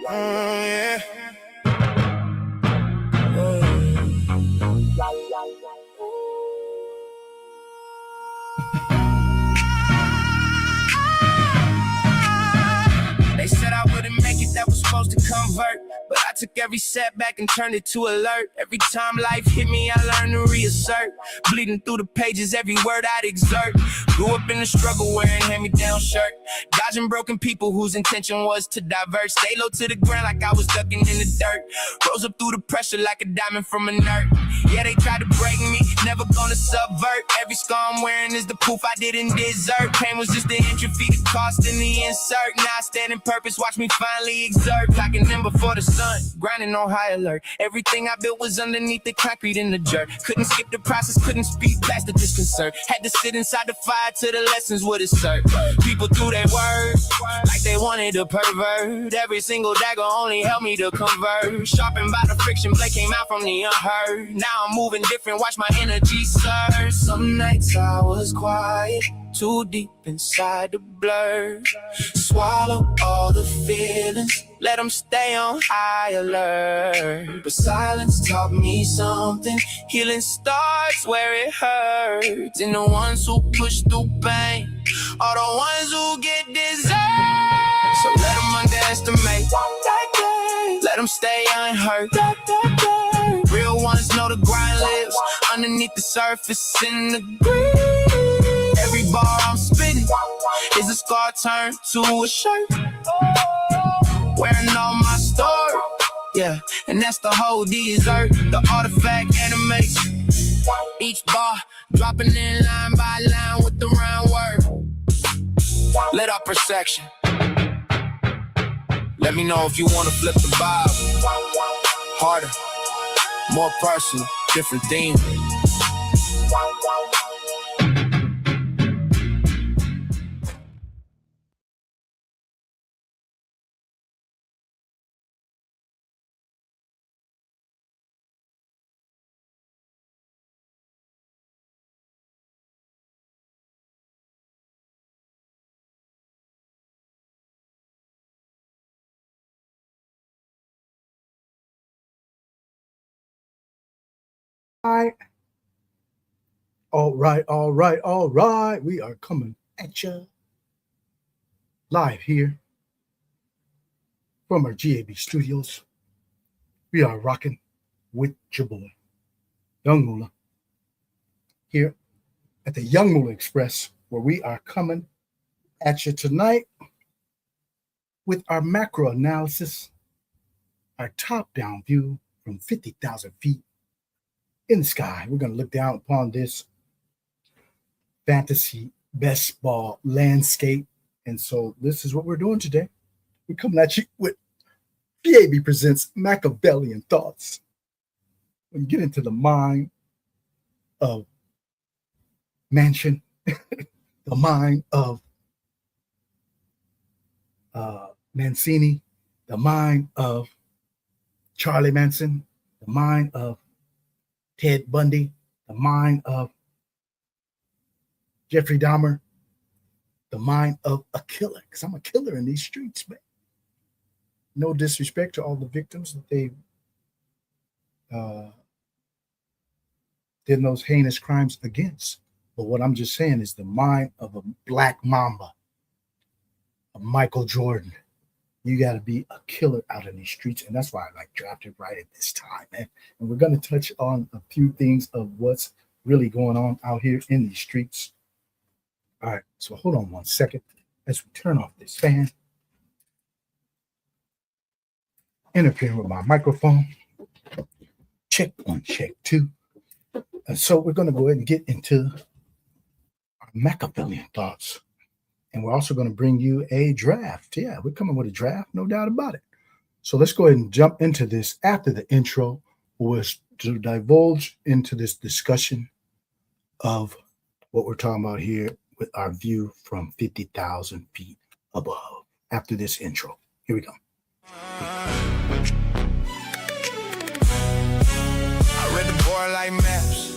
Yeah. They said I wouldn't make it, that was supposed to convert. But I took every setback and turned it to alert. Every time life hit me, I learned to reassert. Bleeding through the pages, every word I'd exert. Grew up in the struggle wearing hand-me-down shirt. Dodging broken people whose intention was to divert. Stay low to the ground like I was ducking in the dirt. Rose up through the pressure like a diamond from a nerd. Yeah, they tried to break me, never gonna subvert. Every scar I'm wearing is the proof I didn't deserve. Pain was just the entry fee, the cost in the insert. Now I stand in purpose, watch me finally exert. Clocking in before the sun, grinding on high alert. Everything I built was underneath the concrete in the dirt. Couldn't skip the process, couldn't speak past the disconcert. Had to sit inside the fire till the lessons would assert. People threw their words like they wanted to pervert. Every single dagger only helped me to convert. Sharpened by the friction, blade came out from the unheard. Now I'm moving different, watch my energy surge. Some nights I was quiet, too deep inside the blur. Swallow all the feelings, let them stay on high alert. But silence taught me something. Healing starts where it hurts. And the ones who push through pain are the ones who get deserved. So let them underestimate, let them stay unhurt. Real ones know the grind lives underneath the surface in the green. Every bar I'm spitting is a scar turned to a shirt. Wearing all my story, yeah, and that's the whole dessert. The artifact animates each bar, dropping in line by line with the round word. Let up per section. Let me know if you wanna flip the vibe. Harder, more personal, different theme. All right. We are coming at you live here from our GAB studios. We are rocking with your boy, YUUNGMOOLAHH, here at the YUUNGMOOLAHH Express, where we are coming at you tonight with our macro analysis, our top-down view from 50,000 feet in the sky. We're going to look down upon this fantasy best ball landscape. And so this is what we're doing today. We're coming at you with GAB presents Machiavellian Thoughts. When you get into the mind of Manchin, the mind of Mancini, the mind of Charlie Manson, the mind of Ted Bundy, the mind of Jeffrey Dahmer, the mind of a killer, because I'm a killer in these streets, man. No disrespect to all the victims that they did those heinous crimes against. But what I'm just saying is the mind of a Black Mamba, a Michael Jordan. You got to be a killer out in these streets, and that's why I like drafted right at this time, man. And we're going to touch on a few things of what's really going on out here in these streets. All right, so hold on one second as we turn off this fan. Interfering with my microphone. Check one, check two. And so we're going to go ahead and get into our Machiavellian thoughts. And we're also going to bring you a draft. Yeah, we're coming with a draft, no doubt about it. So let's go ahead and jump into this after the intro. We'll to divulge into this discussion of what we're talking about here with our view from 50,000 feet above. After this intro, here we go. I read the board like maps.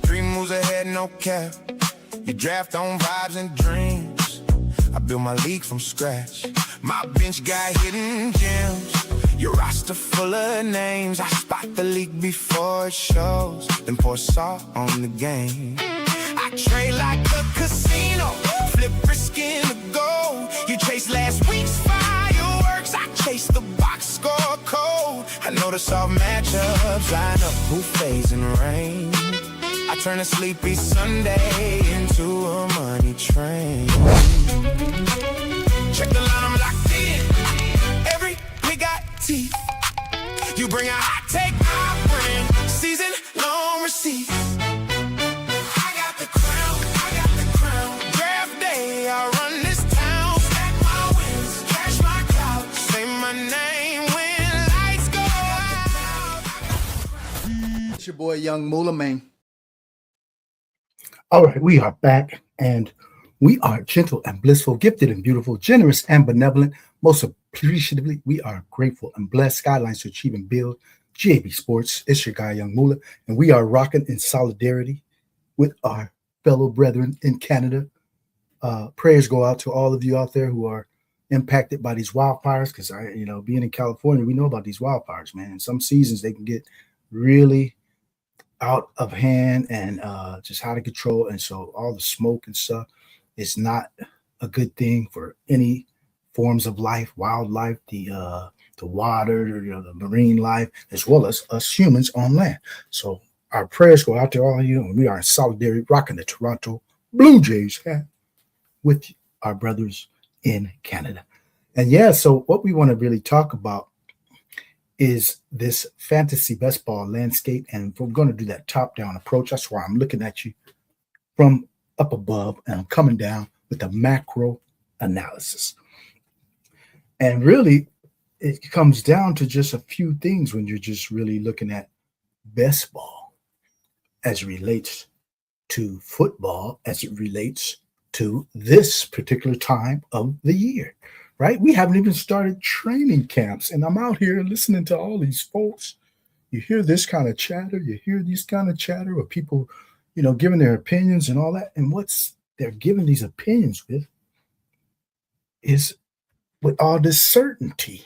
3 moves ahead, no cap. You draft on vibes and dreams. I build my league from scratch. My bench got hidden gems. Your roster full of names. I spot the league before it shows, then pour salt on the game. I trade like a casino, flip risk in the gold. You chase last week's fireworks, I chase the box score code. I know the soft matchups line up buffets and rain. I turn a sleepy Sunday into a money train. Check the line, I'm locked in. Every we got teeth. You bring a hot take, I bring season long receipts. I got the crown, I got the crown. Draft day, I run this town. Stack my wins, cash my clout. Say my name when lights go out. It's your boy YUUNGMOOLAHH, man. All right, we are back, and we are gentle and blissful, gifted and beautiful, generous and benevolent. Most appreciatively, we are grateful and blessed. Skylines to achieve and build. GAB Sports. It's your guy, YUUNGMOOLAHH, and we are rocking in solidarity with our fellow brethren in Canada. Prayers go out to all of you out there who are impacted by these wildfires, because being in California, we know about these wildfires, man. In some seasons, they can get really out of hand and just out of control, and so all the smoke and stuff is not a good thing for any forms of life, wildlife, the water, the marine life, as well as us humans on land. So our prayers go out to all of you, and we are in solidarity, rocking the Toronto Blue Jays hat with our brothers in Canada. And yeah, so what we want to really talk about is this fantasy best ball landscape, and we're going to do that top-down approach. That's why I'm looking at you from up above, and I'm coming down with a macro analysis. And really, it comes down to just a few things when you're just really looking at best ball as it relates to football, as it relates to this particular time of the year. Right? We haven't even started training camps, and I'm out here listening to all these folks. You hear this kind of chatter, you hear these kind of chatter of people, giving their opinions and all that. And what's they're giving these opinions with is with all this certainty,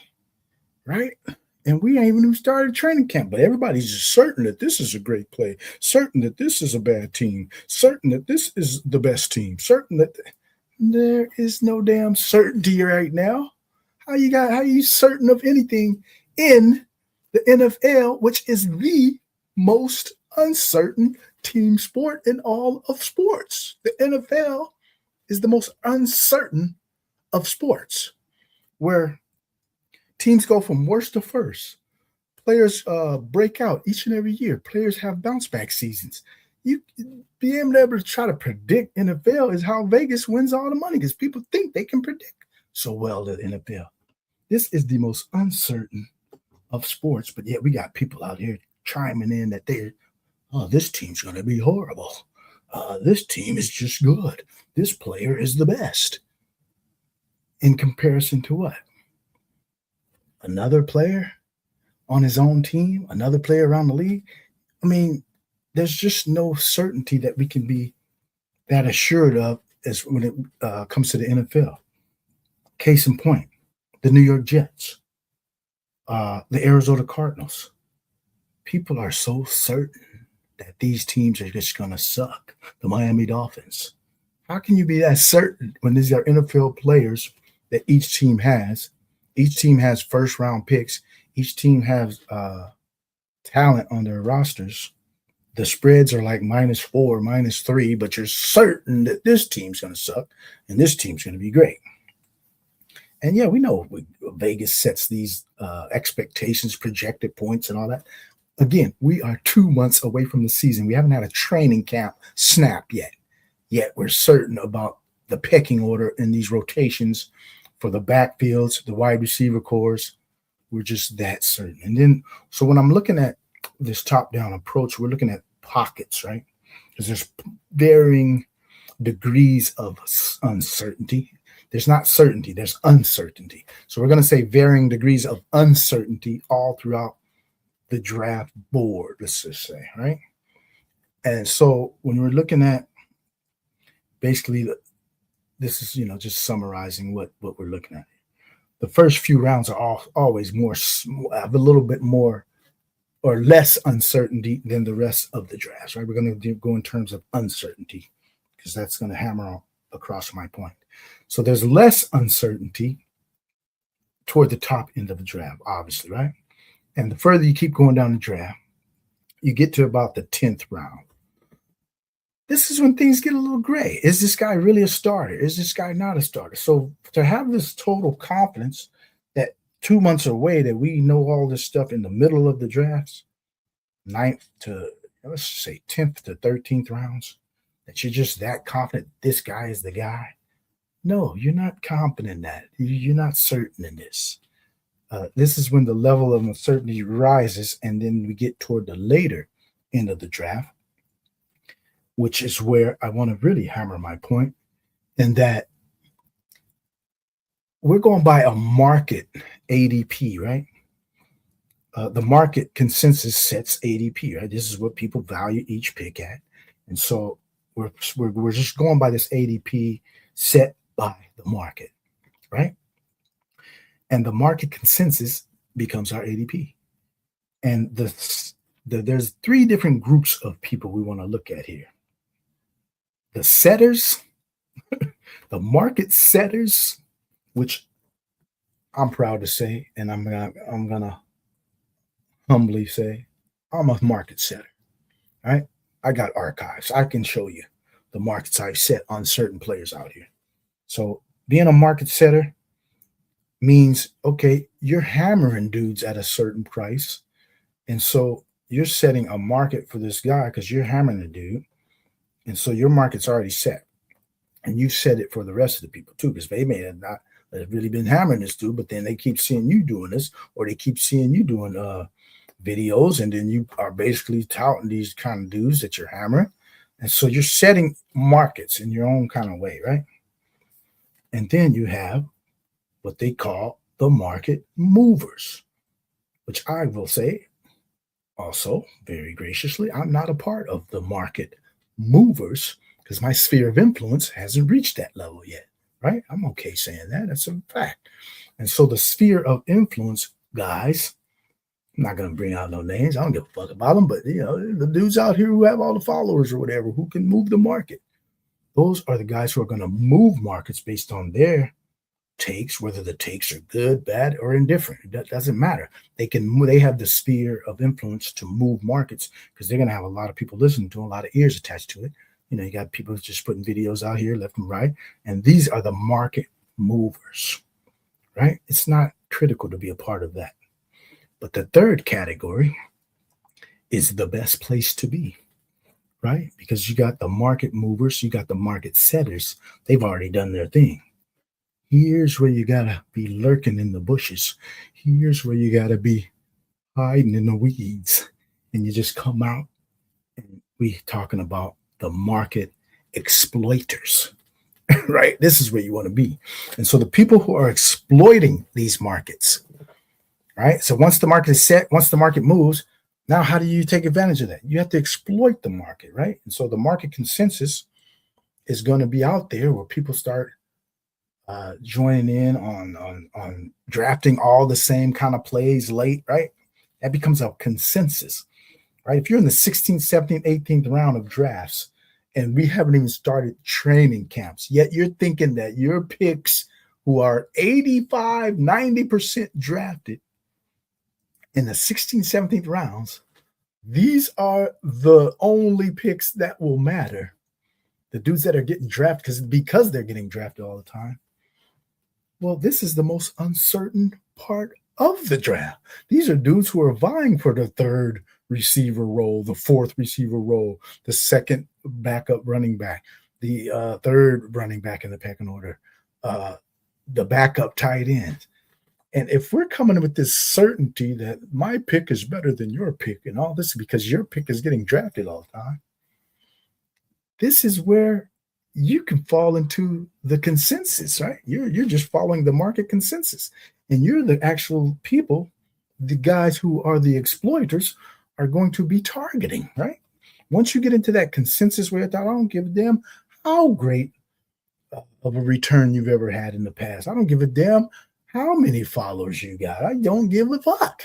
right? And we ain't even started training camp, but everybody's just certain that this is a great play, certain that this is a bad team, certain that this is the best team, certain that there is no damn certainty right now. How you certain of anything in the NFL, which is the most uncertain team sport in all of sports? The NFL is the most uncertain of sports, where teams go from worst to first. Players break out each and every year. Players have bounce back seasons. You being able to try to predict NFL is how Vegas wins all the money, because people think they can predict so well the NFL. This is the most uncertain of sports, but yet we got people out here chiming in that this team's going to be horrible. This team is just good. This player is the best. In comparison to what? Another player on his own team, another player around the league. I mean, there's just no certainty that we can be that assured of as when it comes to the NFL. Case in point, the New York Jets, the Arizona Cardinals. People are so certain that these teams are just going to suck. The Miami Dolphins. How can you be that certain when these are NFL players that each team has? Each team has first-round picks. Each team has talent on their rosters. The spreads are like -4, -3, but you're certain that this team's going to suck and this team's going to be great. And yeah, we know Vegas sets these expectations, projected points and all that. Again, we are 2 months away from the season. We haven't had a training camp snap yet. Yet we're certain about the pecking order in these rotations for the backfields, the wide receiver cores. We're just that certain. And then, so when I'm looking at this top-down approach, we're looking at pockets, right? Because there's varying degrees of uncertainty. There's not certainty, there's uncertainty. So we're going to say varying degrees of uncertainty all throughout the draft board, let's just say, right? And so when we're looking at basically, this is, just summarizing what we're looking at. The first few rounds are always have a little bit more or less uncertainty than the rest of the drafts, right? We're going to go in terms of uncertainty because that's going to hammer across my point. So there's less uncertainty toward the top end of the draft, obviously, right? And the further you keep going down the draft, you get to about the 10th round. This is when things get a little gray. Is this guy really a starter? Is this guy not a starter? So to have this total confidence that 2 months away that we know all this stuff in the middle of the drafts, 9th to, let's say 10th to 13th rounds, that you're just that confident this guy is the guy. No, you're not confident in that. You're not certain in this. This is when the level of uncertainty rises, and then we get toward the later end of the draft, which is where I want to really hammer my point, and that we're going by a market ADP, right? The market consensus sets ADP, right? This is what people value each pick at. And so we're just going by this ADP set by the market, right? And the market consensus becomes our ADP. And there's 3 different groups of people we want to look at here. The setters, the market setters, which I'm proud to say, and I'm gonna humbly say, I'm a market setter. Right? I got archives. I can show you the markets I've set on certain players out here. So being a market setter means, okay, you're hammering dudes at a certain price. And so you're setting a market for this guy because you're hammering the dude. And so your market's already set. And you set it for the rest of the people too, because they may have not really been hammering this dude, but then they keep seeing you doing this, or they keep seeing you doing videos, and then you are basically touting these kind of dudes that you're hammering. And so you're setting markets in your own kind of way, right? And then you have what they call the market movers, which I will say also very graciously, I'm not a part of the market movers because my sphere of influence hasn't reached that level yet, right? I'm okay saying that. That's a fact. And so the sphere of influence guys, I'm not going to bring out no names. I don't give a fuck about them, but the dudes out here who have all the followers or whatever, who can move the market. Those are the guys who are going to move markets based on their takes, whether the takes are good, bad, or indifferent. That doesn't matter. They have the sphere of influence to move markets because they're going to have a lot of people listening to them, a lot of ears attached to it. You got people just putting videos out here left and right, and these are the market movers, right? It's not critical to be a part of that. But the third category is the best place to be, right? Because you got the market movers, you got the market setters. They've already done their thing. Here's where you got to be lurking in the bushes. Here's where you got to be hiding in the weeds. And you just come out, and we talking about the market exploiters, right? This is where you want to be. And so the people who are exploiting these markets, right? So once the market is set, once the market moves, now how do you take advantage of that? You have to exploit the market, right? And so the market consensus is going to be out there where people start joining in on drafting all the same kind of plays late, right? That becomes a consensus, right? If you're in the 16th, 17th, 18th round of drafts, and we haven't even started training camps, yet you're thinking that your picks who are 85, 90% drafted in the 16th, 17th rounds, these are the only picks that will matter. The dudes that are getting drafted because they're getting drafted all the time. Well, this is the most uncertain part of the draft. These are dudes who are vying for the third receiver role, the fourth receiver role, the second backup running back, the third running back in the pecking order, the backup tight end. And if we're coming with this certainty that my pick is better than your pick and all this because your pick is getting drafted all the time, this is where you can fall into the consensus, right? You're just following the market consensus. And you're the actual people, the guys who are the exploiters are going to be targeting, right? Once you get into that consensus where I don't give a damn how great of a return you've ever had in the past. I don't give a damn how many followers you got. I don't give a fuck.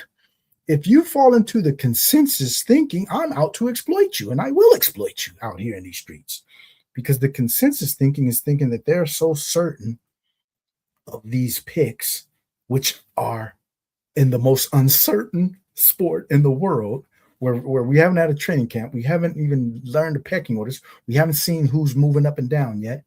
If you fall into the consensus thinking, I'm out to exploit you, and I will exploit you out here in these streets, because the consensus thinking is thinking that they're so certain of these picks, which are in the most uncertain sport in the world, where we haven't had a training camp. We haven't even learned the pecking orders. We haven't seen who's moving up and down yet.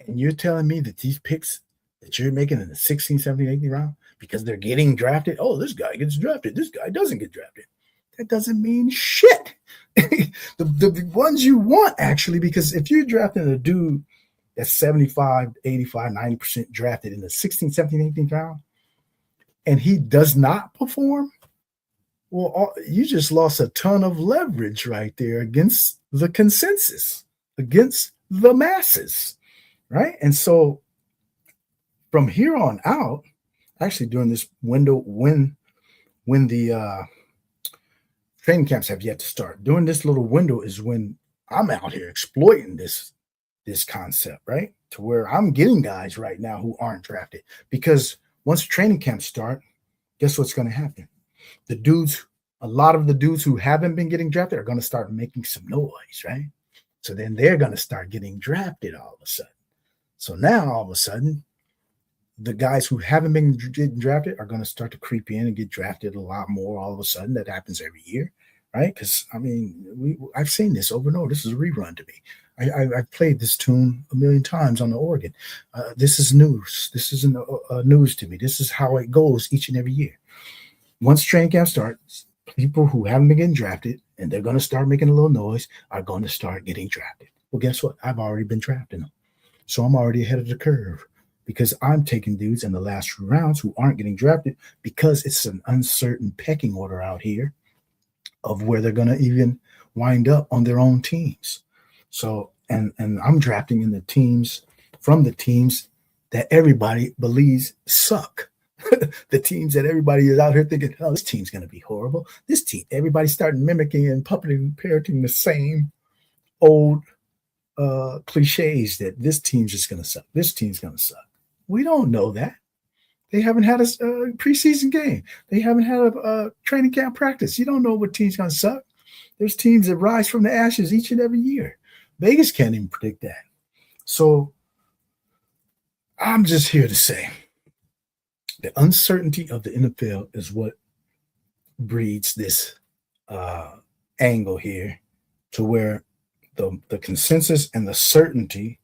And you're telling me that these picks that you're making in the 16, 17, 18 round, because they're getting drafted, oh, this guy gets drafted, this guy doesn't get drafted. That doesn't mean shit. the ones you want, actually, because if you're drafting a dude that's 75, 85, 90% drafted in the 16, 17, 18 round, and he does not perform, well, you just lost a ton of leverage right there against the consensus, against the masses, right? And so from here on out, actually during this window, when the training camps have yet to start, during this little window is when I'm out here exploiting this concept, right? To where I'm getting guys right now who aren't drafted, because once training camps start, guess what's going to happen? A lot of the dudes who haven't been getting drafted are going to start making some noise, right? So then they're going to start getting drafted all of a sudden. So now all of a sudden, the guys who haven't been getting drafted are going to start to creep in and get drafted a lot more all of a sudden. That happens every year, right? Because, I mean, I've seen this over and over. This is a rerun to me. I've played this tune a million times on the organ. This is news. This isn't news to me. This is how it goes each and every year. Once training camp starts, people who haven't been getting drafted, and they're going to start making a little noise, are going to start getting drafted. Well, guess what? I've already been drafting them. So I'm already ahead of the curve, because I'm taking dudes in the last few rounds who aren't getting drafted, because it's an uncertain pecking order out here of where they're going to even wind up on their own teams. So, and I'm drafting in the teams that everybody believes suck. The teams that everybody is out here thinking, oh, this team's going to be horrible. This team, everybody's starting mimicking and puppeting, parroting the same old cliches that this team's just going to suck. This team's going to suck. We don't know that. They haven't had a preseason game. They haven't had a training camp practice. You don't know what team's going to suck. There's teams that rise from the ashes each and every year. Vegas can't even predict that. So I'm just here to say the uncertainty of the NFL is what breeds this angle here, to where the consensus and the certainty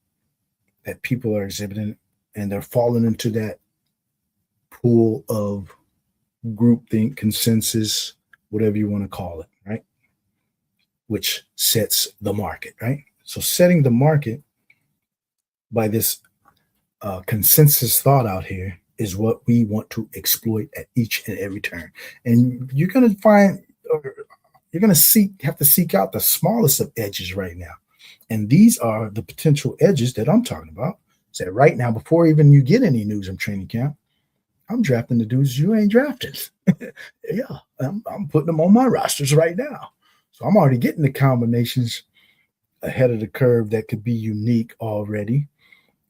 that people are exhibiting, and they're falling into that pool of groupthink, consensus, whatever you want to call it, right? Which sets the market, right? So setting the market by this consensus thought out here is what we want to exploit at each and every turn. And you're going to find, or you're going to have to seek out the smallest of edges right now. And these are the potential edges that I'm talking about. So right now, before even you get any news from training camp, I'm drafting the dudes you ain't drafted. Yeah, I'm putting them on my rosters right now. So I'm already getting the combinations ahead of the curve that could be unique already.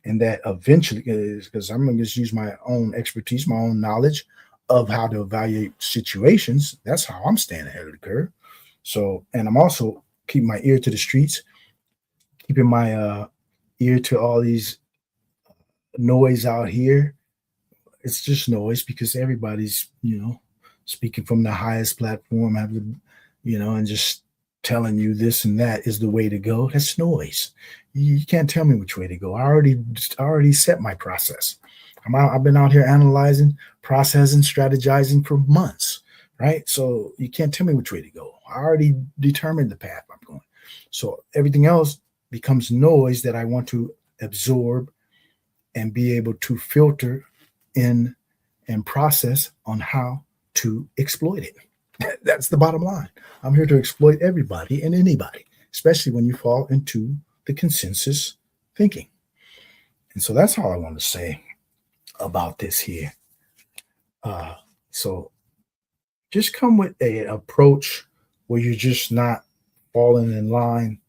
And that eventually is, because I'm going to just use my own expertise, my own knowledge of how to evaluate situations. That's how I'm staying ahead of the curve. So, and I'm also keeping my ear to the streets, keeping my ear to all these noise out here. It's just noise, because everybody's, speaking from the highest platform, and just telling you this and that is the way to go. That's noise. You can't tell me which way to go. I already set my process. I've been out here analyzing, processing, strategizing for months, right? So you can't tell me which way to go. I already determined the path I'm going. So everything else becomes noise that I want to absorb and be able to filter in and process on how to exploit it. That's the bottom line. I'm here to exploit everybody and anybody, especially when you fall into the consensus thinking. And so that's all I want to say about this here. So just come with an approach where you're just not falling in line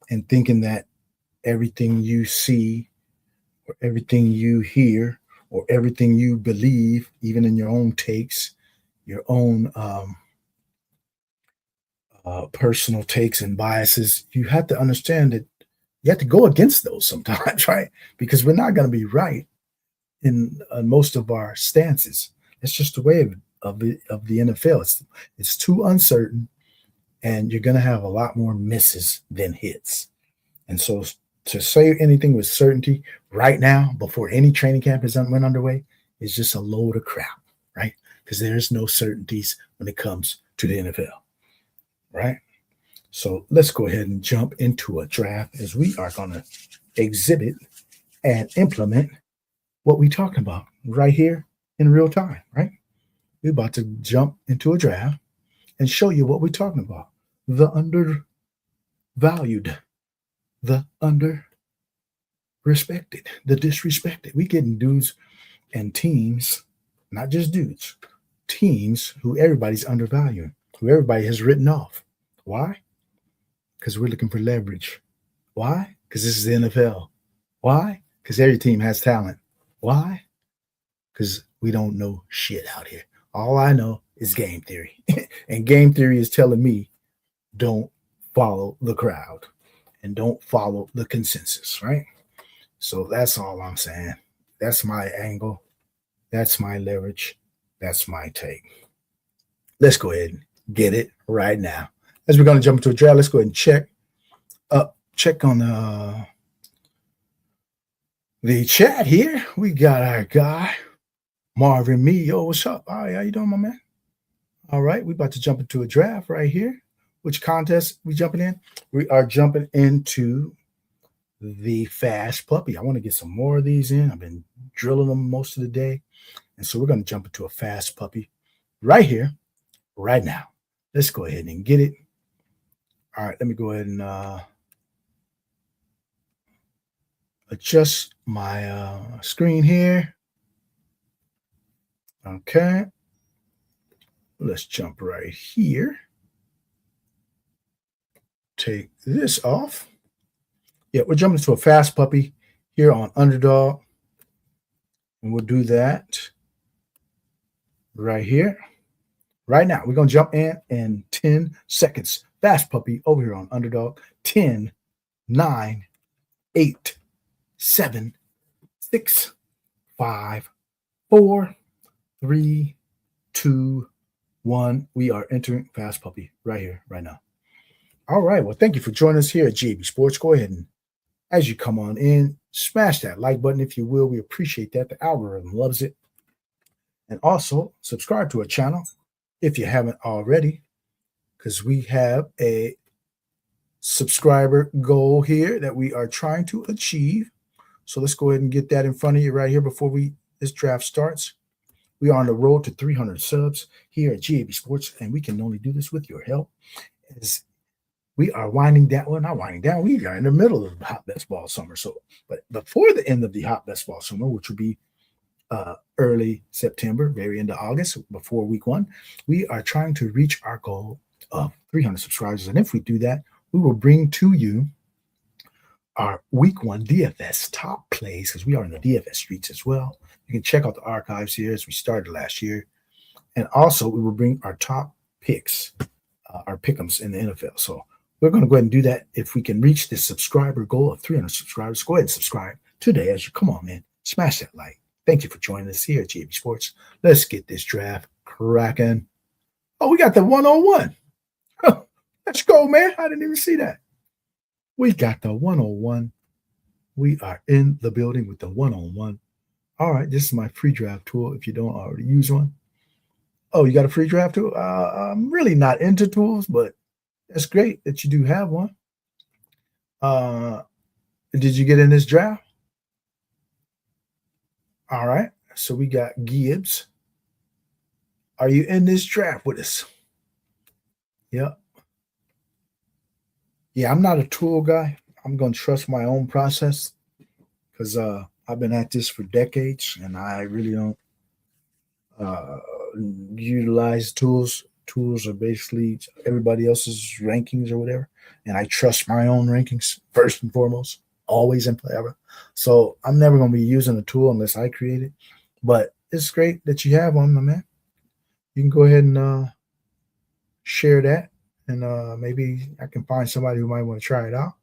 and thinking that everything you see or everything you hear or everything you believe, even in your own takes, your own personal takes and biases, you have to understand that you have to go against those sometimes, right? Because we're not going to be right in most of our stances. It's just the way of the NFL. It's too uncertain, and you're going to have a lot more misses than hits. And so to say anything with certainty right now, before any training camp is went underway, is just a load of crap, right? Because there's no certainties when it comes to the NFL, right? So let's go ahead and jump into a draft, as we are going to exhibit and implement what we're talking about right here in real time, right? We're about to jump into a draft and show you what we're talking about. The undervalued, the under-respected, the disrespected. We getting dudes and teams, not just dudes, teams who everybody's undervaluing, who everybody has written off. Why? Because we're looking for leverage. Why? Because this is the NFL. Why? Because every team has talent. Why? Because we don't know shit out here. All I know is game theory. And game theory is telling me don't follow the crowd and don't follow the consensus, right? So that's all I'm saying. That's my angle. That's my leverage. That's my take. Let's go ahead and get it right now. As we're going to jump into a draft, let's go ahead and check on the chat here. We got our guy, Marvin Me. Yo, what's up? All right, how you doing, my man? All right, we're about to jump into a draft right here. Which contest we jumping in? We are jumping into the fast puppy. I want to get some more of these in. I've been drilling them most of the day. And so we're going to jump into a fast puppy right here, right now. Let's go ahead and get it. All right, let me go ahead and adjust my screen here. Okay. Let's jump right here. Take this off. Yeah, we're jumping to a fast puppy here on Underdog. And we'll do that right here. Right now, we're going to jump in 10 seconds. Fast puppy over here on Underdog. 10, 9, 8, 7, 6, 5, 4, 3, 2, 1. We are entering fast puppy right here, right now. All right. Well, thank you for joining us here at GAB Sports. Go ahead and, as you come on in, smash that like button if you will. We appreciate that. The algorithm loves it. And also subscribe to our channel if you haven't already, because we have a subscriber goal here that we are trying to achieve. So let's go ahead and get that in front of you right here before this draft starts. We are on the road to 300 subs here at GAB Sports, and we can only do this with your help. As we are winding down, well, not winding down, we are in the middle of the hot best ball summer. So, but before the end of the hot best ball summer, which will be early September, very end of August, before week 1, we are trying to reach our goal of 300 subscribers. And if we do that, we will bring to you our week 1 DFS top plays, because we are in the DFS streets as well. You can check out the archives here as we started last year. And also, we will bring our top picks, our pick'ems in the NFL. So we're going to go ahead and do that. If we can reach this subscriber goal of 300 subscribers, go ahead and subscribe today. As you come on, man, smash that like. Thank you for joining us here at GAB Sports. Let's get this draft cracking. Oh, we got the 101. Let's go, man. I didn't even see that. We got the 101. We are in the building with the 101. All right, this is my free draft tool if you don't already use one. Oh, you got a free draft tool? I'm really not into tools, but that's great that you do have one. Did you get in this draft? All right, so we got Gibbs. Are you in this draft with us? Yep. Yeah, I'm not a tool guy. I'm going to trust my own process because I've been at this for decades, and I really don't utilize tools. Tools are basically everybody else's rankings or whatever, and I trust my own rankings first and foremost. always and forever. So I'm never going to be using a tool unless I create it. But it's great that you have one, my man. You can go ahead and share that, and maybe I can find somebody who might want to try it out.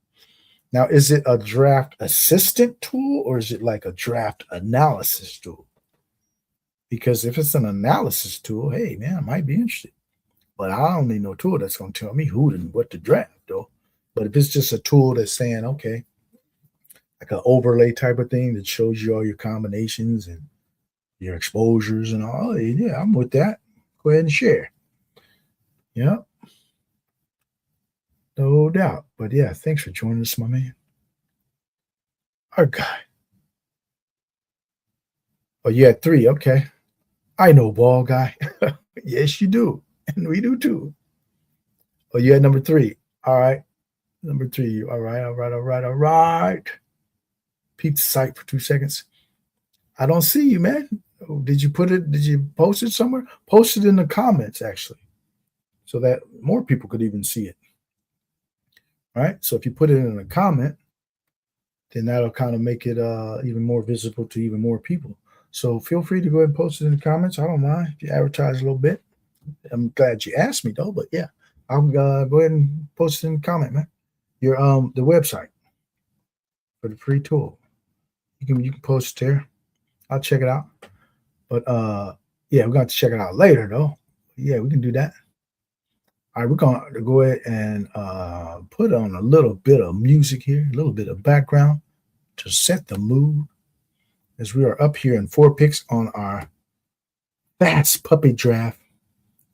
Now, is it a draft assistant tool or is it like a draft analysis tool? Because if it's an analysis tool, hey, man, I might be interested. But I don't need no tool that's going to tell me who and what to draft, though. But if it's just a tool that's saying, okay, like an overlay type of thing that shows you all your combinations and your exposures and all, yeah, I'm with that. Go ahead and share. Yeah. No doubt. But yeah, thanks for joining us, my man. Our guy. Oh, you had 3. Okay. I know, ball guy. Yes, you do. And we do too. Oh, you had number 3. All right. Number 3. All right. Peep the site for 2 seconds. I don't see you, man. Did you post it somewhere? Post it in the comments, actually, so that more people could even see it. All right. So if you put it in a comment, then that'll kind of make it even more visible to even more people. So feel free to go ahead and post it in the comments. I don't mind if you advertise a little bit. I'm glad you asked me though, but yeah, I'll go ahead and post it in the comment, man. Your the website for the free tool. You can post it there. I'll check it out. But yeah, we're going to check it out later though. Yeah, we can do that. All right, we're going to go ahead and put on a little bit of music here, a little bit of background to set the mood as we are up here in 4 picks on our fast puppy draft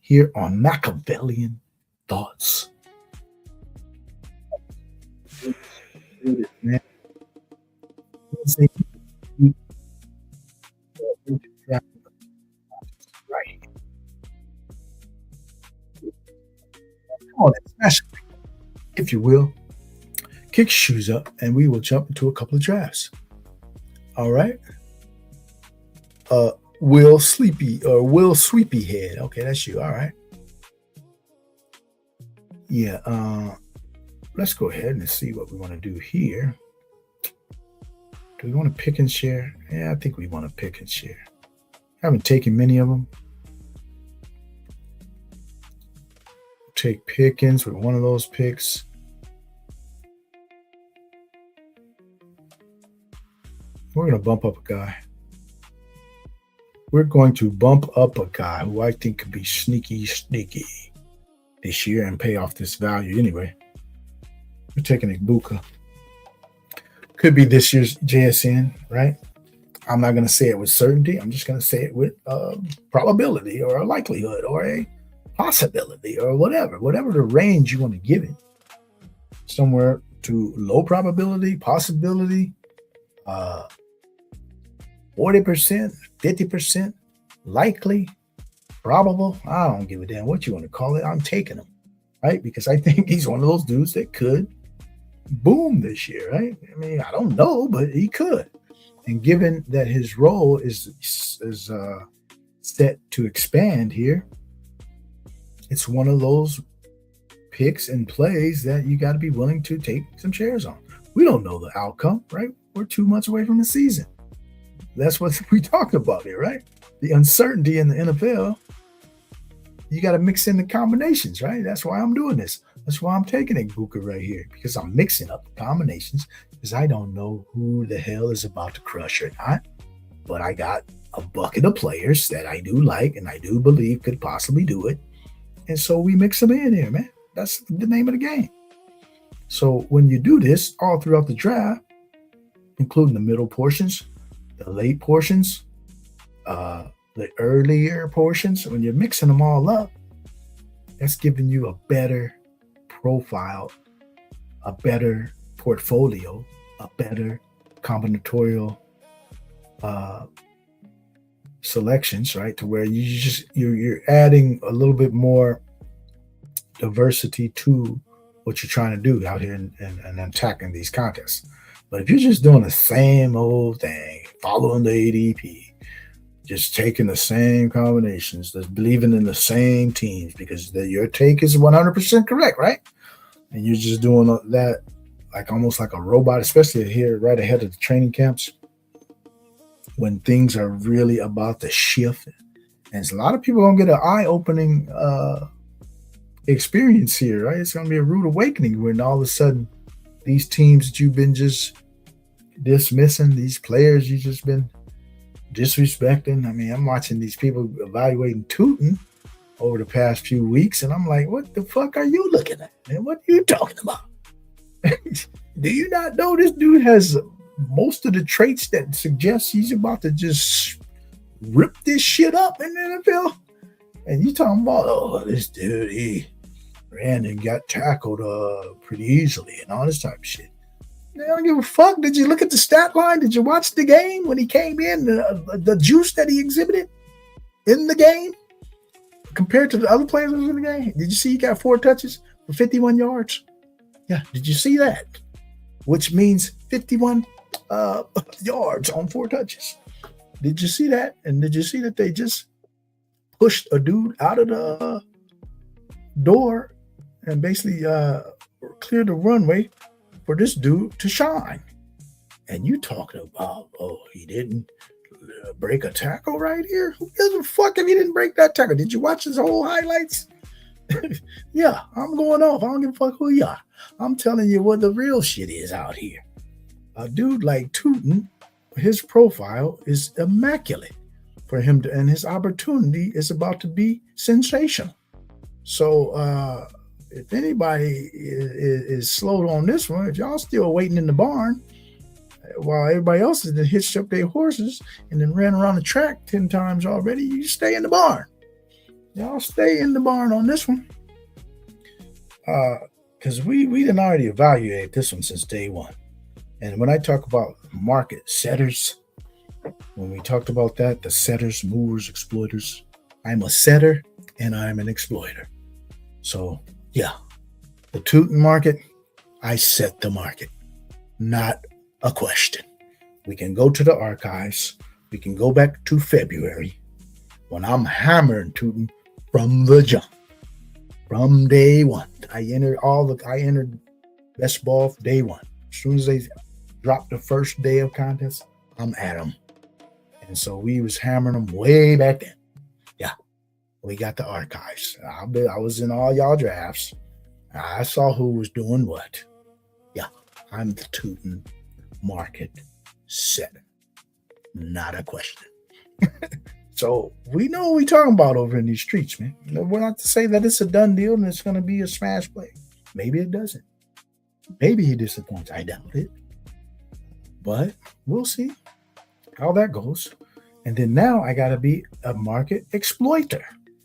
here on Machiavellian Thoughts. Man. Right. Come on, smash it, if you will. Kick your shoes up, and we will jump into a couple of drafts. All right. Will Sweepyhead. Okay, that's you. All right. Yeah. Let's go ahead and see what we want to do here. Do we want to pick and share? Yeah, I think we want to pick and share. I haven't taken many of them. Take Pickens with one of those picks. We're going to bump up a guy. We're going to bump up a guy who I think could be sneaky this year and pay off this value anyway. We're taking Ibuka. Could be this year's JSN, right? I'm not going to say it with certainty. I'm just going to say it with probability or a likelihood or a possibility or whatever the range you want to give it. Somewhere to low probability, possibility, 40%, 50%, likely, probable. I don't give a damn what you want to call it. I'm taking him, right? Because I think he's one of those dudes that could boom this year, right? I mean, I don't know, but he could. And given that his role is set to expand here, it's one of those picks and plays that you got to be willing to take some shares on. We don't know the outcome, right? We're 2 months away from the season. That's what we talked about here, right? The uncertainty in the NFL. You got to mix in the combinations, right? That's why I'm doing this. That's why I'm taking Ibuka right here, because I'm mixing up the combinations because I don't know who the hell is about to crush or not. But I got a bucket of players that I do like and I do believe could possibly do it. And so we mix them in here, man. That's the name of the game. So when you do this all throughout the draft, including the middle portions, the late portions, the earlier portions, when you're mixing them all up, that's giving you a better profile, a better portfolio, a better combinatorial selections, right? To where you're adding a little bit more diversity to what you're trying to do out here and attacking these contests. But if you're just doing the same old thing, following the ADP, just taking the same combinations, just believing in the same teams, because your take is 100% correct, right? And you're just doing that like almost like a robot, especially here right ahead of the training camps when things are really about to shift. And a lot of people gonna get an eye-opening experience here, right? It's gonna be a rude awakening when all of a sudden these teams that you've been just dismissing, these players you've just been disrespecting. I mean, I'm watching these people evaluating Tootin over the past few weeks, and I'm like, what the fuck are you looking at? And what are you talking about? Do you not know this dude has most of the traits that suggest he's about to just rip this shit up in the NFL? And you talking about, oh, this dude, he ran and got tackled pretty easily and all this type of shit. I don't give a fuck. Did you look at the stat line? Did you watch the game when he came in? The juice that he exhibited in the game compared to the other players in the game? Did you see he got 4 touches for 51 yards? Yeah, did you see that? Which means 51 yards on 4 touches. Did you see that? And did you see that they just pushed a dude out of the door and basically cleared the runway for this dude to shine? And you talking about, oh, he didn't break a tackle right here? Who gives a fuck if he didn't break that tackle? Did you watch his whole highlights? Yeah, I'm going off. I don't give a fuck who you are. I'm telling you what the real shit is out here. A dude like Tootin, his profile is immaculate for him to, and his opportunity is about to be sensational. So if anybody is slowed on this one, if y'all still waiting in the barn while everybody else has hitched up their horses and then ran around the track 10 times already, you stay in the barn. Y'all stay in the barn on this one. Because we didn't already evaluate this one since day one. And when I talk about market setters, when we talked about that, the setters, movers, exploiters, I'm a setter and I'm an exploiter. So, yeah, the Tootin market, I set the market. Not a question. We can go to the archives. We can go back to February when I'm hammering Tootin from the jump. From day one. I entered best ball for day one. As soon as they dropped the first day of contest, I'm at them. And so we was hammering them way back then. Yeah, we got the archives. I was in all y'all drafts. I saw who was doing what. Yeah, I'm the Tootin market setter. Not a question. So we know what we're talking about over in these streets, man. We're not to say that it's a done deal and it's going to be a smash play. Maybe it doesn't. Maybe he disappoints. I doubt it. But we'll see how that goes. And then now I got to be a market exploiter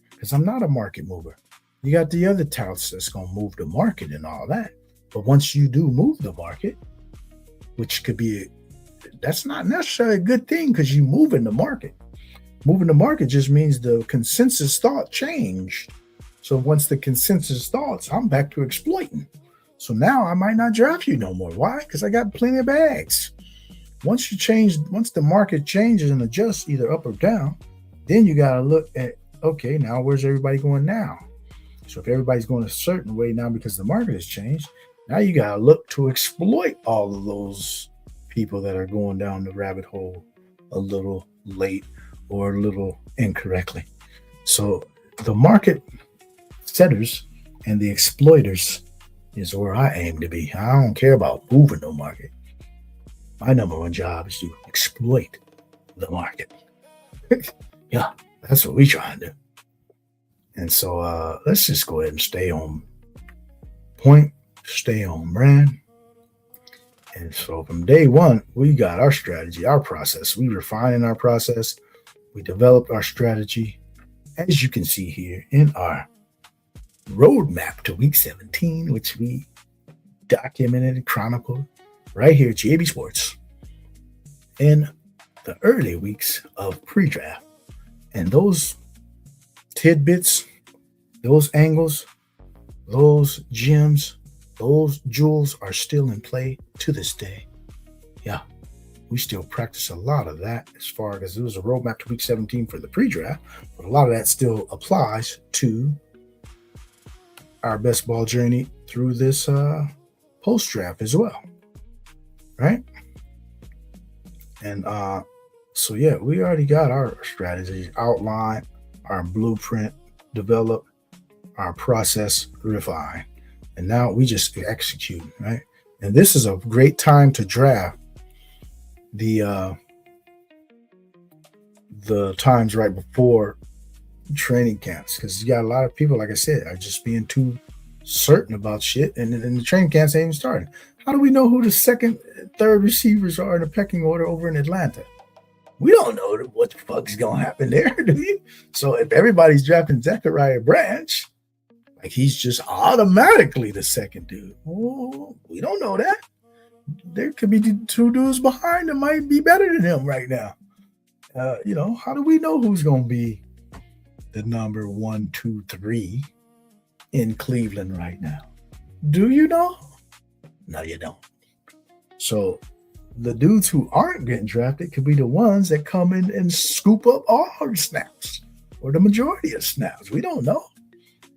because I'm not a market mover. You got the other touts that's going to move the market and all that. But once you do move the market, which could be, that's not necessarily a good thing because you move in the market. Moving the market just means the consensus thought changed. So once the consensus thoughts, I'm back to exploiting. So now I might not draft you no more. Why? Because I got plenty of bags. Once the market changes and adjusts either up or down, then you got to look at, okay, now where's everybody going now? So if everybody's going a certain way now because the market has changed, now you got to look to exploit all of those people that are going down the rabbit hole a little late or a little incorrectly. So the market setters and the exploiters is where I aim to be. I don't care about moving the market. My number one job is to exploit the market. Yeah, that's what we trying to do. And so let's just go ahead and stay on point, stay on brand. And so from day one, we got our strategy, our process. We refining our process. We developed our strategy, as you can see here in our roadmap to week 17, which we documented and chronicled right here at GAB Sports in the early weeks of pre-draft. And those tidbits, those angles, those gems, those jewels are still in play to this day. Yeah. We still practice a lot of that as far as it was a roadmap to week 17 for the pre-draft, but a lot of that still applies to our best ball journey through this post-draft as well, right? And so yeah, we already got our strategy outlined, our blueprint developed, our process refined, and now we just execute, right? And this is a great time to draft the times right before training camps, because you got a lot of people, like I said, are just being too certain about shit, and the training camps ain't even started. How do we know who the second, third receivers are in the pecking order over in Atlanta? We don't know what the fuck is gonna happen there, do you? So if everybody's drafting Zachariah Branch, like he's just automatically the second dude. Oh, we don't know that. There could be two dudes behind that might be better than him right now. How do we know who's gonna be the number 1, 2, 3 in Cleveland right now? Do you know? No, you don't. So the dudes who aren't getting drafted could be the ones that come in and scoop up all the snaps or the majority of snaps. We don't know.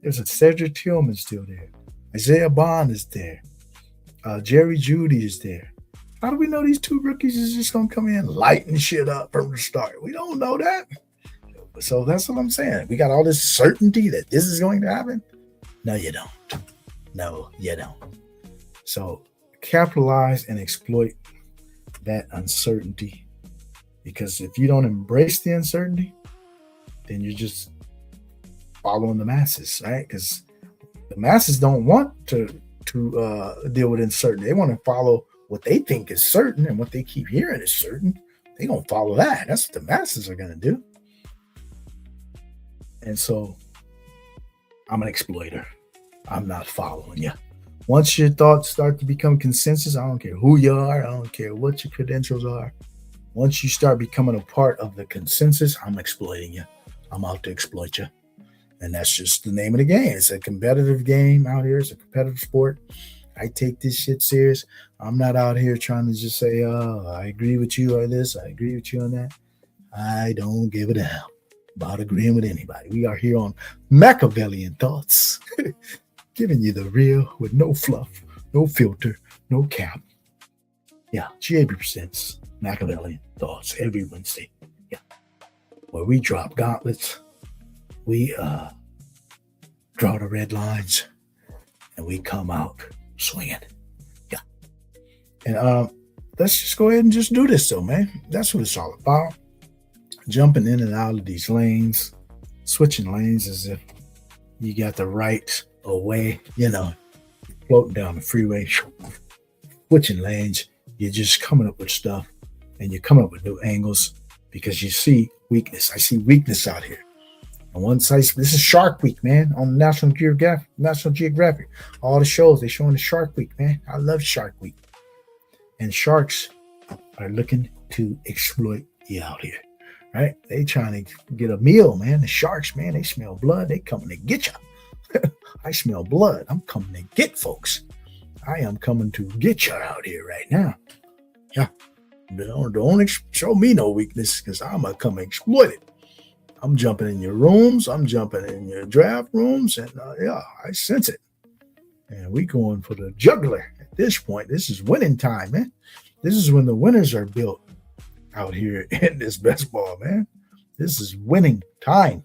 There's a Cedric Tillman still there. Isaiah Bond is there. Jerry Jeudy is there. How do we know these two rookies is just going to come in lighting shit up from the start? We don't know that. So that's what I'm saying. We got all this certainty that this is going to happen. No, you don't. No, you don't. So capitalize and exploit that uncertainty, because if you don't embrace the uncertainty, then you're just following the masses, right? Because the masses don't want to deal with uncertainty. They want to follow what they think is certain, and what they keep hearing is certain. They're going to follow that. That's what the masses are going to do. And so I'm an exploiter. I'm not following you. Once your thoughts start to become consensus, I don't care who you are. I don't care what your credentials are. Once you start becoming a part of the consensus, I'm exploiting you. I'm out to exploit you. And that's just the name of the game. It's a competitive game out here. It's a competitive sport. I take this shit serious. I'm not out here trying to just say, oh, I agree with you on this. I agree with you on that. I don't give a damn about agreeing with anybody. We are here on Machiavellian Thoughts, giving you the real with no fluff, no filter, no cap. Yeah, GAB presents Machiavellian Thoughts every Wednesday. Yeah, where we drop gauntlets, we draw the red lines, and we come out swinging. Yeah, and let's just go ahead and just do this, though, man. That's what it's all about. Jumping in and out of these lanes, switching lanes as if you got the right away, floating down the freeway, switching lanes. You're just coming up with stuff, and you're coming up with new angles because you see weakness. I see weakness out here. And this is Shark Week, man, on National Geographic. All the shows, they're showing the Shark Week, man. I love Shark Week. And sharks are looking to exploit you out here. Right? They trying to get a meal, man. The sharks, man, they smell blood. They coming to get you. I smell blood. I'm coming to get folks. I am coming to get you out here right now. Yeah. Don't show me no weakness, because I'm going to come exploit it. I'm jumping in your rooms. I'm jumping in your draft rooms. And I sense it. And we going for the jugular at this point. This is winning time, man. This is when the winners are built out here in this best ball, man. This is winning time.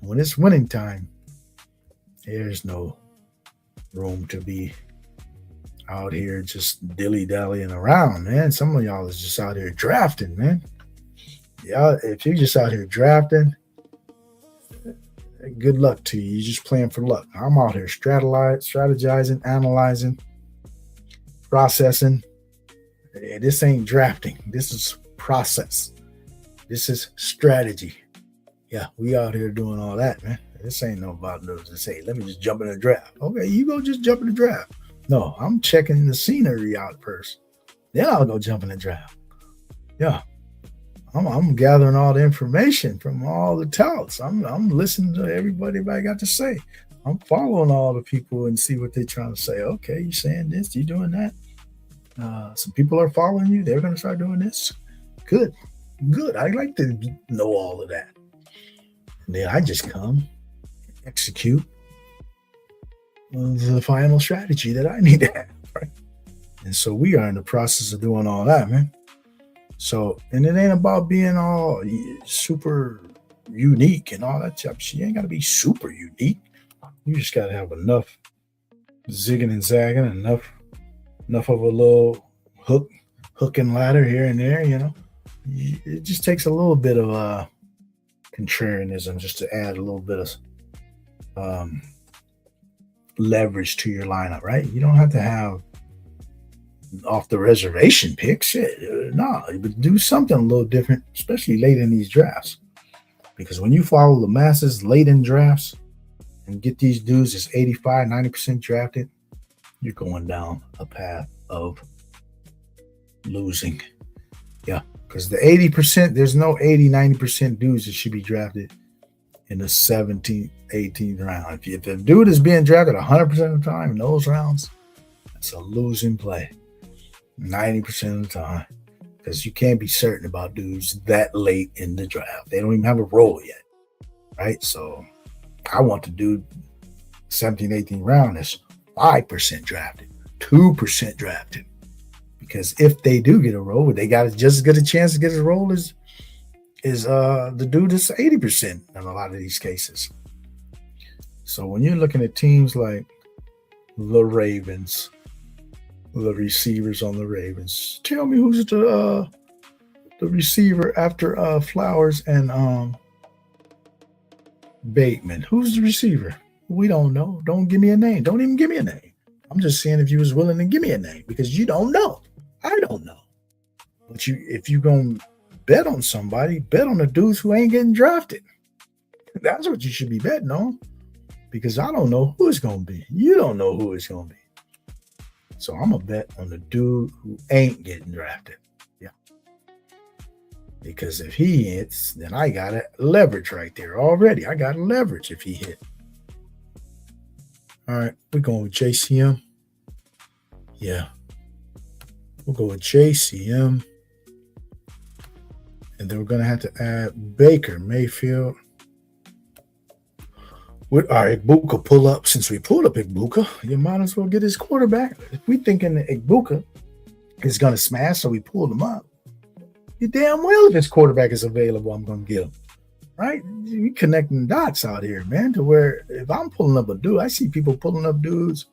And when it's winning time, there's no room to be out here just dilly-dallying around, man. Some of y'all is just out here drafting, man. Yeah, if you're just out here drafting, good luck to you. You're just playing for luck. I'm out here strategizing, analyzing, processing. This ain't drafting. This is process. This is strategy. Yeah, we out here doing all that, man. This ain't no about those to say, let me just jump in the draft. Okay, you go just jump in the draft. No, I'm checking the scenery out first. Then I'll go jump in the draft. Yeah. I'm gathering all the information from all the touts. I'm listening to everybody got to say. I'm following all the people and see what they're trying to say. Okay, you saying this, you doing that. Some people are following you. They're going to start doing this. Good. I like to know all of that. And then I just come, execute the final strategy that I need to have. And so we are in the process of doing all that, man. So, and it ain't about being all super unique and all that stuff. You ain't got to be super unique. You just got to have enough zigging and zagging, enough of a little hook and ladder here and there, you know. It just takes a little bit of contrarianism just to add a little bit of leverage to your lineup, right? You don't have to have off the reservation picks. Shit, no, but do something a little different, especially late in these drafts. Because when you follow the masses late in drafts and get these dudes that's 85, 90% drafted, you're going down a path of losing. Yeah, because the 80%, there's no 80, 90% dudes that should be drafted in the 17th, 18th round. If the dude is being drafted 100% of the time in those rounds, that's a losing play. 90% of the time. Because you can't be certain about dudes that late in the draft. They don't even have a role yet. Right? So I want the dude 17th, 18th round that's 5% drafted, 2% drafted. Because if they do get a role, they got just as good a chance to get a role as the dude that's 80% in a lot of these cases. So when you're looking at teams like the Ravens, the receivers on the Ravens, tell me who's the receiver after Flowers and Bateman. Who's the receiver? We don't know. Don't give me a name. Don't even give me a name. I'm just saying if you was willing to give me a name because you don't know. I don't know. But if you're going to bet on somebody, bet on the dudes who ain't getting drafted. That's what you should be betting on because I don't know who it's going to be. You don't know who it's going to be. So I'm going to bet on the dude who ain't getting drafted. Yeah. Because if he hits, then I got a leverage right there already. I got a leverage if he hit. All right. We're going with JCM. Yeah. We'll go with JCM. And then we're going to have to add Baker Mayfield. With our Ibuka pull up, since we pulled up Ibuka, you might as well get his quarterback. If we thinking that Ibuka is going to smash, so we pulled him up, you damn well if his quarterback is available, I'm going to get him. Right? We connecting dots out here, man, to where if I'm pulling up a dude, I see people pulling up dudes,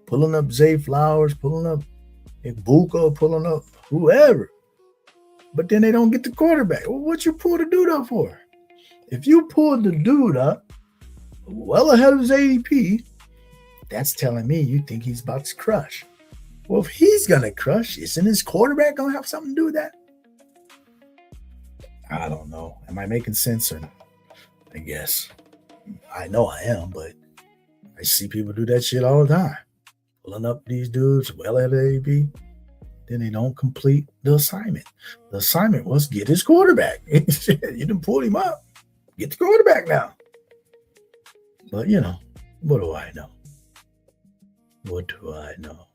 pulling up Zay Flowers, pulling up Ibuka, pulling up whoever. But then they don't get the quarterback. Well, what you pull the dude up for? If you pulled the dude up well ahead of his ADP, that's telling me you think he's about to crush. Well, if he's going to crush, isn't his quarterback going to have something to do with that? I don't know. Am I making sense or not? I guess. I know I am, but I see people do that shit all the time. Pulling up these dudes well ahead of ADP, then they don't complete the assignment. The assignment was get his quarterback. You done pulled him up. Get the quarterback now. But, you know, what do I know? What do I know?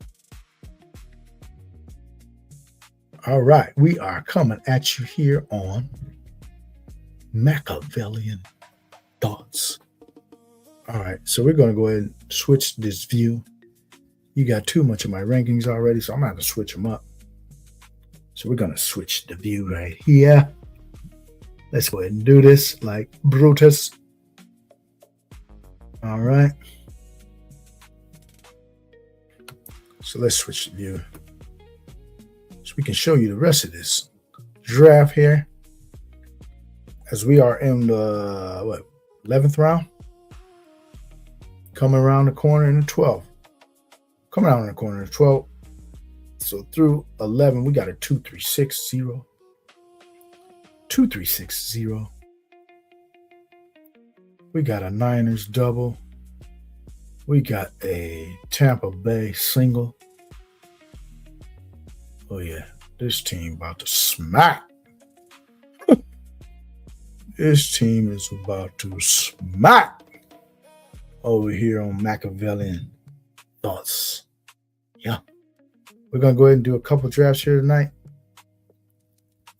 All right, we are coming at you here on Machiavellian Thoughts. All right, so we're going to go ahead and switch this view. You got too much of my rankings already, so I'm going to have to switch them up. So we're going to switch the view right here. Let's go ahead and do this like Brutus. All right. So let's switch the view so we can show you the rest of this draft here as we are in the 11th round, coming around the corner in the 12th, coming out in the corner in the 12th. So through 11, we got a 2-3-6-0, 2-3-6-0. We got a Niners double. We got a Tampa Bay single. Oh, yeah. This team about to smack. This team is about to smack over here on Machiavellian Thoughts. Yeah. We're going to go ahead and do a couple drafts here tonight.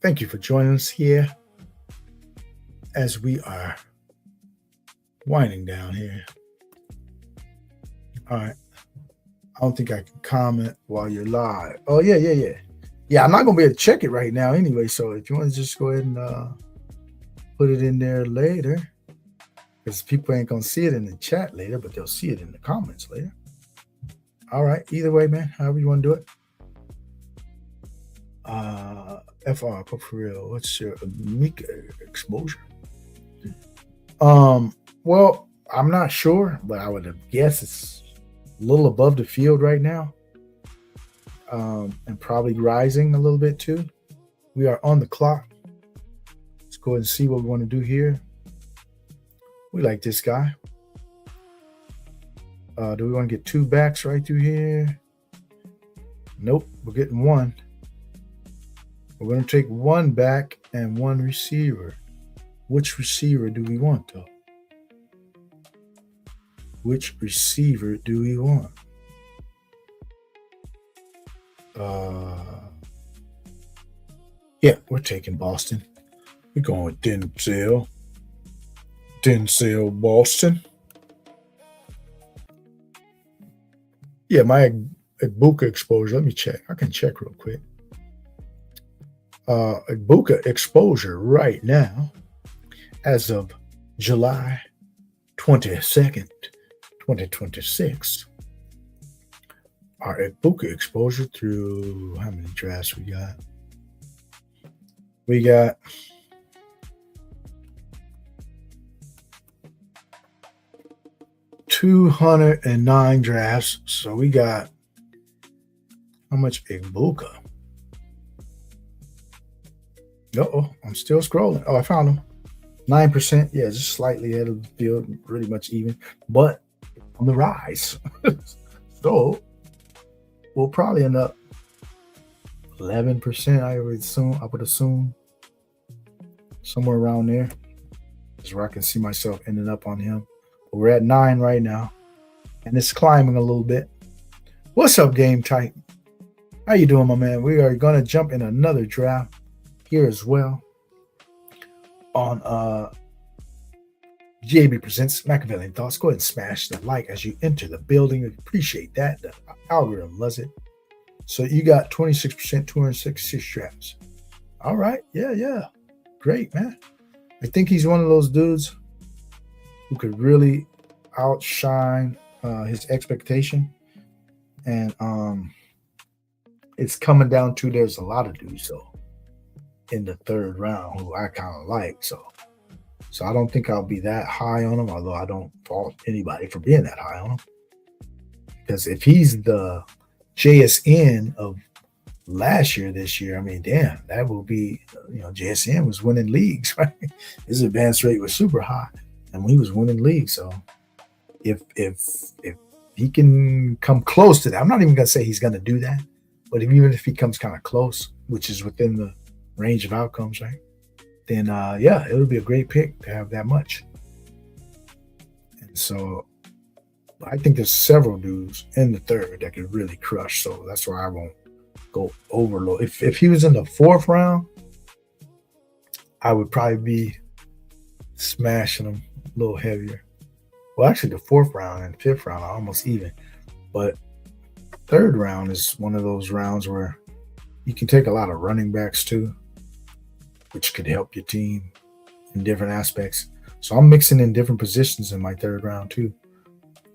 Thank you for joining us here as we are winding down here. All right. I don't think I can comment while you're live. Oh, yeah. Yeah, I'm not going to be able to check it right now anyway. So if you want to just go ahead and put it in there later, because people ain't going to see it in the chat later, but they'll see it in the comments later. All right. Either way, man, however you want to do it. FR, for real. What's your unique exposure? Well, I'm not sure, but I would guess it's a little above the field right now. And probably rising a little bit too. We are on the clock. Let's go ahead and see what we want to do here. We like this guy. Do we want to get 2 backs right through here? Nope, we're getting 1. We're going to take 1 back and 1 receiver. Which receiver do we want, though? Which receiver do we want? Yeah, we're taking Boston. We're going with Denzel. Denzel Boston. Yeah, my Ibuka exposure. Let me check. I can check real quick. Ibuka exposure right now, as of July 22nd, 2026. Our Ibuka exposure through how many drafts we got? We got 209 drafts. So we got how much Ibuka? Uh-oh, I'm still scrolling. Oh, I found him. 9%. Yeah, just slightly ahead of the field, pretty much even, but on the rise. So we'll probably end up 11%. I would assume somewhere around there is where I can see myself ending up on him. But we're at 9 right now, and it's climbing a little bit. What's up, Game Titan? How you doing, my man? We are going to jump in another draft here as well on GAB Presents Machiavellian Thoughts. Go ahead and smash the like as you enter the building. We appreciate that. The algorithm loves it. So you got 26%, 266 drafts. All right. Yeah. Great, man. I think he's one of those dudes who could really outshine his expectation. And it's coming down to there's a lot of dudes, though, in the 3rd round who I kind of like. So I don't think I'll be that high on him, although I don't fault anybody for being that high on him. Because if he's the JSN of last year, this year, I mean, damn, that will be, JSN was winning leagues, right? His advance rate was super high, and he was winning leagues. So if he can come close to that, I'm not even going to say he's going to do that, but even if he comes kind of close, which is within the range of outcomes, right? Then, yeah, it'll be a great pick to have that much. And so I think there's several dudes in the 3rd that could really crush. So that's why I won't go overload. If he was in the 4th round, I would probably be smashing him a little heavier. Well, actually, the 4th round and 5th round are almost even. But 3rd round is one of those rounds where you can take a lot of running backs too, which could help your team in different aspects. So I'm mixing in different positions in my 3rd round too.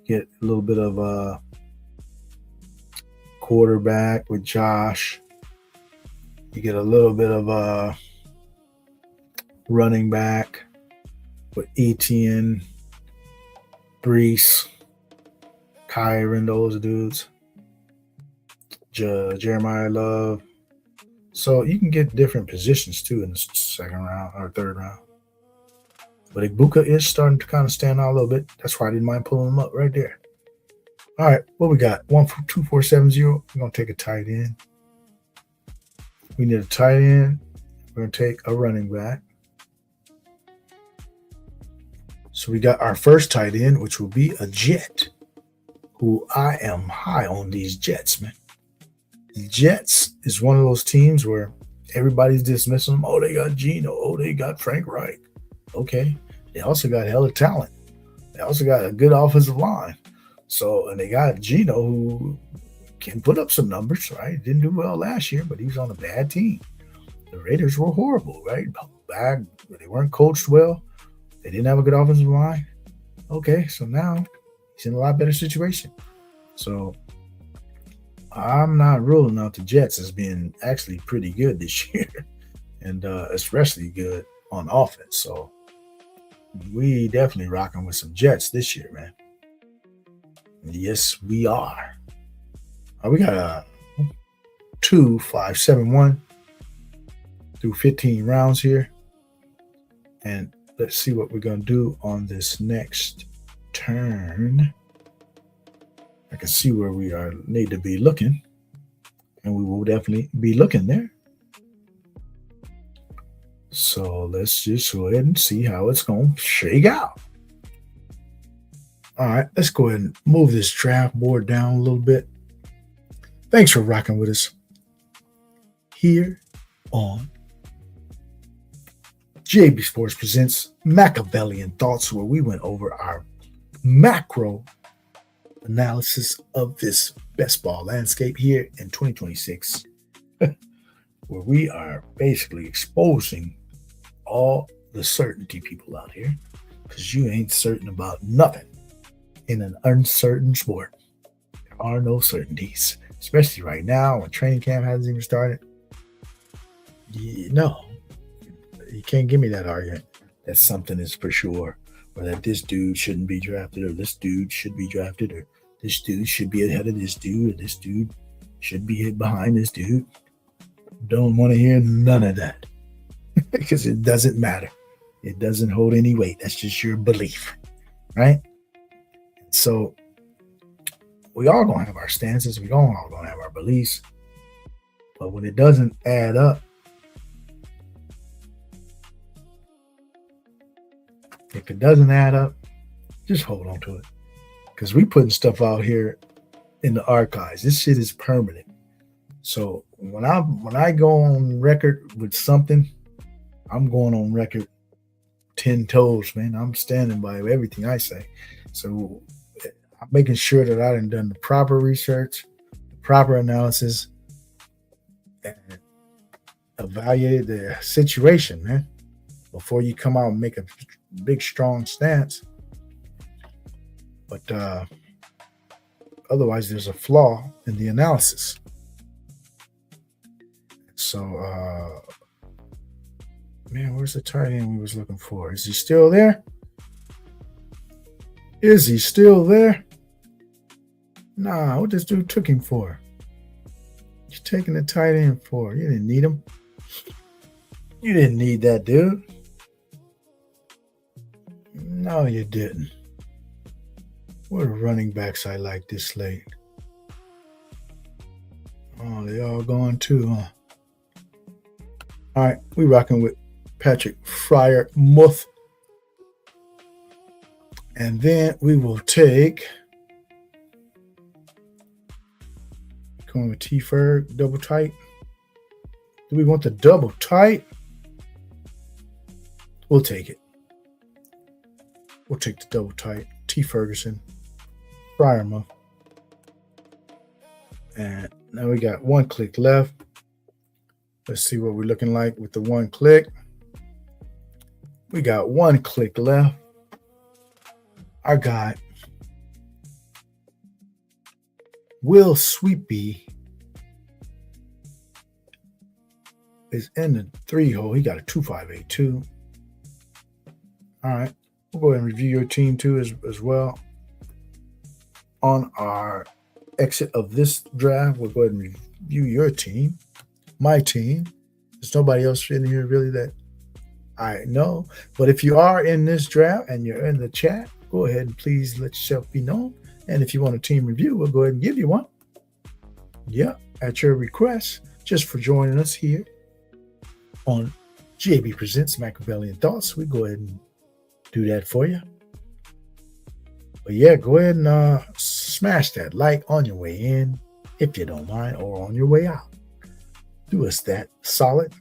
Get a little bit of quarterback with Josh. You get a little bit of running back with Etienne, Brees, Kyron, those dudes. Jeremiah Love. So you can get different positions too in the 2nd round or 3rd round. But Ibuka is starting to kind of stand out a little bit. That's why I didn't mind pulling him up right there. All right, what we got? 12470. We're going to take a tight end. We need a tight end. We're going to take a running back. So we got our first tight end, which will be a Jet, who I am high on these Jets, man. The Jets is one of those teams where everybody's dismissing them. Oh, they got Geno. Oh, they got Frank Reich. Okay. They also got hella talent. They also got a good offensive line. So, and they got Geno, who can put up some numbers, right? Didn't do well last year, but he was on a bad team. The Raiders were horrible, right? Bad. They weren't coached well. They didn't have a good offensive line. Okay, so now he's in a lot better situation. So I'm not ruling out the Jets as being actually pretty good this year, and especially good on offense. So we definitely rocking with some Jets this year, man. Yes, we are. We got a 2, 5, 7, 1 through 15 rounds here. And let's see what we're going to do on this next turn. I can see where we need to be looking. And we will definitely be looking there. So let's just go ahead and see how it's going to shake out. All right, let's go ahead and move this draft board down a little bit. Thanks for rocking with us here on GAB Sports presents Machiavellian Thoughts, where we went over our macro analysis of this best ball landscape here in 2026, where we are basically exposing all the certainty people out here, because you ain't certain about nothing in an uncertain sport. There are no certainties, especially right now when training camp hasn't even started. No, you can't give me that argument that something is for sure, or that this dude shouldn't be drafted, or this dude should be drafted, or this dude should be ahead of this dude, or this dude should be hit behind this dude. Don't want to hear none of that, because it doesn't matter. It doesn't hold any weight. That's just your belief, right? So we all gonna have our stances. We all gonna have our beliefs, but when it doesn't add up, if it doesn't add up, just hold on to it, because we putting stuff out here in the archives. This shit is permanent. So when I go on record with something, I'm going on record 10 toes, man. I'm standing by everything I say. So I'm making sure that I done the proper research, the proper analysis, and evaluate the situation, man, before you come out and make a big, strong stance. But otherwise, there's a flaw in the analysis. So, man, where's the tight end we was looking for? Is he still there? Is he still there? Nah, what this dude took him for? You taking the tight end for? You didn't need him. You didn't need that dude. No, you didn't. What running backs I like this late? Oh, they all gone too, huh? All right, we rocking with Patrick Freiermuth. And then we will take, going with T-Ferg, double tight. Do we want the double tight? We'll take it. We'll take the double tight. T. Ferguson, Freiermuth. And now we got one click left. Let's see what we're looking like with the one click. We got one click left. I got Will Sweepy is in the 3 hole. He got a 2.582. All right. We'll go ahead and review your team too as well. On our exit of this draft, we'll go ahead and review your team, my team. There's nobody else in here really that I know. But if you are in this draft and you're in the chat, go ahead and please let yourself be known. And if you want a team review, we'll go ahead and give you one. Yeah, at your request, just for joining us here on GAB Presents Machiavellian Thoughts. We go ahead and do that for you. But yeah, go ahead and smash that like on your way in, if you don't mind, or on your way out. Do us that solid,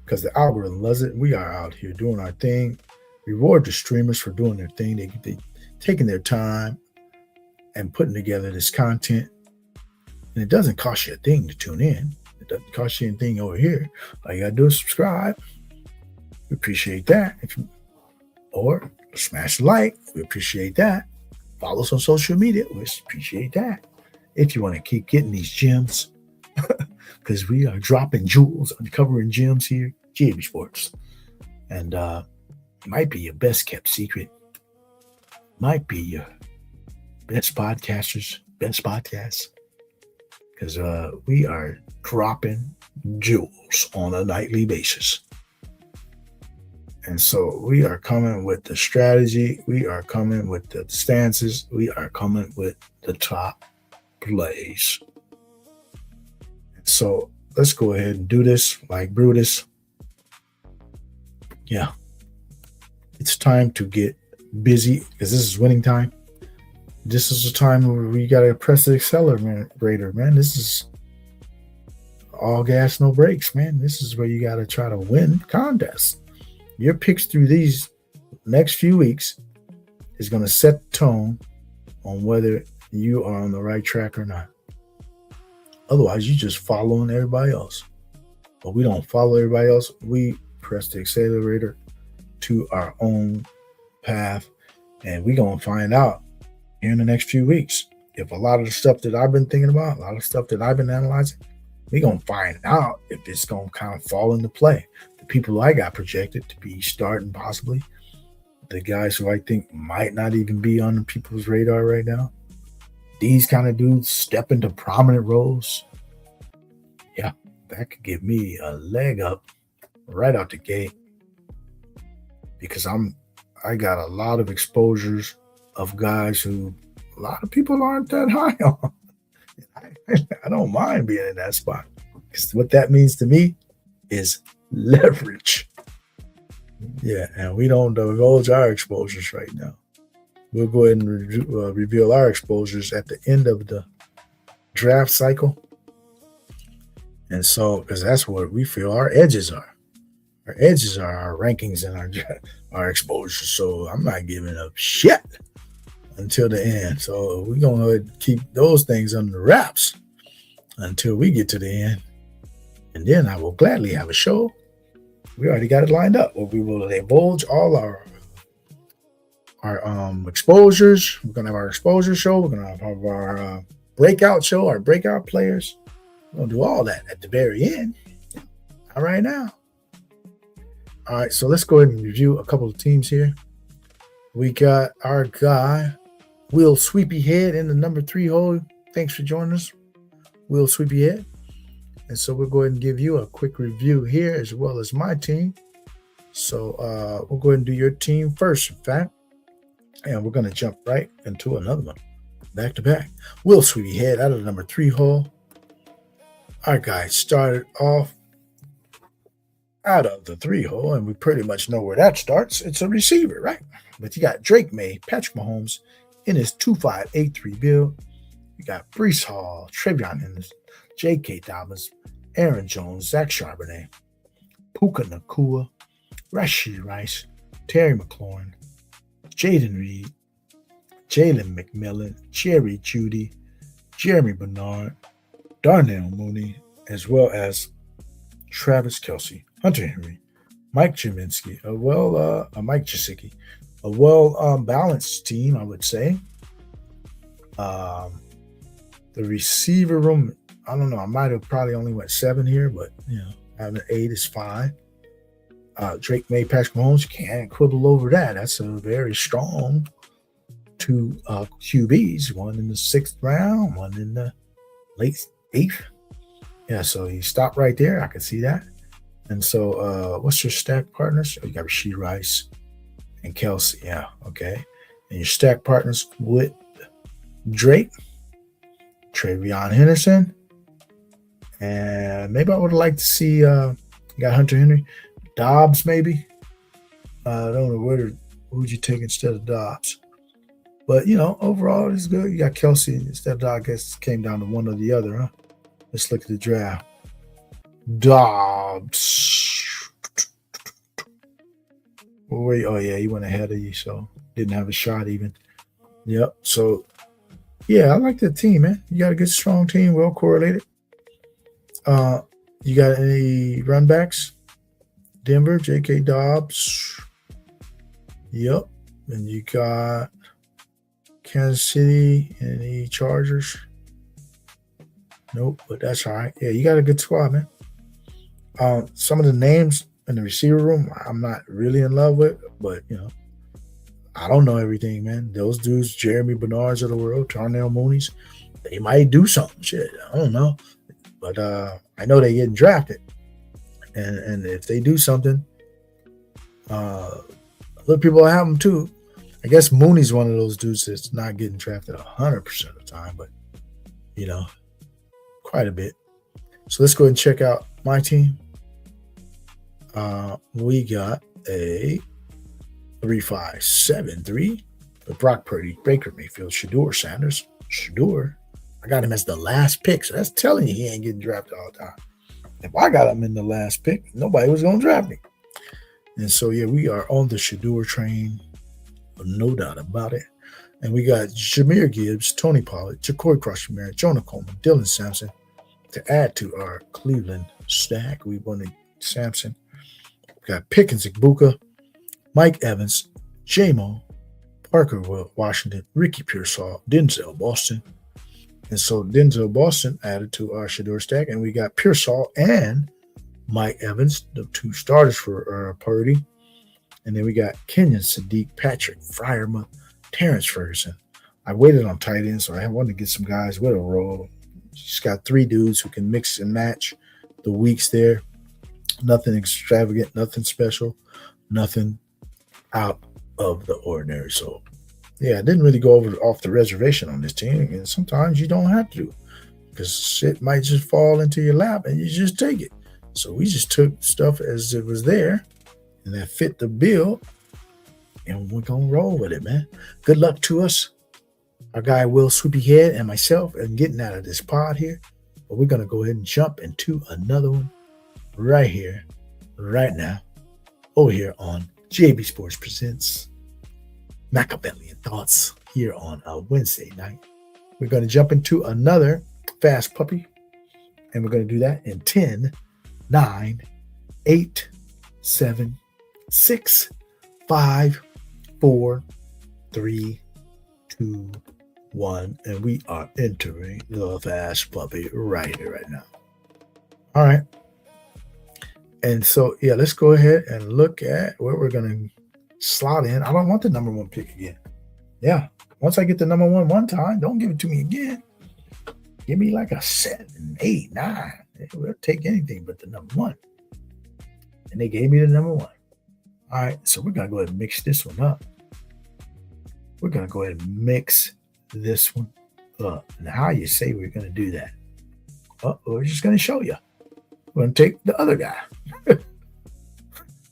because the algorithm loves it. We are out here doing our thing. Reward the streamers for doing their thing. They taking their time and putting together this content. And it doesn't cost you a thing to tune in. It doesn't cost you anything over here. All you got to do is subscribe. We appreciate that. Or smash the like. We appreciate that. Follow us on social media. We appreciate that. If you want to keep getting these gems, because we are dropping jewels, uncovering gems here, GAB Sports. And might be your best kept secret. Might be your best podcasters, best podcasts. Because we are dropping jewels on a nightly basis. And so we are coming with the strategy. We are coming with the stances. We are coming with the top plays. So let's go ahead and do this like Brutus. Yeah. It's time to get busy because this is winning time. This is the time where we got to press the accelerator, man. This is all gas, no brakes, man. This is where you got to try to win contests. Your picks through these next few weeks is going to set the tone on whether you are on the right track or not. Otherwise, you're just following everybody else. But we don't follow everybody else. We press the accelerator to our own path, and we're going to find out here in the next few weeks if a lot of the stuff that I've been thinking about, a lot of stuff that I've been analyzing, we're going to find out if it's going to kind of fall into play. The people I got projected to be starting possibly, the guys who I think might not even be on the people's radar right now, these kind of dudes step into prominent roles. Yeah, that could give me a leg up right out the gate because I got a lot of exposures of guys who a lot of people aren't that high on. I don't mind being in that spot because what that means to me is leverage. Yeah, and we don't divulge our exposures right now. We'll go ahead and reveal our exposures at the end of the draft cycle. And so, because that's what we feel our edges are. Our edges are our rankings and our exposures. So I'm not giving up shit until the end. So we're going to keep those things under wraps until we get to the end. And then I will gladly have a show. We already got it lined up where we will divulge all our exposures. We're going to have our exposure show. We're going to have our breakout show, our breakout players. We're going to do all that at the very end. All right now. All right, so let's go ahead and review a couple of teams here. We got our guy, Will Sweepyhead in the number 3 hole. Thanks for joining us, Will Sweepyhead. And so we'll go ahead and give you a quick review here as well as my team. So we'll go ahead and do your team first, in fact. And we're going to jump right into another one. Back to back. Will Sweepyhead out of the number 3 hole. Our guy started off out of the 3 hole, and we pretty much know where that starts. It's a receiver, right? But you got Drake May, Patrick Mahomes in his 2.583 build. You got Breece Hall, Travion Henderson, J.K. Dobbins, Aaron Jones, Zach Charbonnet, Puka Nacua, Rashee Rice, Terry McLaurin, Jaden Reed, Jalen McMillan, Jerry Jeudy, Jeremy Bernard, Darnell Mooney, as well as Travis Kelce, Hunter Henry, Mike Jaminski, Mike Gesicki, a well-balanced team, I would say. The receiver room, I don't know. I might have probably only went 7 here, but having 8 is fine. Drake May, Patrick Mahomes, can't quibble over that. That's a very strong 2 QBs. One in the 6th round, one in the late 8th. Yeah, so he stopped right there. I can see that. And so, what's your stack partners? Oh, you got Rashee Rice and Kelce. Yeah, okay. And your stack partners with Drake, Travion Henderson, and maybe I would like to see you got Hunter Henry, Dobbs maybe. I don't know who'd you take instead of Dobbs, but overall it's good. You got Kelce instead of Dobbs. I guess it came down to one or the other, huh? Let's look at the draft. Dobbs. Oh yeah, he went ahead of you, so didn't have a shot even. Yep. So Yeah, I like the team, man. You got a good, strong team, well correlated. You got any run backs? Denver, J.K. Dobbs. Yep. And you got Kansas City, any Chargers? Nope, but that's all right. Yeah, you got a good squad, man. Some of the names in the receiver room, I'm not really in love with, but I don't know everything, man. Those dudes, Jeremy Bernards of the world, Darnell Mooney's, they might do something. Shit, I don't know, but I know they're getting drafted, and if they do something, other people have them too. I guess Mooney's one of those dudes that's not getting drafted 100% of the time, but quite a bit. So let's go ahead and check out my team. We got a 3-5-7-3 with Brock Purdy, Baker Mayfield, Shedeur Sanders. Shedeur, I got him as the last pick, so that's telling you he ain't getting drafted all the time. If I got him in the last pick, nobody was going to draft me. And so, yeah, we are on the Shedeur train, no doubt about it. And we got Jahmyr Gibbs, Tony Pollard, Ja'Cory Crusher, Jonah Coleman, Dylan Sampson to add to our Cleveland stack. We wanted Sampson. We got Pickens, Igbuka, Mike Evans, J-Mo, Parker Washington, Ricky Pearsall, Denzel Boston. And so Denzel Boston added to our Shedeur stack. And we got Pearsall and Mike Evans, the two starters for Purdy. And then we got Kenyon Sadiq, Patrick Freiermuth, Terrence Ferguson. I waited on tight end, so I wanted to get some guys with a role. Just got 3 dudes who can mix and match the weeks there. Nothing extravagant, nothing special, nothing out of the ordinary. So, yeah, I didn't really go off the reservation on this team. And sometimes you don't have to, because shit might just fall into your lap and you just take it. So we just took stuff as it was there and that fit the bill, and we're going to roll with it, man. Good luck to us. Our guy Will Sweepyhead and myself are getting out of this pod here, but we're going to go ahead and jump into another one right here, right now, over here on GAB Sports Presents Machiavellian Thoughts here on a Wednesday night. We're going to jump into another fast puppy, and we're going to do that in 10, 9, 8, 7, 6, 5, 4, 3, 2, 1, and we are entering the fast puppy right here, right now. All right. And so, yeah, let's go ahead and look at where we're going to slot in. I don't want the number 1 pick again. Yeah. Once I get the number 1 one time, don't give it to me again. Give me like a 7, 8, 9. We'll take anything but the number 1. And they gave me the number 1. All right. So we're going to go ahead and mix this one up. We're going to go ahead and mix this one up. And how you say we're going to do that? We're just going to show you. We're going to take the other guy.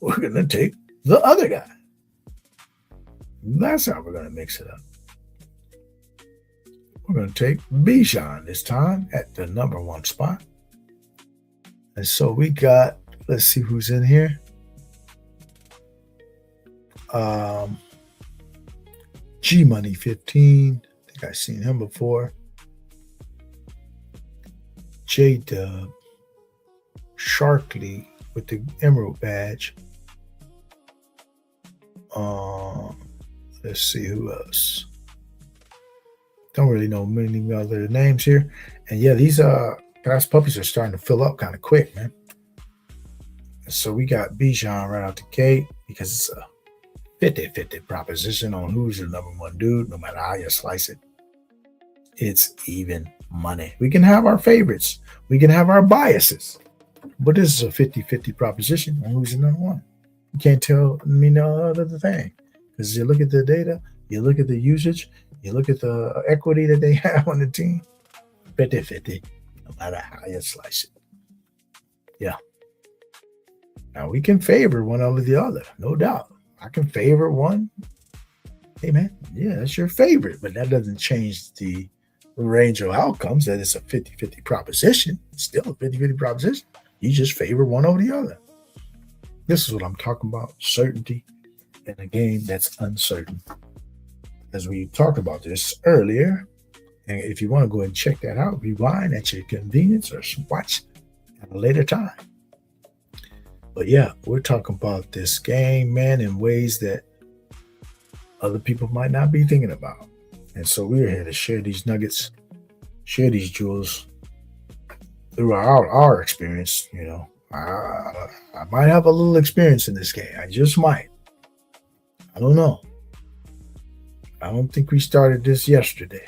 We're going to take the other guy. That's how we're going to mix it up. We're going to take Bijan this time at the number 1 spot. And so we got, let's see who's in here. G-Money 15. I think I've seen him before. J-Dub. Sharkley with the Emerald badge. Let's see who else. Don't really know many other names here. And yeah, these fast puppies are starting to fill up kind of quick, man. So we got Bijan right out the gate because it's a 50-50 proposition on who's your number 1 dude, no matter how you slice it. It's even money. We can have our favorites. We can have our biases. But this is a 50-50 proposition on who's the number 1. You can't tell me no other thing. Because you look at the data, you look at the usage, you look at the equity that they have on the team, 50-50, no matter how you slice it. Yeah. Now, we can favor one over the other, no doubt. I can favor one. Hey, man, yeah, that's your favorite. But that doesn't change the range of outcomes that it's a 50-50 proposition. It's still a 50-50 proposition. You just favor one over the other. This is what I'm talking about, certainty in a game that's uncertain. As we talked about this earlier, And if you want to go and check that out, rewind at your convenience or watch at a later time. But yeah, we're talking about this game, man, in ways that other people might not be thinking about. And so we're here to share these nuggets, share these jewels through our experience. You know, I might have a little experience in this game. I just might. I don't know. I don't think we started this yesterday.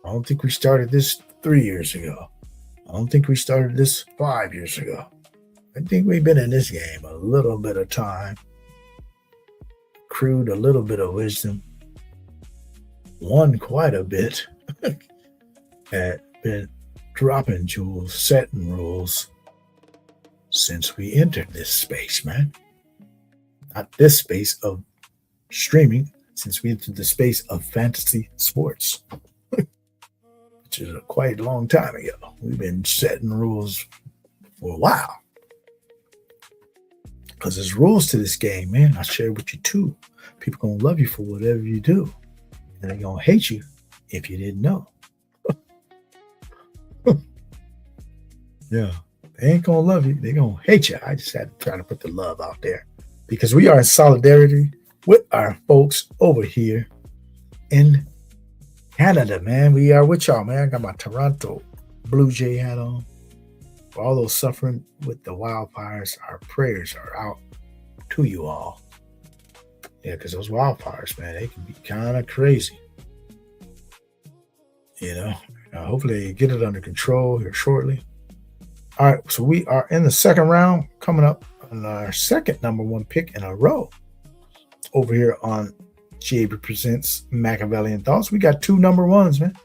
I don't think we started this 3 years ago. I don't think we started this 5 years ago. I think we've been in this game a little bit of time, accrued a little bit of wisdom, won quite a bit, and been dropping jewels, setting rules since we entered this space, man. Not this space of streaming, since we entered the space of fantasy sports, which is a quite long time ago. We've been setting rules for a while. Because there's rules to this game, man. I share with you too. People gonna love you for whatever you do. And they're gonna hate you if you didn't know. Yeah. They ain't gonna love you. They're gonna hate you. I just had to try to put the love out there. Because we are in solidarity with our folks over here in Canada, man. We are with y'all, man. I got my Toronto Blue Jay hat on. For all those suffering with the wildfires, our prayers are out to you all. Yeah, because those wildfires, man, they can be kind of crazy. You know, hopefully get it under control here shortly. All right, so we are in the second round, coming up on our second number one pick in a row. Over here on GAB Presents Machiavellian Thoughts, we got 2 number ones, man.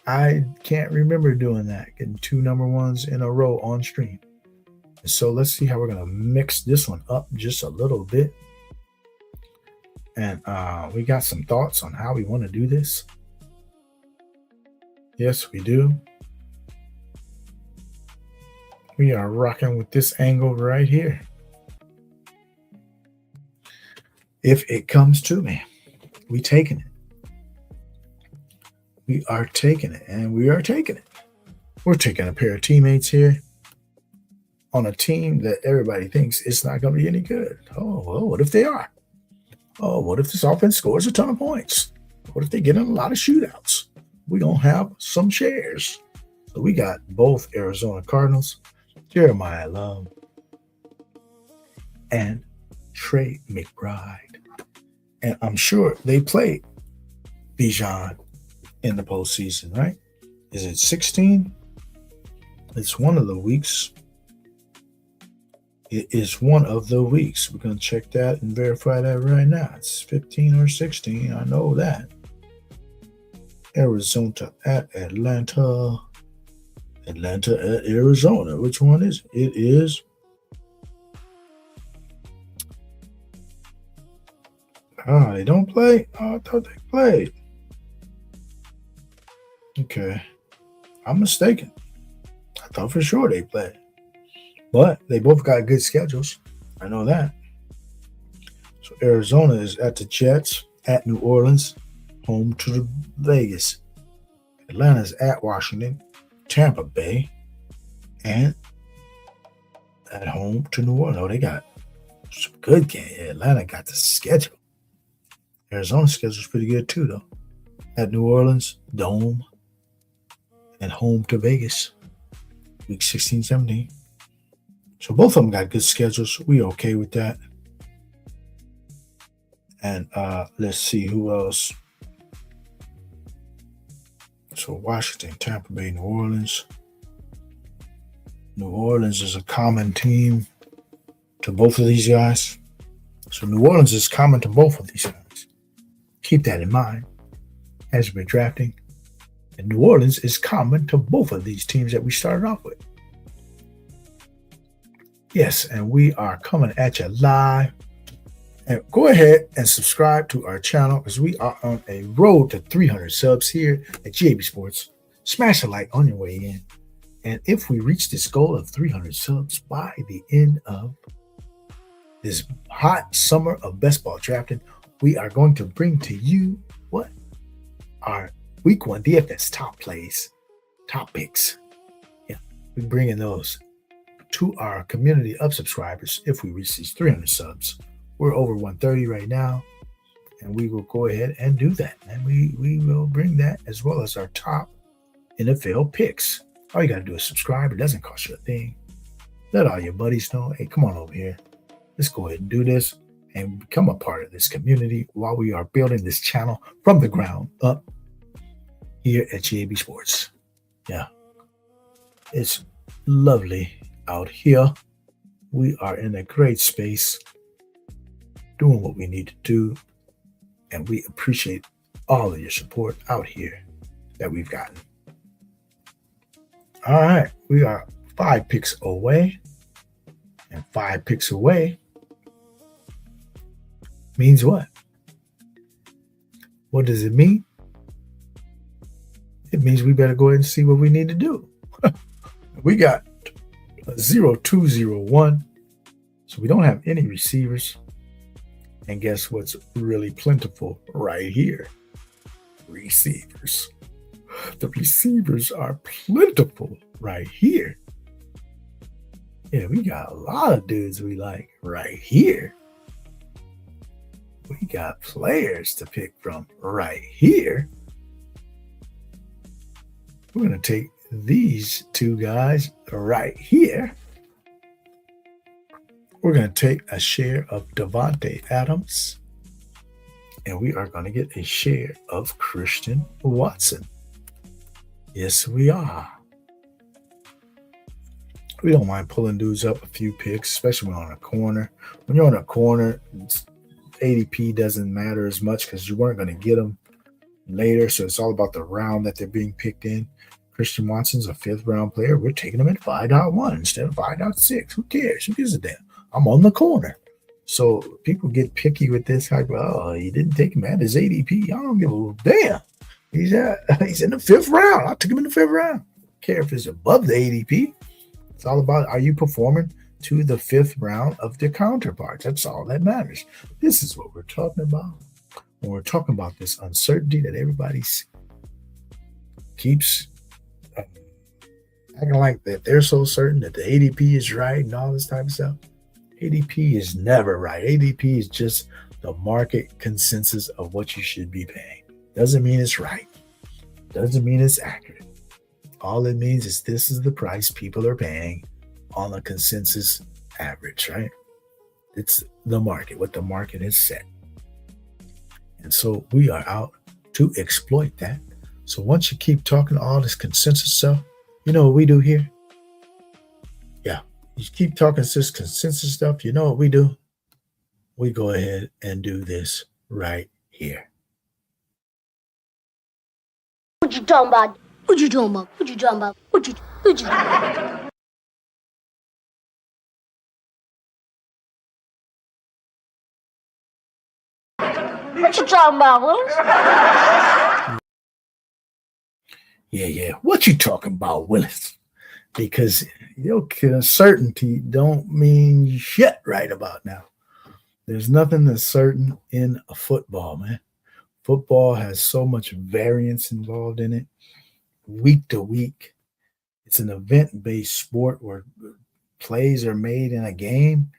I can't remember doing that, getting 2 number ones in a row on stream. And so let's see how we're going to mix this one up just a little bit. And we got some thoughts on how we want to do this. Yes, we do. We are rocking with this angle right here. If it comes to me, we taking it. We are taking it, and we are taking it. We're taking a pair of teammates here on a team that everybody thinks it's not going to be any good. Oh, well, what if they are? Oh, what if this offense scores a ton of points? What if they get in a lot of shootouts? We're going to have some shares. So we got both Arizona Cardinals, Jeremiah Love, and Trey McBride. And I'm sure they played Bijan in the postseason, right? Is it 16? It's one of the weeks. It is one of the weeks. We're going to check that and verify that right now. It's 15 or 16. I know that. Arizona at Atlanta. Atlanta at Arizona. Which one is it? It is. They don't play? Oh, I thought they played. Okay. I'm mistaken. I thought for sure they played. But they both got good schedules. I know that. So Arizona is at the Jets, at New Orleans, home to the Vegas. Atlanta's at Washington, Tampa Bay, and at home to New Orleans. Oh, they got some good games. Atlanta got the schedule. Arizona's schedule is pretty good too, though. At New Orleans, Dome, and home to Vegas, week 16, 17. So both of them got good schedules. We okay with that. And let's see who else. So Washington, Tampa Bay, New Orleans. New Orleans is a common team to both of these guys. So New Orleans is common to both of these guys. Keep that in mind as we're drafting. And New Orleans is common to both of these teams that we started off with. Yes, and we are coming at you live. And go ahead and subscribe to our channel because we are on a road to 300 subs here at GAB Sports. Smash a like on your way in. And if we reach this goal of 300 subs by the end of this hot summer of best ball drafting, we are going to bring to you what? Our Week 1 DFS top plays, top picks. Yeah, we're bringing those to our community of subscribers if we reach these 300 subs. We're over 130 right now, and we will go ahead and do that. And we will bring that as well as our top NFL picks. All you got to do is subscribe. It doesn't cost you a thing. Let all your buddies know, hey, come on over here. Let's go ahead and do this and become a part of this community while we are building this channel from the ground up here at GAB Sports. Yeah, it's lovely out here. We are in a great space doing what we need to do, and we appreciate all of your support out here that we've gotten. All right, we are 5 picks away, and 5 picks away means what? What does it mean? It means we better go ahead and see what we need to do. We got a 0-2-0-1, so we don't have any receivers. And guess what's really plentiful right here? Receivers. The receivers are plentiful right here. Yeah, we got a lot of dudes we like right here. We got players to pick from right here. We're going to take these 2 guys right here. We're going to take a share of Devontae Adams, and we are going to get a share of Christian Watson. Yes, we are. We don't mind pulling dudes up a few picks, especially when on a corner. When you're on a corner, ADP doesn't matter as much because you weren't going to get them later, so it's all about the round that they're being picked in. Christian Watson's a 5th round player. We're taking him at 5.1 instead of 5.6. Who cares? Who gives a damn? I'm on the corner. So people get picky with this. Like, oh, you didn't take him at his ADP. I don't give a damn. He's in the 5th round. I took him in the 5th round. I don't care if it's above the ADP. It's all about, are you performing to the 5th round of the counterparts? That's all that matters. This is what we're talking about when we're talking about this uncertainty that everybody keeps acting like that they're so certain that the ADP is right and all this type of stuff. ADP is never right. ADP is just the market consensus of what you should be paying. Doesn't mean it's right. Doesn't mean it's accurate. All it means is this is the price people are paying on a consensus average, right? It's the market, what the market has set. And so we are out to exploit that. So once you keep talking all this consensus stuff, you know what we do here? Yeah, you keep talking this consensus stuff, you know what we do? We go ahead and do this right here. What you talking about? What you talking about? What you talking about? What you What you talking about, Willis? Yeah. What you talking about, Willis? Because your certainty don't mean shit right about now. There's nothing that's certain in a football, man. Football has so much variance involved in it, week to week. It's an event-based sport where plays are made in a game,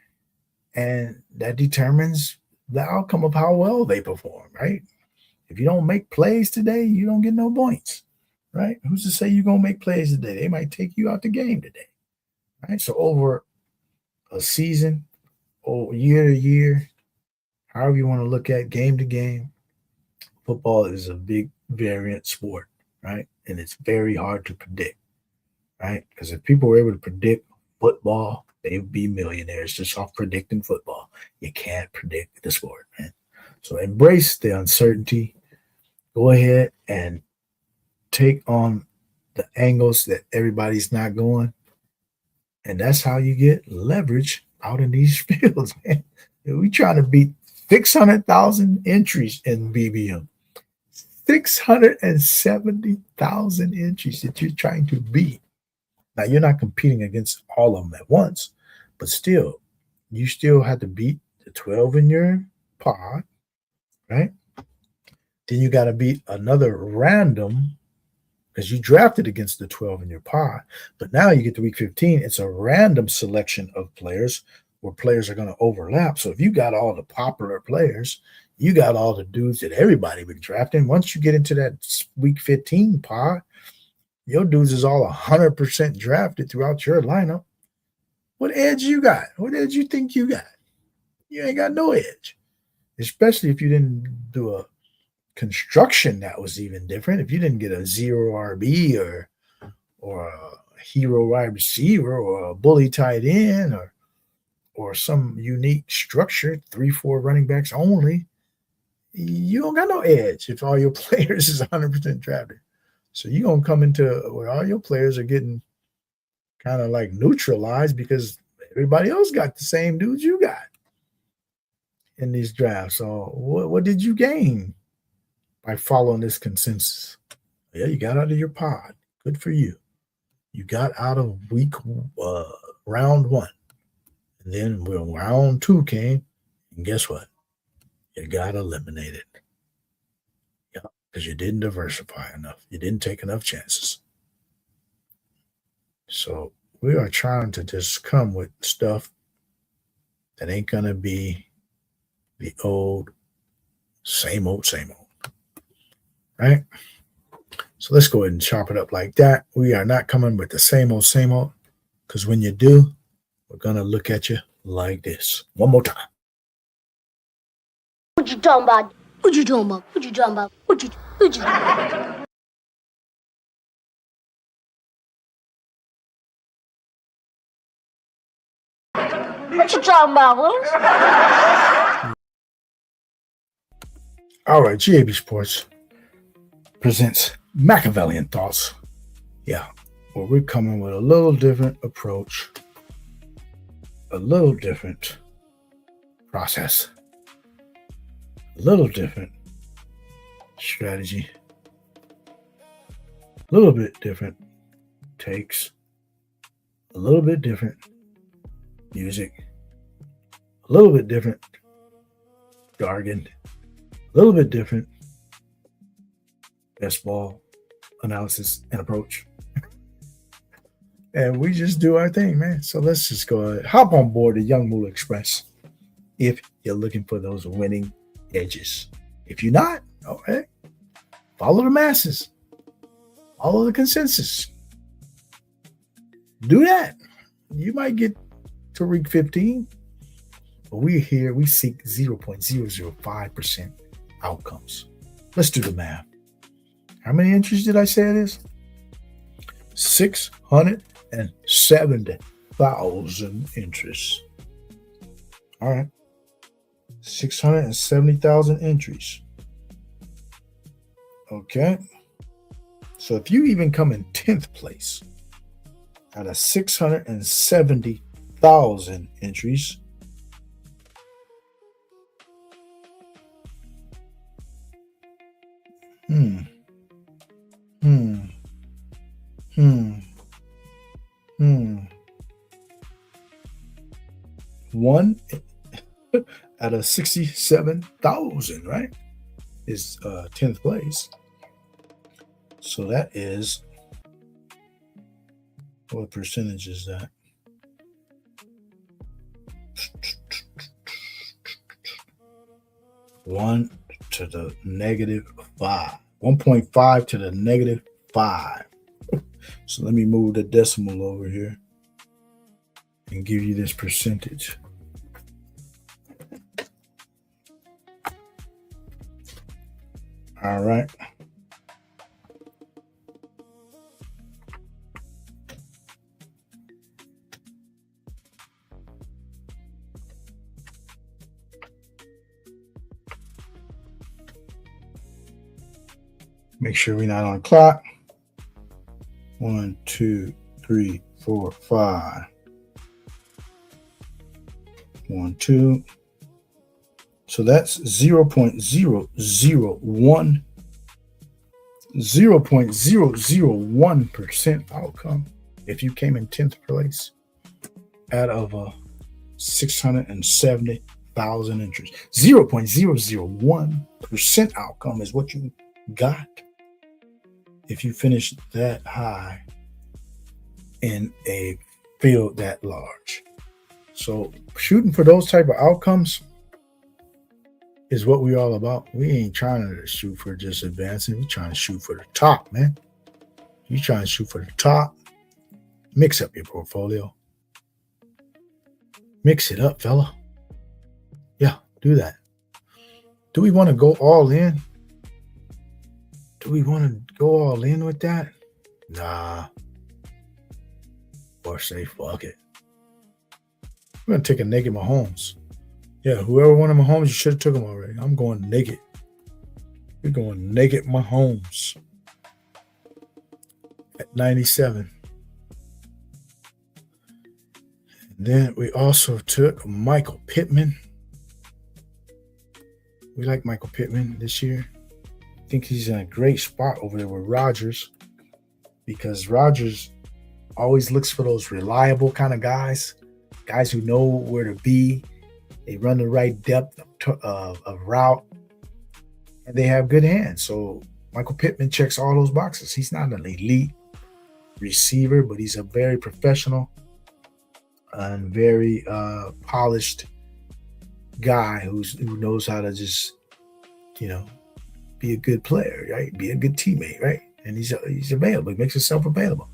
and that determines the outcome of how well they perform, right? If you don't make plays today, you don't get no points, right? Who's to say you're going to make plays today? They might take you out the game today, right? So over a season, or year to year, however you want to look at game to game, football is a big variant sport, right? And it's very hard to predict, right? Because if people were able to predict football, they would be millionaires just off predicting football. You can't predict the sport, man. So embrace the uncertainty. Go ahead and take on the angles that everybody's not going. And that's how you get leverage out in these fields, man. We trying to beat 600,000 entries in BBM. 670,000 entries that you're trying to beat. Now, you're not competing against all of them at once, but still, you still have to beat the 12 in your pod, right? Then you got to beat another random because you drafted against the 12 in your pod. But now you get to week 15, it's a random selection of players where players are going to overlap. So if you got all the popular players, you got all the dudes that everybody been drafting. Once you get into that week 15 pod, your dudes is all 100% drafted throughout your lineup. What edge you got? What edge you think you got? You ain't got no edge, especially if you didn't do a construction that was even different. If you didn't get a 0 RB or a hero wide receiver or a bully tight end or some unique structure, 3-4 running backs only, you don't got no edge if all your players is 100% drafted. So you're going to come into where all your players are getting kind of like neutralized because everybody else got the same dudes you got in these drafts. So what did you gain by following this consensus? Yeah, you got out of your pod. Good for you. You got out of round 1. And then when round 2 came, and guess what? You got eliminated. Yeah, because you didn't diversify enough. You didn't take enough chances. So we are trying to just come with stuff that ain't going to be the old, same old. Right? So let's go ahead and chop it up like that. We are not coming with the same old, because when you do, we're going to look at you like this. One more time. What you talking about? What you talking about? What you talking about? What you talking about, Willis? All right, GAB Sports presents Machiavellian Thoughts. Yeah, where we're coming with a little different approach, a little different process, a little different strategy, a little bit different takes, a little bit different music, a little bit different jargon, a little bit different best ball analysis and approach. And we just do our thing, man. So let's just go ahead. Hop on board the YUUNGMOOLAHH Express if you're looking for those winning edges. If you're not, okay, follow the masses. Follow the consensus. Do that. You might get to week 15, but we're here. We seek 0.005% outcomes. Let's do the math. How many entries did I say it is? 670,000 entries. All right. 670,000 entries. Okay. So if you even come in 10th place out of 670,000 entries, one out of 67,000, right, is 10th place. So that is, what percentage is that? One to the negative 5. 1.5 to the negative 5. So let me move the decimal over here and give you this percentage. All right. Make sure we're not on clock. 1, 2, 3, 4, 5. 1, 2. So that's 0.001% outcome if you came in 10th place out of 670,000 1,000 entries. 0.001% outcome is what you got if you finish that high in a field that large. So shooting for those type of outcomes is what we're all about. We ain't trying to shoot for just advancing. We're trying to shoot for the top, man. You trying to shoot for the top. Mix up your portfolio. Mix it up, fella. Yeah, do that. Do we want to go all in? Do we want to go all in with that? Nah. Or say, fuck it. We're going to take a naked Mahomes. Yeah, whoever wanted Mahomes, you should have took him already. I'm going naked. We're going naked Mahomes at 97. And then we also took Michael Pittman. We like Michael Pittman this year. I think he's in a great spot over there with Rodgers, because Rodgers always looks for those reliable kind of guys who know where to be. They run the right depth of route, and they have good hands. So Michael Pittman checks all those boxes. He's not an elite receiver, but he's a very professional and very polished guy who knows how to just, be a good player, right? Be a good teammate, right? And he's available. He makes himself available.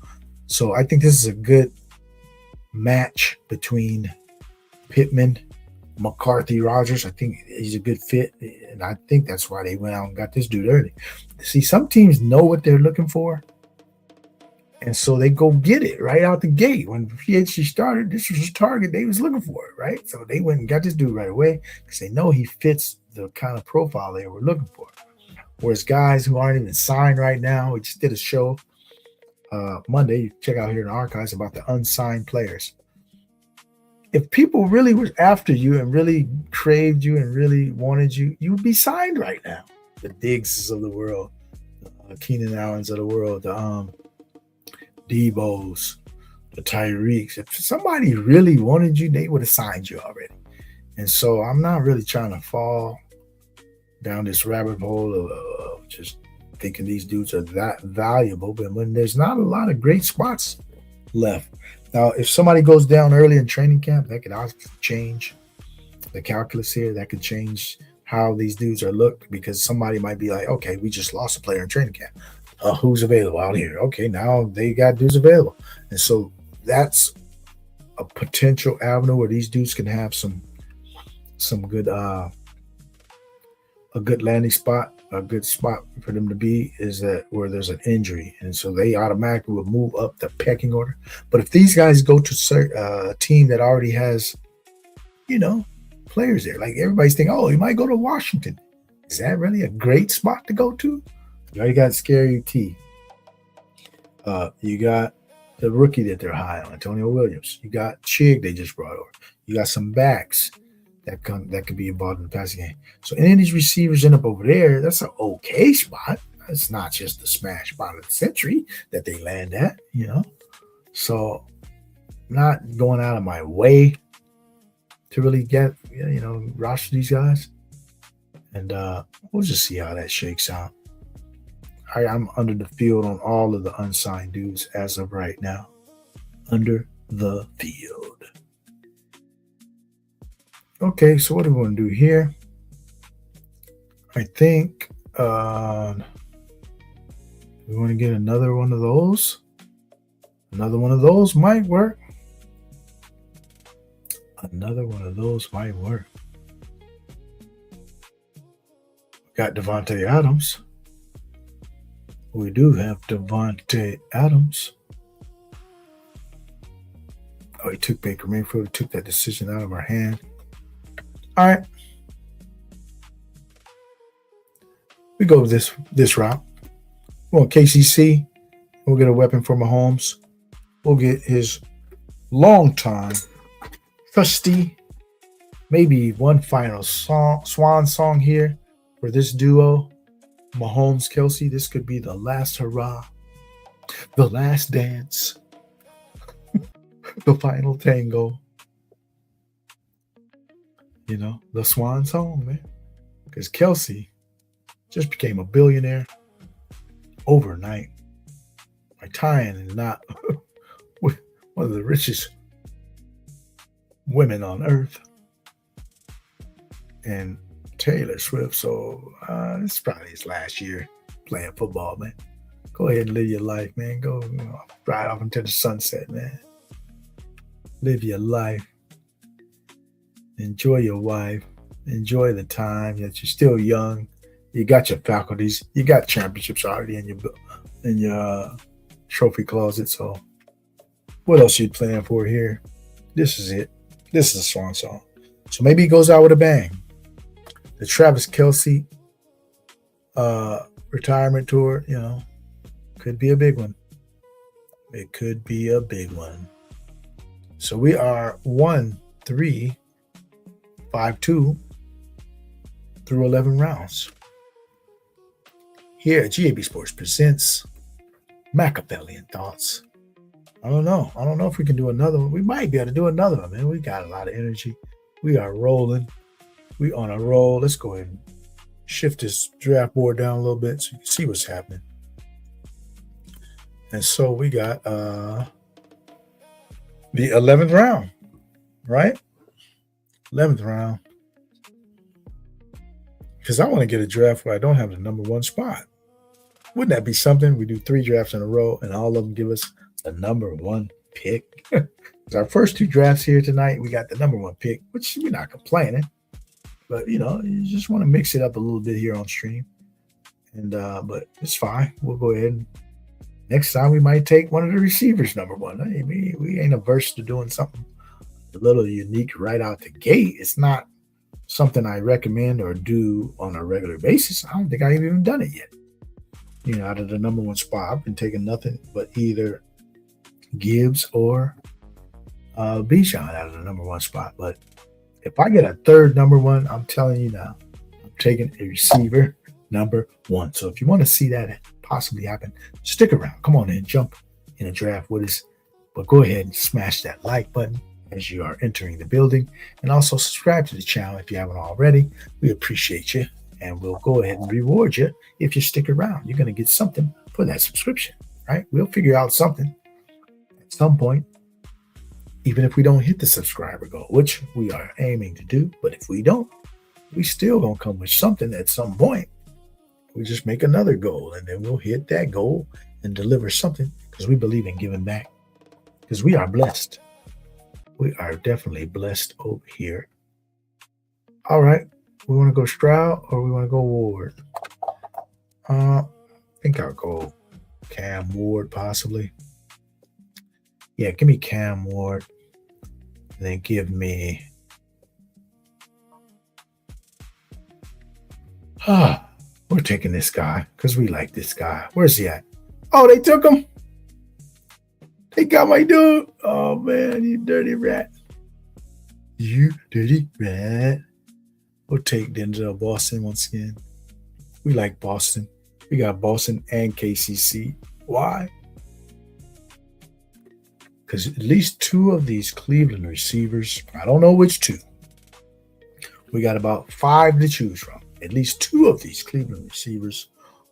So I think this is a good match between Pittman, McCarthy, Rodgers. I think he's a good fit, and I think that's why they went out and got this dude early. See, some teams know what they're looking for, and so they go get it right out the gate. When PhD started, this was his target. They was looking for it, right? So they went and got this dude right away because they know he fits the kind of profile they were looking for. Whereas guys who aren't even signed right now, we just did a show Monday. You check out here in the archives about the unsigned players. If people really were after you and really craved you and really wanted you, you would be signed right now. The Diggses of the world, Keenan Allens of the world, the Debos, the Tyreeks. If somebody really wanted you, they would have signed you already. And so I'm not really trying to fall down this rabbit hole of just thinking these dudes are that valuable. But when there's not a lot of great spots left. Now, if somebody goes down early in training camp, that could also change the calculus here. That could change how these dudes are looked, because somebody might be like, okay, we just lost a player in training camp. Who's available out here? Okay, now they got dudes available. And so that's a potential avenue where these dudes can have some good a good landing spot, a good spot for them to be is that where there's an injury. And so they automatically will move up the pecking order. But if these guys go to a team that already has, players there, like everybody's thinking, oh, you might go to Washington. Is that really a great spot to go to? You already got Scary T. You got the rookie that they're high on, Antonio Williams. You got Chig they just brought over. You got some backs that could be involved in the passing game. So any of these receivers end up over there, that's an okay spot. It's not just the smash spot of the century that they land at, So I'm not going out of my way to really get, roster these guys. And we'll just see how that shakes out. I'm under the field on all of the unsigned dudes as of right now. Under the field. Okay, so what do we want to do here? I think we want to get another one of those. Another one of those might work. Another one of those might work. Got Devontae Adams. We do have Devontae Adams. Oh, he took Baker Mayfield. He took that decision out of our hand. All right. We go this route. We'll KCC. We'll get a weapon for Mahomes. We'll get his longtime trusty, maybe one final swan song here for this duo, Mahomes, Kelce. This could be the last hurrah, the last dance, the final tango. the swan song, man. Because Kelce just became a billionaire overnight by tying and not one of the richest women on earth and Taylor Swift. So it's probably his last year playing football, man. Go ahead and live your life, man. Go ride off into the sunset, man. Live your life. Enjoy your wife. Enjoy the time that you're still young. You got your faculties. You got championships already in your trophy closet. So what else you playing for here? This is it. This is a swan song. So maybe he goes out with a bang. The Travis Kelce retirement tour, could be a big one. It could be a big one. So we are 1-3, 5-2 through 11 rounds. Here at GAB Sports presents Machiavellian Thoughts. I don't know if we can do another one. We might be able to do another one, man. We got a lot of energy. We are rolling. We on a roll. Let's go ahead and shift this draft board down a little bit so you can see what's happening. And so we got the 11th round, right? 11th round. Because I want to get a draft where I don't have the number one spot. Wouldn't that be something? We do 3 drafts in a row and all of them give us the number one pick. Our first 2 drafts here tonight, we got the number one pick, which we're not complaining. But, you just want to mix it up a little bit here on stream. And but it's fine. We'll go ahead and next time we might take one of the receivers number one. I mean, we ain't averse to doing something a little unique right out the gate. It's not something I recommend or do on a regular basis. I don't think I've even done it yet. Out of the number one spot, I've been taking nothing but either Gibbs or Bijan out of the number one spot. But if I get a third number one, I'm telling you now, I'm taking a receiver number one. So if you want to see that possibly happen, stick around. Come on in, jump in a draft with us. But go ahead and smash that like button as you are entering the building. And also subscribe to the channel if you haven't already. We appreciate you. And we'll go ahead and reward you if you stick around. You're going to get something for that subscription, right? We'll figure out something at some point, even if we don't hit the subscriber goal, which we are aiming to do. But if we don't, we still going to come with something at some point. We just make another goal, and then we'll hit that goal and deliver something because we believe in giving back. Because we are blessed. We are definitely blessed over here. All right. We want to go Stroud or we want to go Ward? I think I'll go Cam Ward possibly. Yeah, give me Cam Ward. And then give me we're taking this guy because we like this guy. Where's he at? Oh, they took him. They got my dude. Oh man, you dirty rat. You dirty rat. We'll take Denzel Boston once again. We like Boston. We got Boston and KCC. Why? Because at least 2 of these Cleveland receivers, I don't know which 2. We got about 5 to choose from. At least 2 of these Cleveland receivers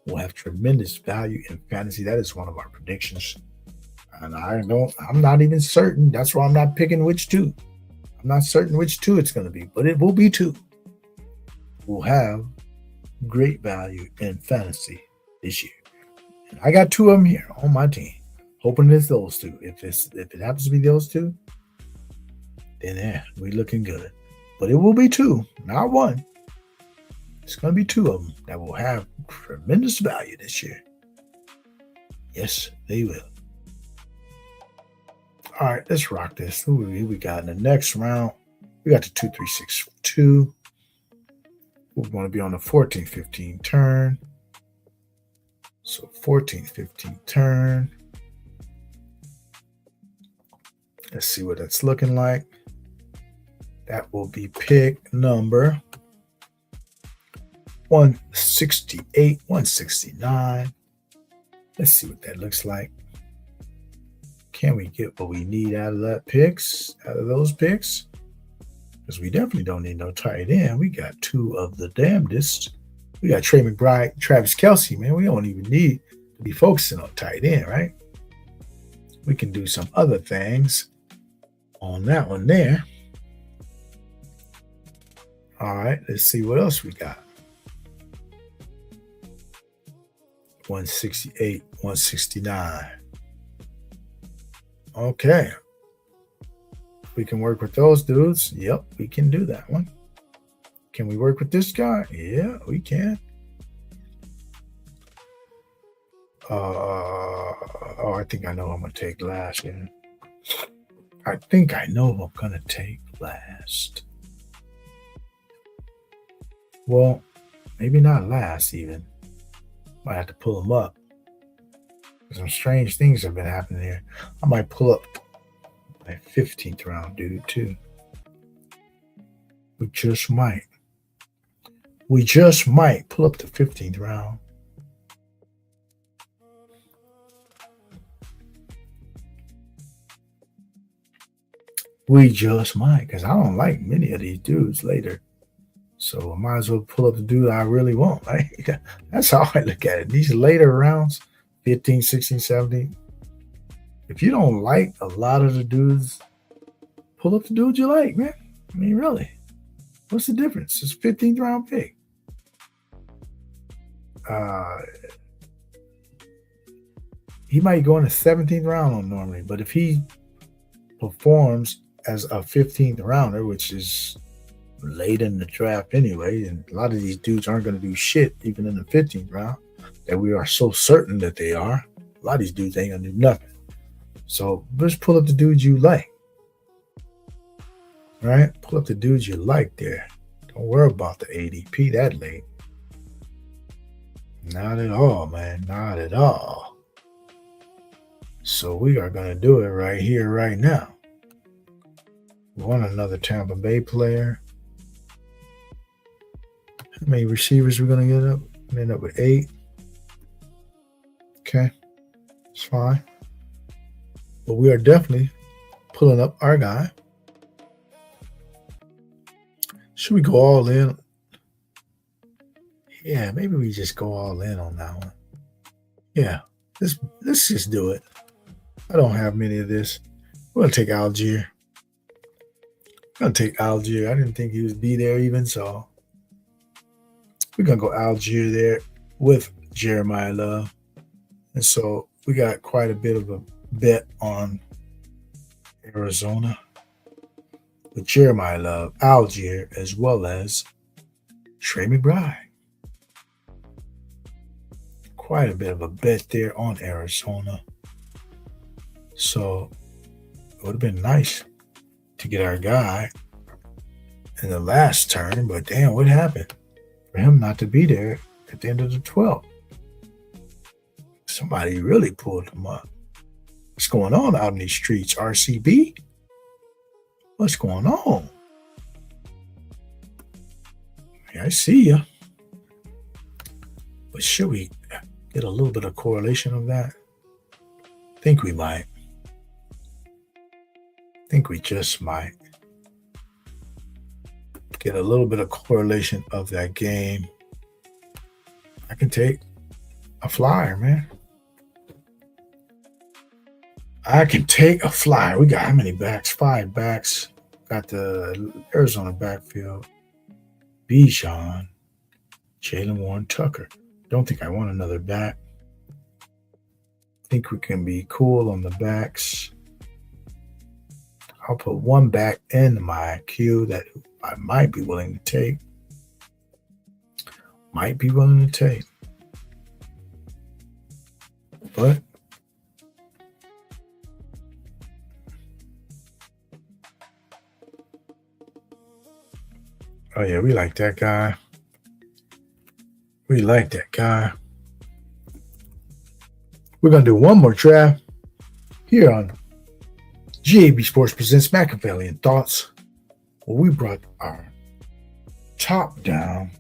will have tremendous value in fantasy. That is one of our predictions. And I'm not even certain. That's why I'm not picking which 2. I'm not certain which 2 it's going to be, but it will be 2. Will have great value in fantasy this year. And I got 2 of them here on my team. Hoping it's those 2. If it happens to be those 2, then yeah, we're looking good. But it will be 2, not 1. It's going to be 2 of them that will have tremendous value this year. Yes, they will. All right, let's rock this. Who we got in the next round? We got the 2, 3, 6, 2. We're going to be on the 14th, 15th turn. So 14th, 15th turn. Let's see what that's looking like. That will be pick number 168, 169. Let's see what that looks like. Can we get what we need out of those picks? because we definitely don't need no tight end. We got two of the damnedest. We got Trey McBride, Travis Kelce, man. We don't even need to be focusing on tight end, right? We can do some other things on that one there. All right, let's see what else we got. 168, 169. Okay. We can work with those dudes. Yep, we can do that one. Can we work with this guy? Yeah, we can. Oh, I think I know who I'm going to take last. Yeah. I think I know who I'm going to take last. Well, maybe not last even. Might have to pull him up. Some strange things have been happening here. I might pull up my 15th round dude too. We just might. We just might pull up the 15th round. We just might, because I don't like many of these dudes later. So I might as well pull up the dude I really want, right? That's how I look at it. These later rounds, 15, 16, 17. If you don't like a lot of the dudes, pull up the dude you like, man. I mean, really. What's the difference? It's a 15th round pick. He might go in the 17th round on normally, but if he performs as a 15th rounder, which is late in the draft anyway, and a lot of these dudes aren't going to do shit even in the 15th round, that we are so certain that they are. A lot of these dudes ain't going to do nothing. So just pull up the dudes you like. All right? Pull up the dudes you like there. Don't worry about the ADP that late. Not at all, man. Not at all. So we are going to do it right here, right now. We want another Tampa Bay player. How many receivers we're going to get up? We end up with 8. Okay. It's fine. But we are definitely pulling up our guy. Should we go all in? Yeah, maybe we just go all in on that one. Yeah, let's just do it. I don't have many of this. We're going to take Algier. I didn't think he would be there even, so we're going to go Algier there with Jeremiah Love. And so we got quite a bit of a bet on Arizona with Jeremiah Love, Algier, as well as Trey McBride. Quite a bit of a bet there on Arizona. So it would have been nice to get our guy in the last turn, but damn, what happened for him not to be there at the end of the 12th? Somebody really pulled him up. What's going on out in these streets, RCB? What's going on? Yeah, I see you. But should we get a little bit of correlation of that? Think we might. Think we just might get a little bit of correlation of that game. I can take a flyer, man. I can take a flyer. We got how many backs? 5 backs. Got the Arizona backfield. Bijan, Jalen Warren Tucker. Don't think I want another back. Think we can be cool on the backs. I'll put one back in my queue that I might be willing to take. But oh yeah, we like that guy. We're going to do one more draft here on GAB Sports presents Machiavellian Thoughts, where we brought our top-down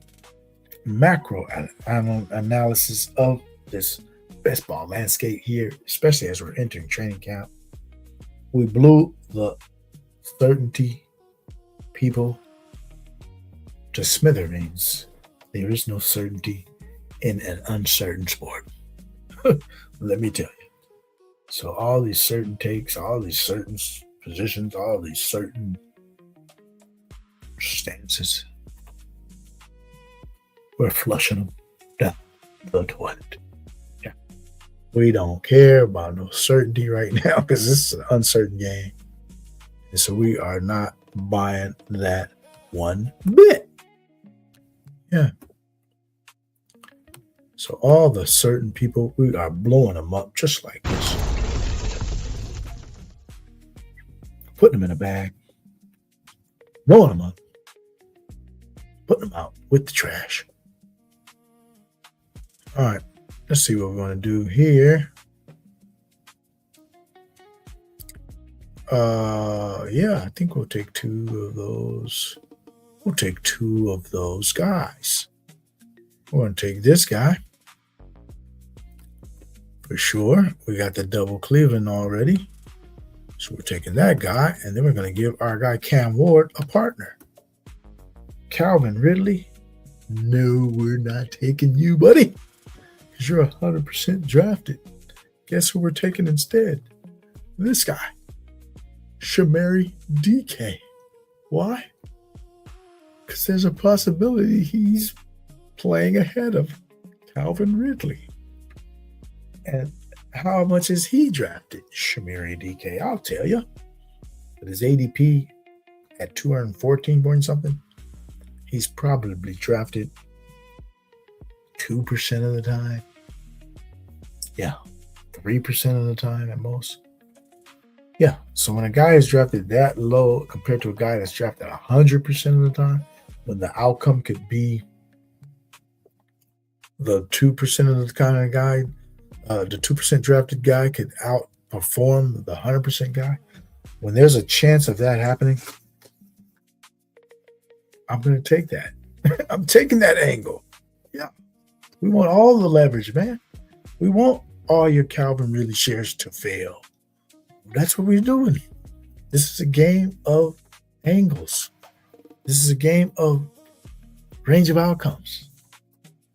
macro analysis of this best ball landscape here, especially as we're entering training camp. We blew the certainty people to smithereens. There is no certainty in an uncertain sport. Let me tell you. So all these certain takes, all these certain positions, all these certain stances, we're flushing them down the toilet. Yeah. We don't care about no certainty right now because this is an uncertain game. And so we are not buying that one bit. Yeah. So all the certain people, we are blowing them up just like this. Putting them in a bag. Blowing them up. Putting them out with the trash. All right. Let's see what we're going to do here. Yeah, I think we'll take two of those. We'll take two of those guys. We're going to take this guy. For sure. We got the double Cleveland already. So we're taking that guy, and then we're going to give our guy Cam Ward a partner. Calvin Ridley. No, we're not taking you, buddy. Because you're 100% drafted. Guess who we're taking instead? This guy. Shamari DK. Why? Because there's a possibility he's playing ahead of Calvin Ridley. And how much is he drafted? Shamari DK, I'll tell you. But his ADP at 214 point something, he's probably drafted 2% of the time. Yeah, 3% of the time at most. Yeah, so when a guy is drafted that low compared to a guy that's drafted 100% of the time, when the outcome could be the 2% of the kind of guy, the 2% drafted guy could outperform the 100% guy. When there's a chance of that happening, I'm going to take that. I'm taking that angle. Yeah. We want all the leverage, man. We want all your Calvin Ridley shares to fail. That's what we're doing. This is a game of angles. This is a game of range of outcomes.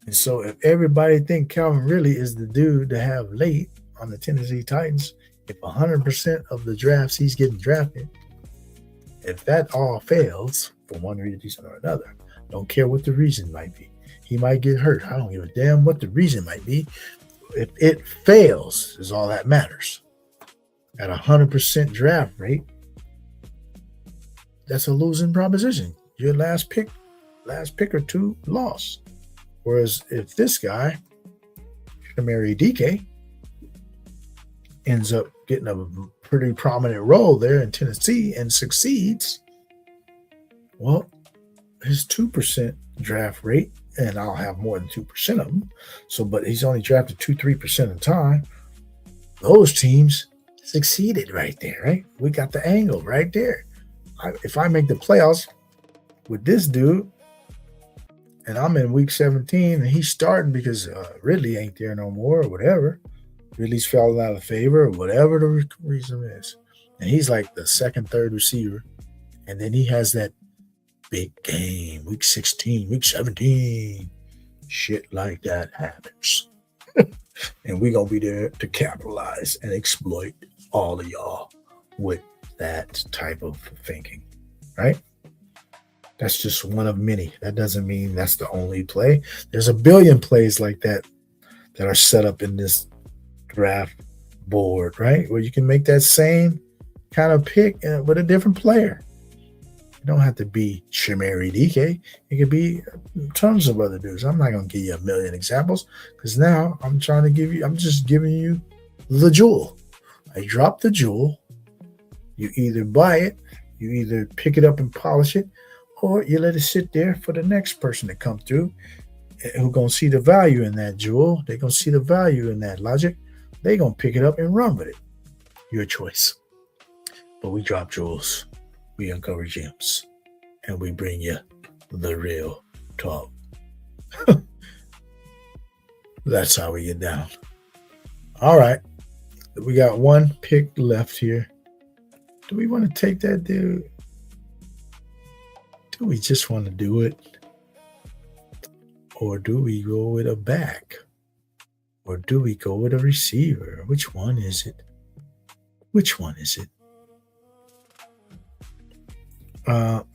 And so if everybody think Calvin Ridley is the dude to have late on the Tennessee Titans, if 100% of the drafts he's getting drafted, if that all fails for one reason or another, don't care what the reason might be. He might get hurt. I don't give a damn what the reason might be. If it fails is all that matters. At 100% draft rate, that's a losing proposition. Your last pick or two lost. Whereas if this guy, Shamari DK, ends up getting a pretty prominent role there in Tennessee and succeeds, well, his 2% draft rate, and I'll have more than 2% of them. So, but he's only drafted 2-3% of the time. Those teams succeeded right there, right? We got the angle right there. If I make the playoffs with this dude, and I'm in week 17, and he's starting because Ridley ain't there no more or whatever. Ridley's falling out of favor or whatever the reason is. And he's like the second, third receiver. And then he has that big game, week 16, week 17. Shit like that happens. And we're going to be there to capitalize and exploit all of y'all with that type of thinking, right? That's just one of many. That doesn't mean that's the only play. There's a billion plays like that that are set up in this draft board, right? Where you can make that same kind of pick with a different player. It don't have to be Shamari DK. It could be tons of other dudes. I'm not going to give you a million examples because now I'm just giving you the jewel. I drop the jewel. You either buy it, you either pick it up and polish it, or you let it sit there for the next person to come through who's going to see the value in that jewel. They're going to see the value in that logic. They're going to pick it up and run with it. Your choice. But we drop jewels. We uncover gems. And we bring you the real talk. That's how we get down. All right. We got one 1 pick left here. Do we want to take that dude? Do we just want to do it? Or do we go with a back? Or do we go with a receiver? Which one is it? Which one is it? All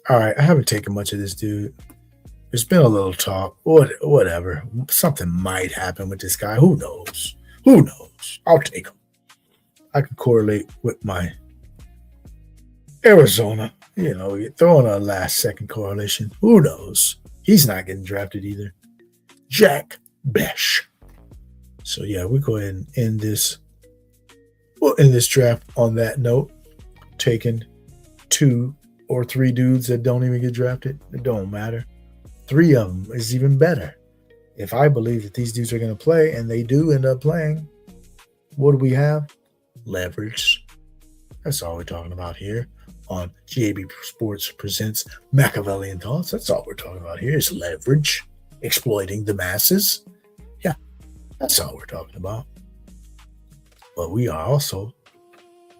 right, I haven't taken much of this dude. There's been a little talk. Whatever. Something might happen with this guy. Who knows? Who knows? I'll take him. I can correlate with my Arizona. You're throwing a last-second correlation. Who knows? He's not getting drafted either. Jack Besh. So, yeah, we go ahead and end this. We'll end this draft on that note. Taking 2 or 3 dudes that don't even get drafted. It don't matter. 3 of them is even better. If I believe that these dudes are going to play and they do end up playing, what do we have? Leverage. That's all we're talking about here on GAB Sports presents Machiavellian Thoughts. That's all we're talking about here is leverage, exploiting the masses. Yeah, that's all we're talking about. But we are also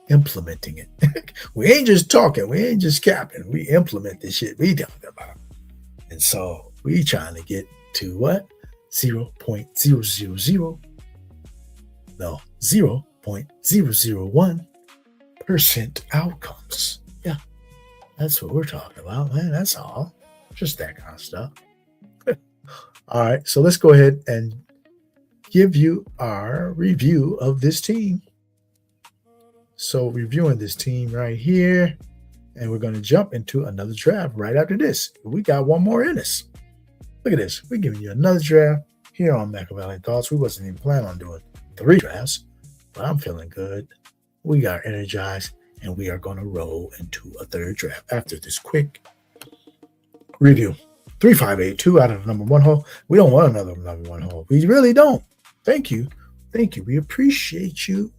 implementing it. We ain't just talking. We ain't just capping. We implement this shit we talking about. And so we trying to get to what? 0.001% outcomes. Yeah, that's what we're talking about, man. That's all. Just that kind of stuff. All right, so let's go ahead and give you our review of this team. So reviewing this team right here, and we're going to jump into another draft right after this. We got one more in us. Look at this. We're giving you another draft here on Machiavellian Thoughts. We wasn't even planning on doing 3 drafts, but I'm feeling good. We are energized, and we are going to roll into a 3rd draft after this quick review. 3-5-8-2 out of the number 1 hole. We don't want another number 1 hole. We really don't. Thank you. Thank you. We appreciate you,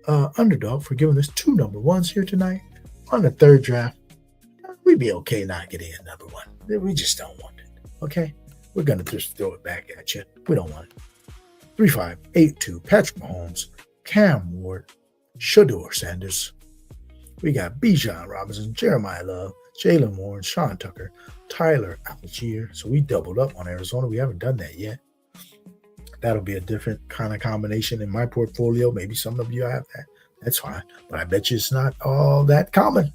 Underdog, for giving us 2 number 1s here tonight. On the 3rd draft, we'd be okay not getting a number 1. We just don't want it. Okay? We're going to just throw it back at you. We don't want it. 3-5-8-2, Patrick Mahomes, Cam Ward, Shador Sanders. We got Bijan Robinson, Jeremiah Love, Jalen Warren, Sean Tucker, Tyler Algier. So we doubled up on Arizona. We haven't done that yet. That'll be a different kind of combination in my portfolio. Maybe some of you have that. That's fine. But I bet you it's not all that common.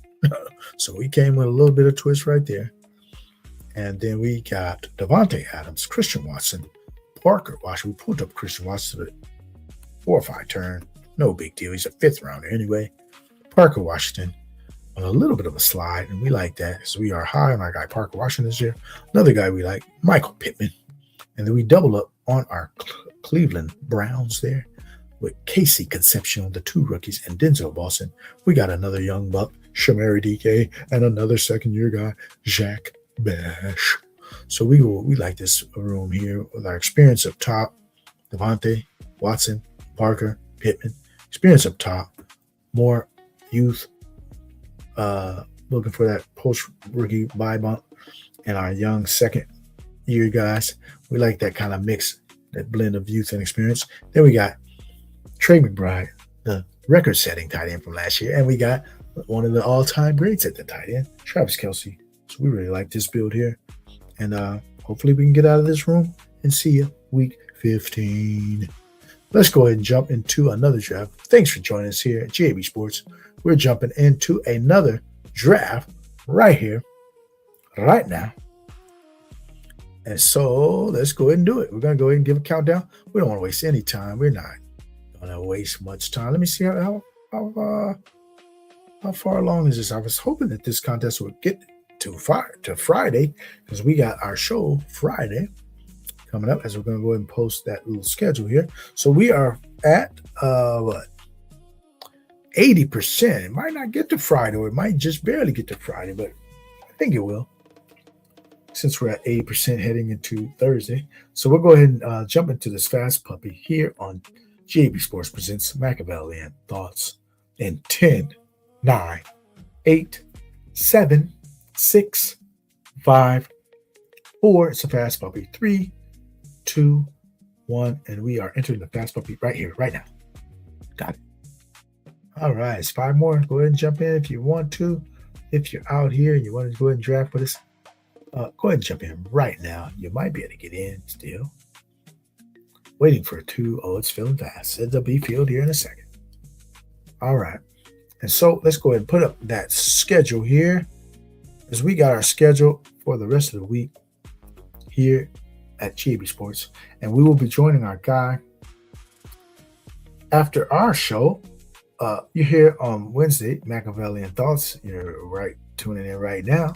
So we came with a little bit of twist right there. And then we got Devontae Adams, Christian Watson, Parker Washington. We pulled up Christian Watson to the 4 or 5 turn. No big deal. He's a 5th rounder anyway. Parker Washington on a little bit of a slide, and we like that. So we are high on our guy Parker Washington this year. Another guy we like, Michael Pittman. And then we double up on our Cleveland Browns there with Casey Concepcion, the 2 rookies, and Denzel Boston. We got another young buck, Shamari DK, and another 2nd-year guy, Jack Besh. So we like this room here with our experience up top, Devontae, Watson, Parker, Pittman. Experience up top, more youth, looking for that post-rookie buy bump, and our young 2nd-year guys. We like that kind of mix, that blend of youth and experience. Then we got Trey McBride, the record-setting tight end from last year, and we got one of the all-time greats at the tight end, Travis Kelce. So we really like this build here, and hopefully we can get out of this room and see you week 15. Let's go ahead and jump into another draft. Thanks for joining us here at GAB Sports. We're jumping into another draft right here, right now. And so let's go ahead and do it. We're going to go ahead and give a countdown. We don't want to waste any time. We're not going to waste much time. Let me see how far along is this. I was hoping that this contest would get to Friday, because we got our show Friday coming up, as we're going to go ahead and post that little schedule here. So we are at 80%. It might not get to Friday, or it might just barely get to Friday, but I think it will, since we're at 80% heading into Thursday. So we'll go ahead and jump into this fast puppy here on GAB Sports presents Machiavellian Thoughts in 10, 9, 8, 7, 6, 5, 4. It's a fast puppy. 3, 2, 1. And we are entering the fast puppy right here, right now. Got it. All right. It's 5 more. Go ahead and jump in if you want to. if you're out here and you want to go ahead and draft with us, go ahead and jump in right now. You might be able to get in still. Waiting for a 2. Oh, it's filling fast. It'll be filled here in a second. All right. And so let's go ahead and put up that schedule here, as we got our schedule for the rest of the week here at GAB Sports. And we will be joining our guy after our show. You're here on Wednesday, Machiavellian Thoughts. You're right, tuning in right now.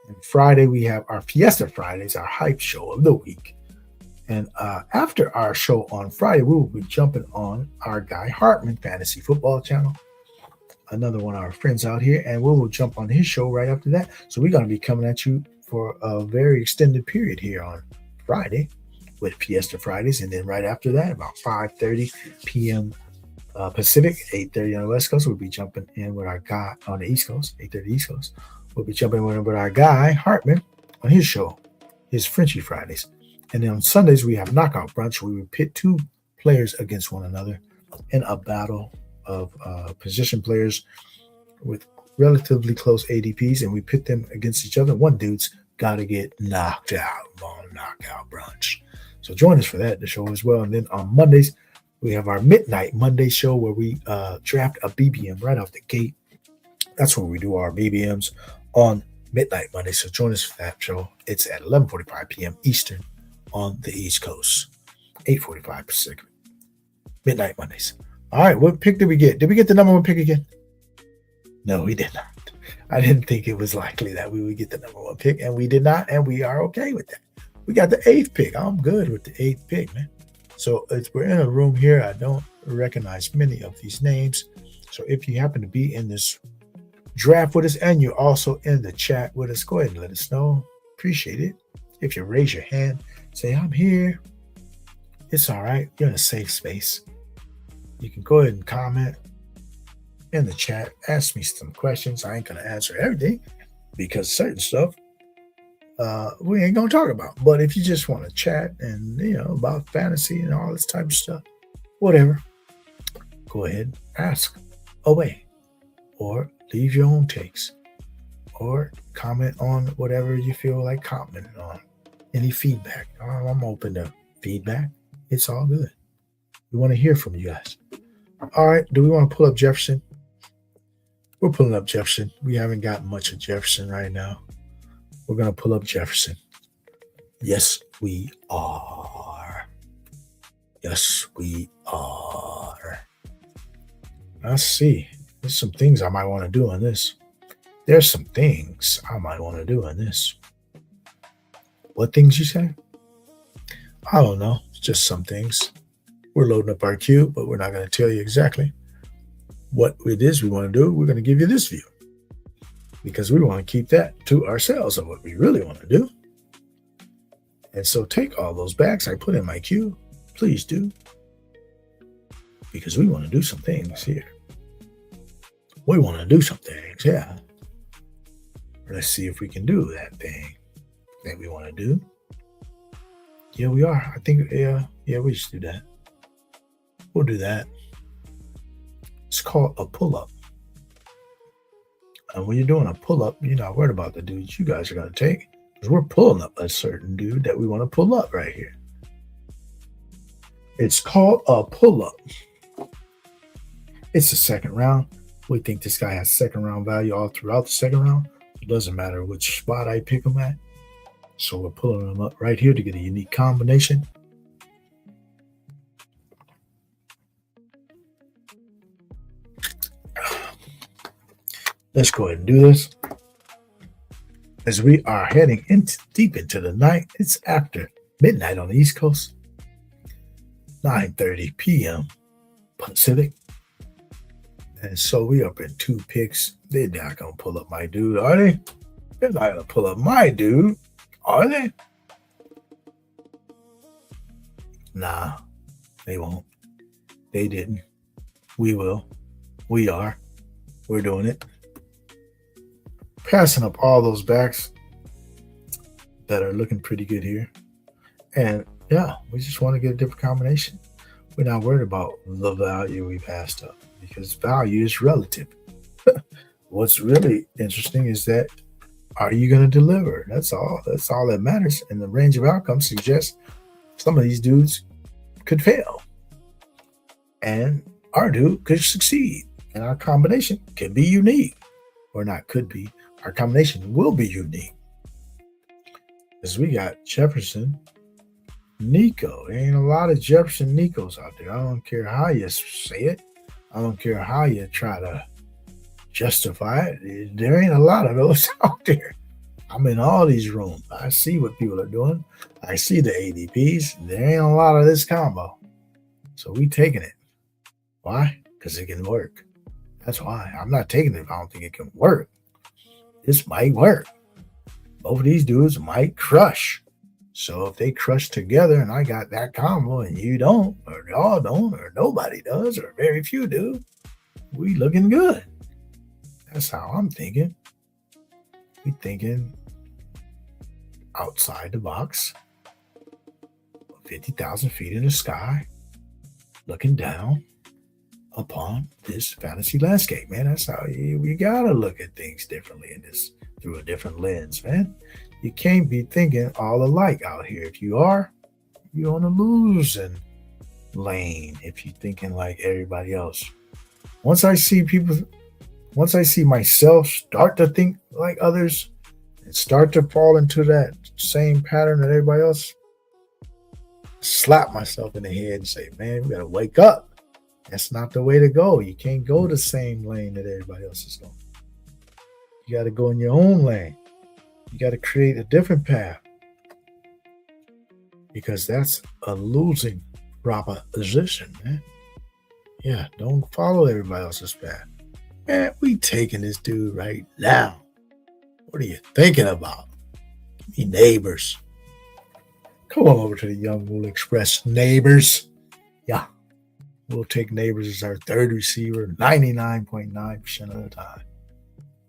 And Friday, we have our Fiesta Fridays, our hype show of the week. And after our show on Friday, we will be jumping on our guy Hartman Fantasy Football Channel, another one of our friends out here, and we will jump on his show right after that. So we're going to be coming at you for a very extended period here on Friday with Fiesta Fridays, and then right after that, about 5:30 p.m. Pacific, 8:30 on the West Coast, we'll be jumping in with our guy on the East Coast, 8:30 East Coast. We'll be jumping in with our guy Hartman on his show, his Frenchie Fridays. And then on Sundays, we have Knockout Brunch, where we pit 2 players against one another in a battle of position players with relatively close ADPs, and we pit them against each other. One dude's got to get knocked out on Knockout Brunch. So join us for that, the show as well. And then on Mondays, we have our Midnight Monday show, where we draft a BBM right off the gate. That's where we do our BBMs on Midnight Monday. So join us for that show. It's at 11:45 p.m. Eastern on the East Coast, 8:45 Pacific. Midnight Mondays. All right, what pick did we get? Did we get the number 1 pick again? No, we did not. I didn't think it was likely that we would get the number 1 pick, and we did not, and we are okay with that. We got the 8th pick. I'm good with the 8th pick, man. So we're in a room here. I don't recognize many of these names. So if you happen to be in this draft with us and you're also in the chat with us, go ahead and let us know. Appreciate it. If you raise your hand, say, I'm here. It's all right. You're in a safe space. You can go ahead and comment in the chat. Ask me some questions. I ain't going to answer everything because certain stuff we ain't going to talk about. But if you just want to chat and, about fantasy and all this type of stuff, whatever, go ahead, ask away or leave your own takes or comment on whatever you feel like commenting on. Any feedback. I'm open to feedback. It's all good. We want to hear from you guys. All right. Do we want to pull up Jefferson? We're pulling up Jefferson. We haven't got much of Jefferson right now. We're going to pull up Jefferson. Yes, we are. Yes, we are. Let's see. There's some things I might want to do on this. There's some things I might want to do on this. What things you say? I don't know. It's just some things. We're loading up our queue, but we're not going to tell you exactly what it is we want to do. We're going to give you this view because we want to keep that to ourselves of what we really want to do. And so take all those backs I put in my queue. Please do. Because we want to do some things here. We want to do some things, yeah. Let's see if we can do that thing that we want to do. Yeah, we are. I think, yeah, we should do that. We'll do that. It's called a pull-up. And when you're doing a pull-up, you're not worried about the dudes you guys are going to take. Because we're pulling up a certain dude that we want to pull up right here. It's called a pull-up. It's the second round. We think this guy has second round value all throughout the second round. It doesn't matter which spot I pick him at. So we're pulling him up right here to get a unique combination. Let's go ahead and do this. As we are heading deep into the night, it's after midnight on the East Coast, 9:30 p.m. Pacific. And so we up in 2 picks. They're not going to pull up my dude, are they? They're not going to pull up my dude, are they? Nah, they won't. They didn't. We will. We are. We're doing it. Passing up all those backs that are looking pretty good here. And yeah, we just want to get a different combination. We're not worried about the value we passed up because value is relative. what's really interesting is that are you going to deliver? That's all. That's all that matters. And the range of outcomes suggests some of these dudes could fail, and our dude could succeed. And our combination could be unique, or not could be. Our combination will be unique. Because we got Jefferson, Nico. There ain't a lot of Jefferson Nicos out there. I don't care how you say it. I don't care how you try to justify it. There ain't a lot of those out there. I'm in all these rooms. I see what people are doing. I see the ADPs. There ain't a lot of this combo. So we taking it. Why? Because it can work. That's why. I'm not taking it if I don't think it can work. This might work. Both of these dudes might crush. So if they crush together and I got that combo and you don't, or y'all don't, or nobody does, or very few do, we looking good. That's how I'm thinking. We thinking outside the box, 50,000 feet in the sky, looking down upon this fantasy landscape, man. That's how we gotta look at things differently in this, through a different lens, man. You can't be thinking all alike out here. If you are, you're on a losing lane if you're thinking like everybody else. Once I see myself start to think like others and start to fall into that same pattern that everybody else, slap myself in the head and say, man, we gotta wake up. That's not the way to go. You can't go the same lane that everybody else is going. You got to go in your own lane. You got to create a different path, because that's a losing proposition, man. Yeah, don't follow everybody else's path. Man, we taking this dude right now. What are you thinking about? Give me neighbors. Come on over to the YUUNGMOOLAHH Express, neighbors. Yeah. We'll take neighbors as our third receiver 99.9% of the time.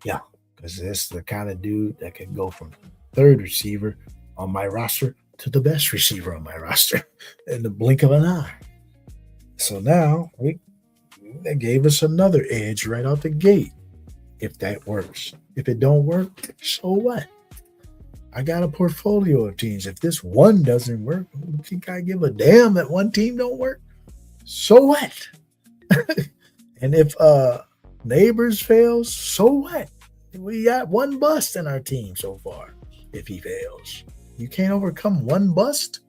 Yeah, because this is the kind of dude that can go from third receiver on my roster to the best receiver on my roster in the blink of an eye. So now they gave us another edge right out the gate. If that works. If it don't work, so what? I got a portfolio of teams. If this one doesn't work, you think I give a damn that one team don't work? So what? And if neighbors fails, so what? We got one bust in our team so far. If he fails, you can't overcome one bust.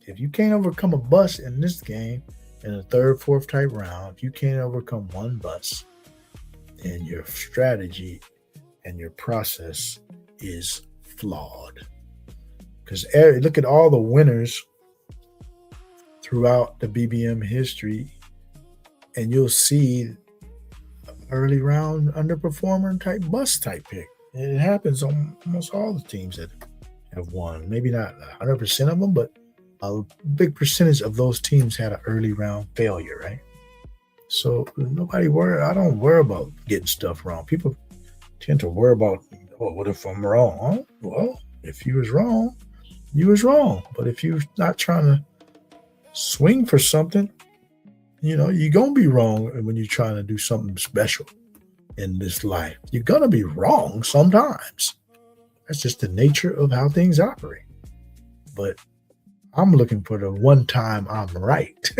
If you can't overcome a bust in this game in the third, fourth type round, if you can't overcome one bust, then your strategy and your process is flawed. Because look at all the winners throughout the BBM history, and you'll see early round underperformer type bust type pick. It happens on almost all the teams that have won. Maybe not 100% of them, but a big percentage of those teams had an early round failure, right? So I don't worry about getting stuff wrong. People tend to worry about, what if I'm wrong? Huh? Well, if you was wrong, you was wrong. But if you're not trying to swing for something, you're going to be wrong when you're trying to do something special in this life. You're going to be wrong sometimes. That's just the nature of how things operate. But I'm looking for the one time I'm right.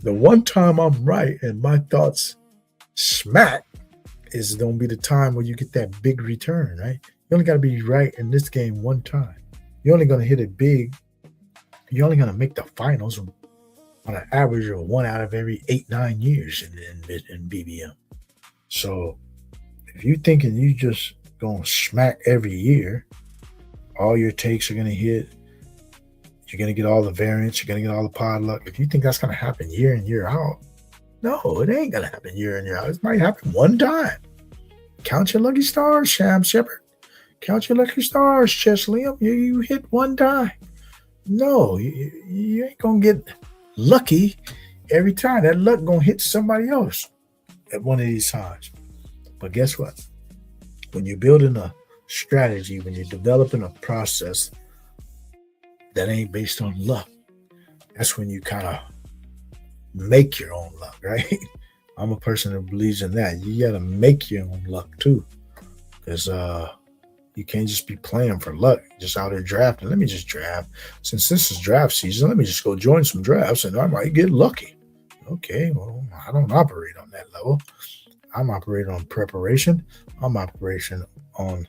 The one time I'm right and my thoughts smack is going to be the time where you get that big return, right? You only got to be right in this game one time. You're only going to hit it big. You're only going to make the finals on an average of 1 out of every 8-9 years in BBM. So if you're thinking you just going to smack every year, all your takes are going to hit, you're going to get all the variants, you're going to get all the pod luck. If you think that's going to happen year in, year out, no, it ain't going to happen year in, year out. It might happen one time. Count your lucky stars, Sham Shepard. Count your lucky stars, Chess Liam. You hit one time. No, you ain't going to get lucky every time. That luck going to hit somebody else at one of these times. But guess what? When you're building a strategy, when you're developing a process that ain't based on luck, that's when you kind of make your own luck, right? I'm a person who believes in that. You got to make your own luck too, because you can't just be playing for luck, just out there drafting. Let me just draft. Since this is draft season, let me just go join some drafts and I might get lucky. Okay, well, I don't operate on that level. I'm operating on preparation. I'm operating on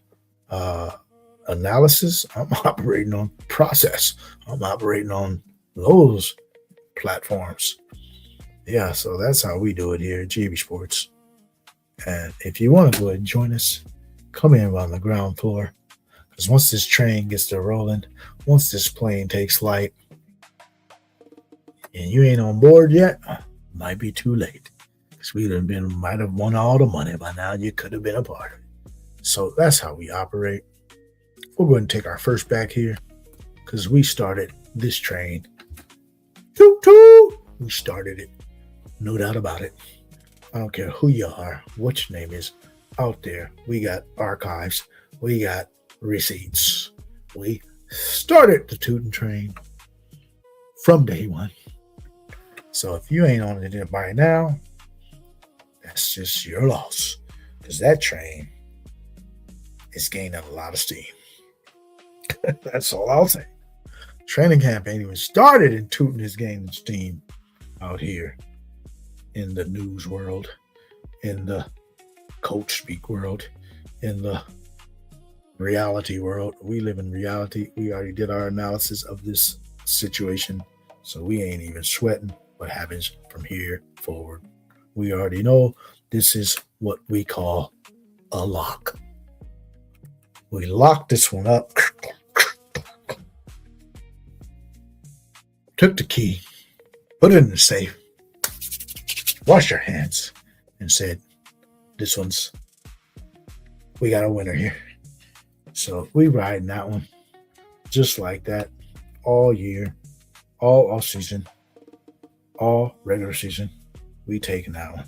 analysis. I'm operating on process. I'm operating on those platforms. Yeah, so that's how we do it here at GAB Sports. And if you want to go ahead and join us, come in on the ground floor. Because once this train gets to rolling, once this plane takes flight, and you ain't on board yet, might be too late. Because might have won all the money by now. You could have been a part of it. So that's how we operate. We'll go ahead and take our first back here. Because we started this train. Toot toot! We started it. No doubt about it. I don't care who you are, what your name is. Out there, we got archives. We got receipts. We started the tootin' train from day one. So if you ain't on it by now, that's just your loss. Because that train is gaining a lot of steam. That's all I'll say. Training camp ain't even started and tootin' is gaining steam out here in the news world, in the coach speak world, in the reality world. We live in reality. We already did our analysis of this situation, so we ain't even sweating what happens from here forward. We already know this is what we call a lock. We locked this one up, took the key, put it in the safe, washed our hands, and said, we got a winner here. So we riding that one just like that all year, all off season, all regular season. We taking that one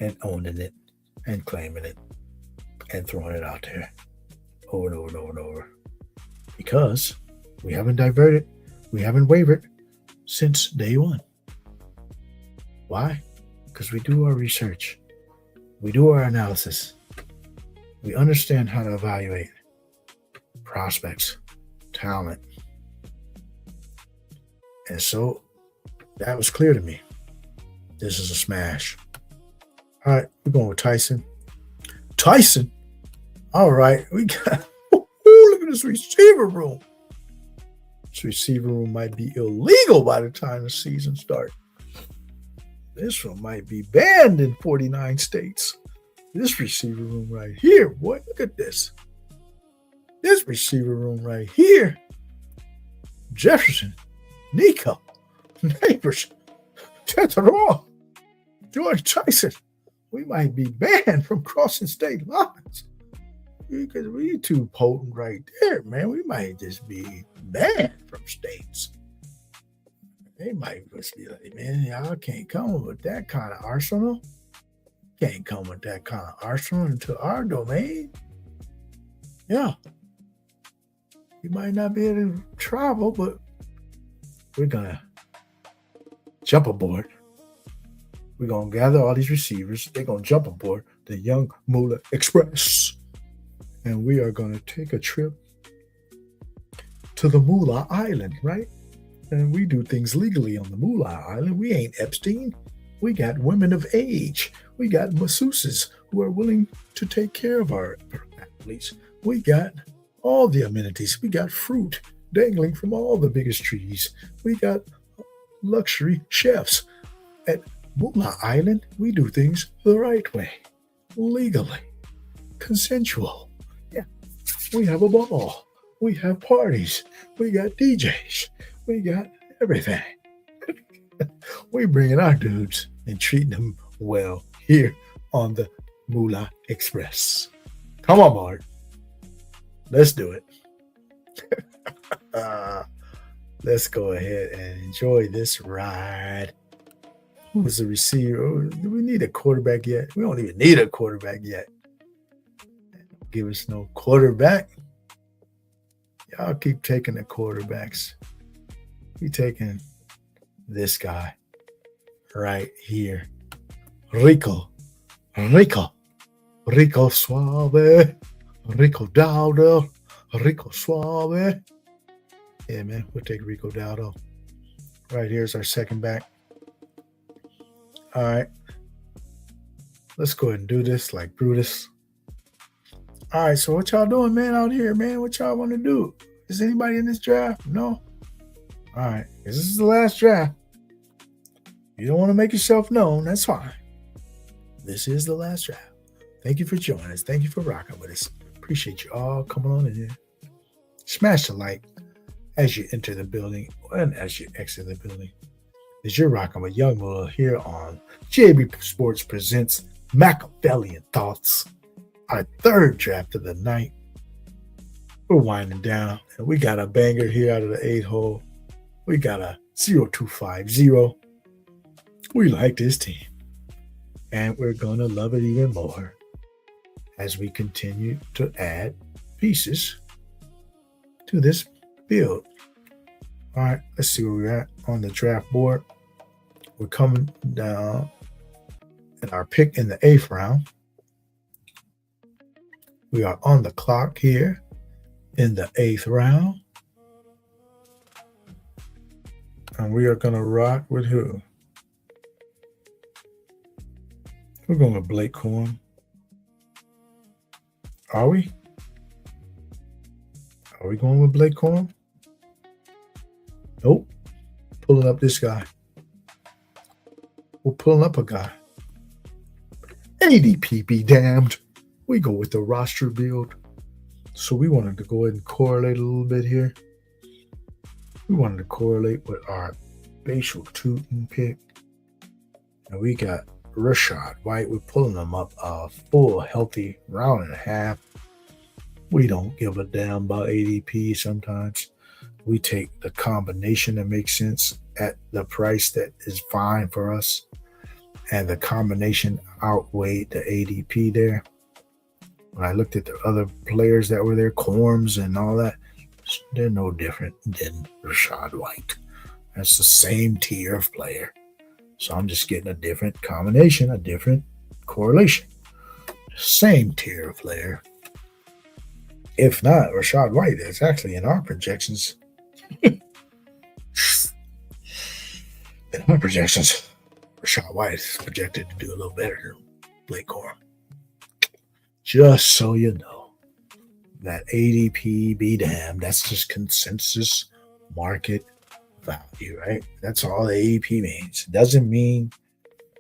and owning it and claiming it and throwing it out there over and over and over and over. Because we haven't diverted, we haven't wavered since day one. Why? Because we do our research. We do our analysis. We understand how to evaluate prospects, talent. And so that was clear to me. This is a smash. All right, we're going with Tyson. Tyson? All right, we got, look at this receiver room. This receiver room might be illegal by the time the season starts. This one might be banned in 49 states. This receiver room right here, boy, look at this. This receiver room right here. Jefferson, Nico, Neighbors, Teteroy, George Tyson. We might be banned from crossing state lines. Because we too potent right there, man. We might just be banned from states. They might just be like, man, y'all can't come with that kind of arsenal. Can't come with that kind of arsenal into our domain. Yeah. You might not be able to travel, but we're going to jump aboard. We're going to gather all these receivers. They're going to jump aboard the YUUNGMOOLAHH Express. And we are going to take a trip to the Moolah Island, right? And we do things legally on the Moolah Island. We ain't Epstein. We got women of age. We got masseuses who are willing to take care of our athletes. We got all the amenities. We got fruit dangling from all the biggest trees. We got luxury chefs. At Moolah Island, we do things the right way, legally, consensual. Yeah, we have a ball. We have parties. We got DJs. We got everything. We bringing our dudes and treating them well here on the Moolah Express. Come on, Bart. Let's do it. Let's go ahead and enjoy this ride. Who's the receiver? Do we need a quarterback yet? We don't even need a quarterback yet. Give us no quarterback. Y'all keep taking the quarterbacks. We taking this guy right here Rico, Rico, Rico Suave, Rico Dowdle, Rico Suave. Yeah, man, we'll take Rico Dowdle. Right here's our second back. All right. Let's go ahead and do this like Brutus. All right, so what y'all doing, man, out here, man? What y'all want to do? Is anybody in this draft? No? All right, this is the last draft. You don't want to make yourself known, that's fine. This is the last draft. Thank you for joining us. Thank you for rocking with us. Appreciate you all coming on in here. Smash the like as you enter the building and as you exit the building. As you're rocking with YUUNGMOOLAHH here on GAB Sports presents Machiavellian Thoughts, our third draft of the night. We're winding down, and we got a banger here out of the 8 hole. We got a 0250. We like this team, and we're going to love it even more as we continue to add pieces to this build. All right, let's see where we're at on the draft board. We're coming down at our pick in the 8th round. We are on the clock here in the 8th round. And we are going to rock with who? We're going with Blake Corum. Are we? Are we going with Blake Corum? Nope. Pulling up this guy. We're pulling up a guy. ADP be damned. We go with the roster build. So we wanted to go ahead and correlate a little bit here. We wanted to correlate with our Bashal Tutin pick. And we got Rachaad White. We're pulling them up a full healthy round and a half. We don't give a damn about ADP sometimes. We take the combination that makes sense at the price that is fine for us. And the combination outweighed the ADP there. When I looked at the other players that were there, Corms and all that, they're no different than Rachaad White. That's the same tier of player. So I'm just getting a different combination, a different correlation. Same tier of player. If not, Rachaad White is actually in our projections. In our projections, Rachaad White is projected to do a little better than Blake Corum. Just so you know, that ADP be damned. That's just consensus market value, right? That's all the ADP means. It doesn't mean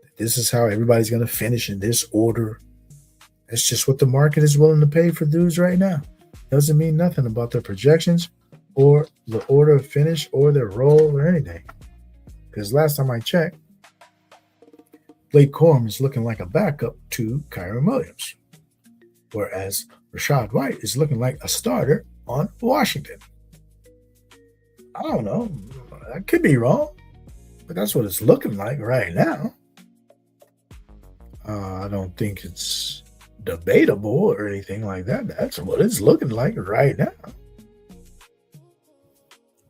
that this is how everybody's going to finish in this order. It's just what the market is willing to pay for dudes right now. Doesn't mean nothing about their projections or the order of finish or their role or anything. Because last time I checked, Blake Corum is looking like a backup to Kyren Williams, whereas Rachaad White is looking like a starter on Washington. I don't know. I could be wrong, but that's what it's looking like right now. I don't think it's debatable or anything like that. That's what it's looking like right now.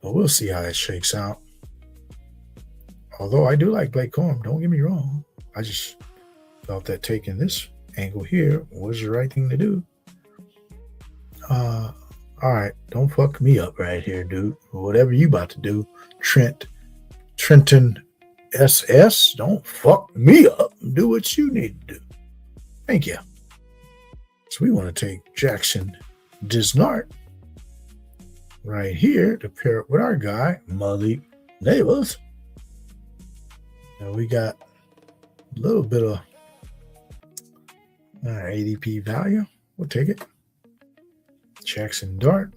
But we'll see how that shakes out. Although I do like Blake Corum, don't get me wrong. I just felt that taking this angle here was the right thing to do. All right, don't fuck me up right here, dude. Whatever you about to do, Trenton SS, don't fuck me up. Do what you need to do. Thank you. So we want to take Jackson Disnart right here to pair it with our guy, Malik Neighbors. And we got a little bit of ADP value. We'll take it. Jackson Dart.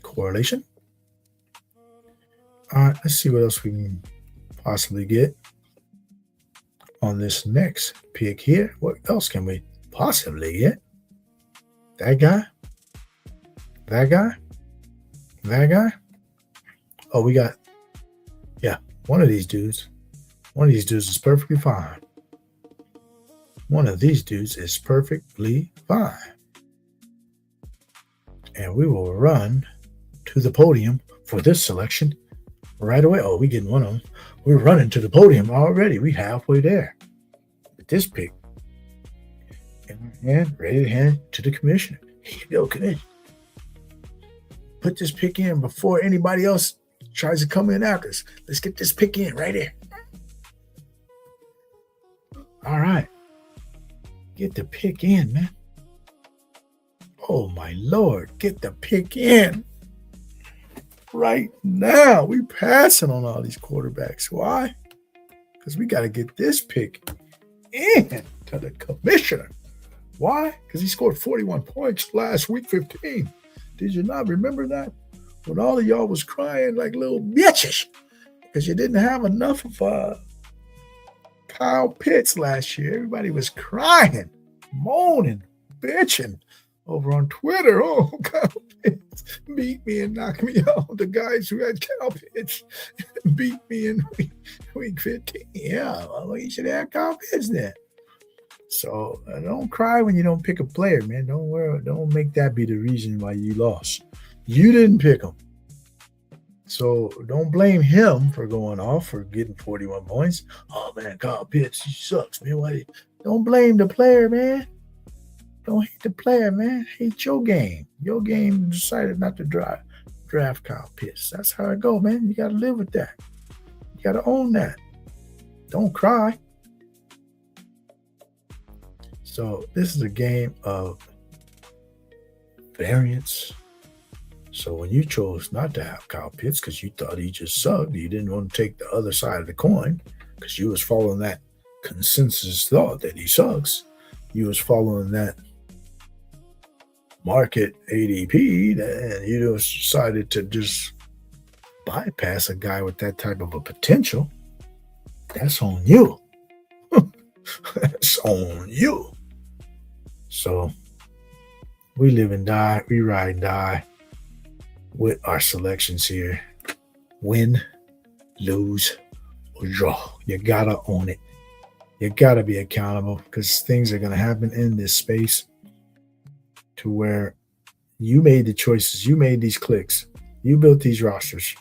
Correlation. All right, let's see what else we can possibly get on this next pick here. What else can we possibly get? That guy? That guy? That guy? Oh, we got, one of these dudes. One of these dudes is perfectly fine. One of these dudes is perfectly fine. And we will run to the podium for this selection right away. Oh, we getting one of them. We're running to the podium already. We halfway there. this pick and ready to hand it to the commissioner. Here you go, commissioner. Put this pick in before anybody else tries to come in after us. Let's get this pick in right here. All right. Get the pick in, man. Oh, my Lord. Get the pick in. Right now. We passing on all these quarterbacks. Why? Because we got to get this pick in to the commissioner. Why? Because he scored 41 points last week 15. Did you not remember that? When all of y'all was crying like little bitches because you didn't have enough of Kyle Pitts last year. Everybody was crying, moaning, bitching over on Twitter. Oh, Kyle Pitts beat me and knocked me out. The guys who had Kyle Pitts beat me in week 15. Yeah, well, you should have Kyle Pitts then. So don't cry when you don't pick a player, man. Don't worry. Don't make that be the reason why you lost. You didn't pick him. So don't blame him for going off for getting 41 points. Oh, man, Kyle Pitts, he sucks, man. Don't blame the player, man. Don't hate the player, man. Hate your game. Your game decided not to draft Kyle Pitts. That's how it goes, man. You got to live with that. You got to own that. Don't cry. So this is a game of variance. So when you chose not to have Kyle Pitts because you thought he just sucked, you didn't want to take the other side of the coin because you was following that consensus thought that he sucks. You was following that market ADP, and you just decided to just bypass a guy with that type of a potential. That's on you. That's on you. So we live and die, we ride and die with our selections here. Win, lose, or draw. You gotta own it. You gotta be accountable because things are gonna happen in this space to where you made the choices, you made these clicks, you built these rosters.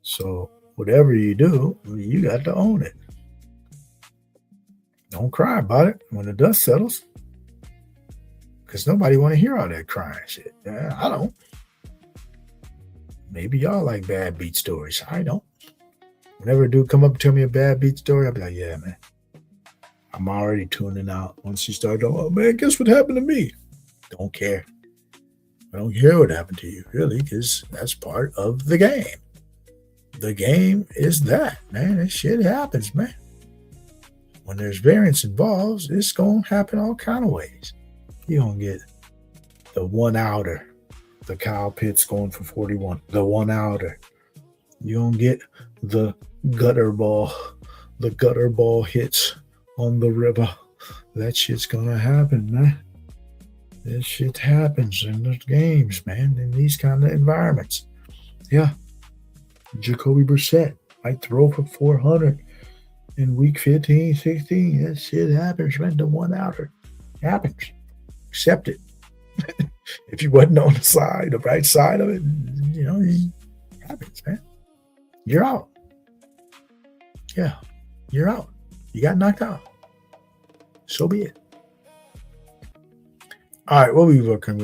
So whatever you do, you got to own it. Don't cry about it when the dust settles. Because nobody want to hear all that crying shit. I don't. Maybe y'all like bad beat stories. I don't. Whenever a dude come up and tell me a bad beat story, I'll be like, yeah, man. I'm already tuning out. Once you start going, oh, man, guess what happened to me? Don't care. I don't care what happened to you, really, because that's part of the game. The game is that, man. This shit happens, man. When there's variance involved, it's going to happen all kind of ways. You're going to get the one-outer, the Kyle Pitts going for 41, the one-outer. You're going to get the gutter ball hits on the river. That shit's going to happen, man. This shit happens in the games, man, in these kind of environments. Yeah. Jacoby Brissett might throw for 400 in week 15, 16. That shit happens, man. The one-outer happens. Accept it. If you wasn't on the right side of it, it happens, man. You're out. Yeah, you're out. You got knocked out. So be it. All right, what we working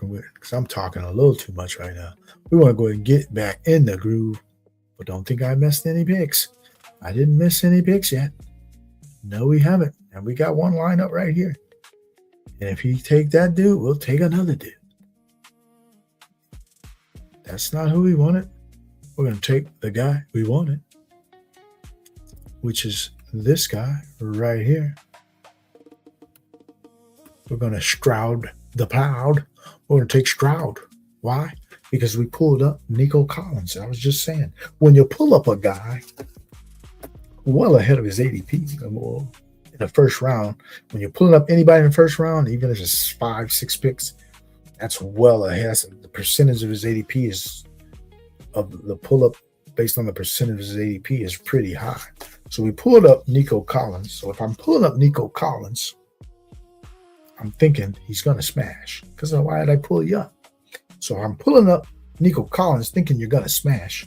with? Because I'm talking a little too much right now. We want to go ahead and get back in the groove. But don't think I missed any picks. I didn't miss any picks yet. No, we haven't. And we got one lineup right here. And if you take that dude, we'll take another dude. That's not who we wanted. We're going to take the guy we wanted, which is this guy right here. We're going to Stroud the Proud. We're going to take Stroud. Why? Because we pulled up Nico Collins. I was just saying, when you pull up a guy well ahead of his ADP, in the first round, when you're pulling up anybody in the first round, even if it's 5, 6 picks, that's well ahead. The percentage of his ADP is of the pull up based on the percentage of his ADP is pretty high. So we pulled up Nico Collins. So if I'm pulling up Nico Collins, I'm thinking he's going to smash. Because why did I pull you up? So I'm pulling up Nico Collins thinking you're going to smash.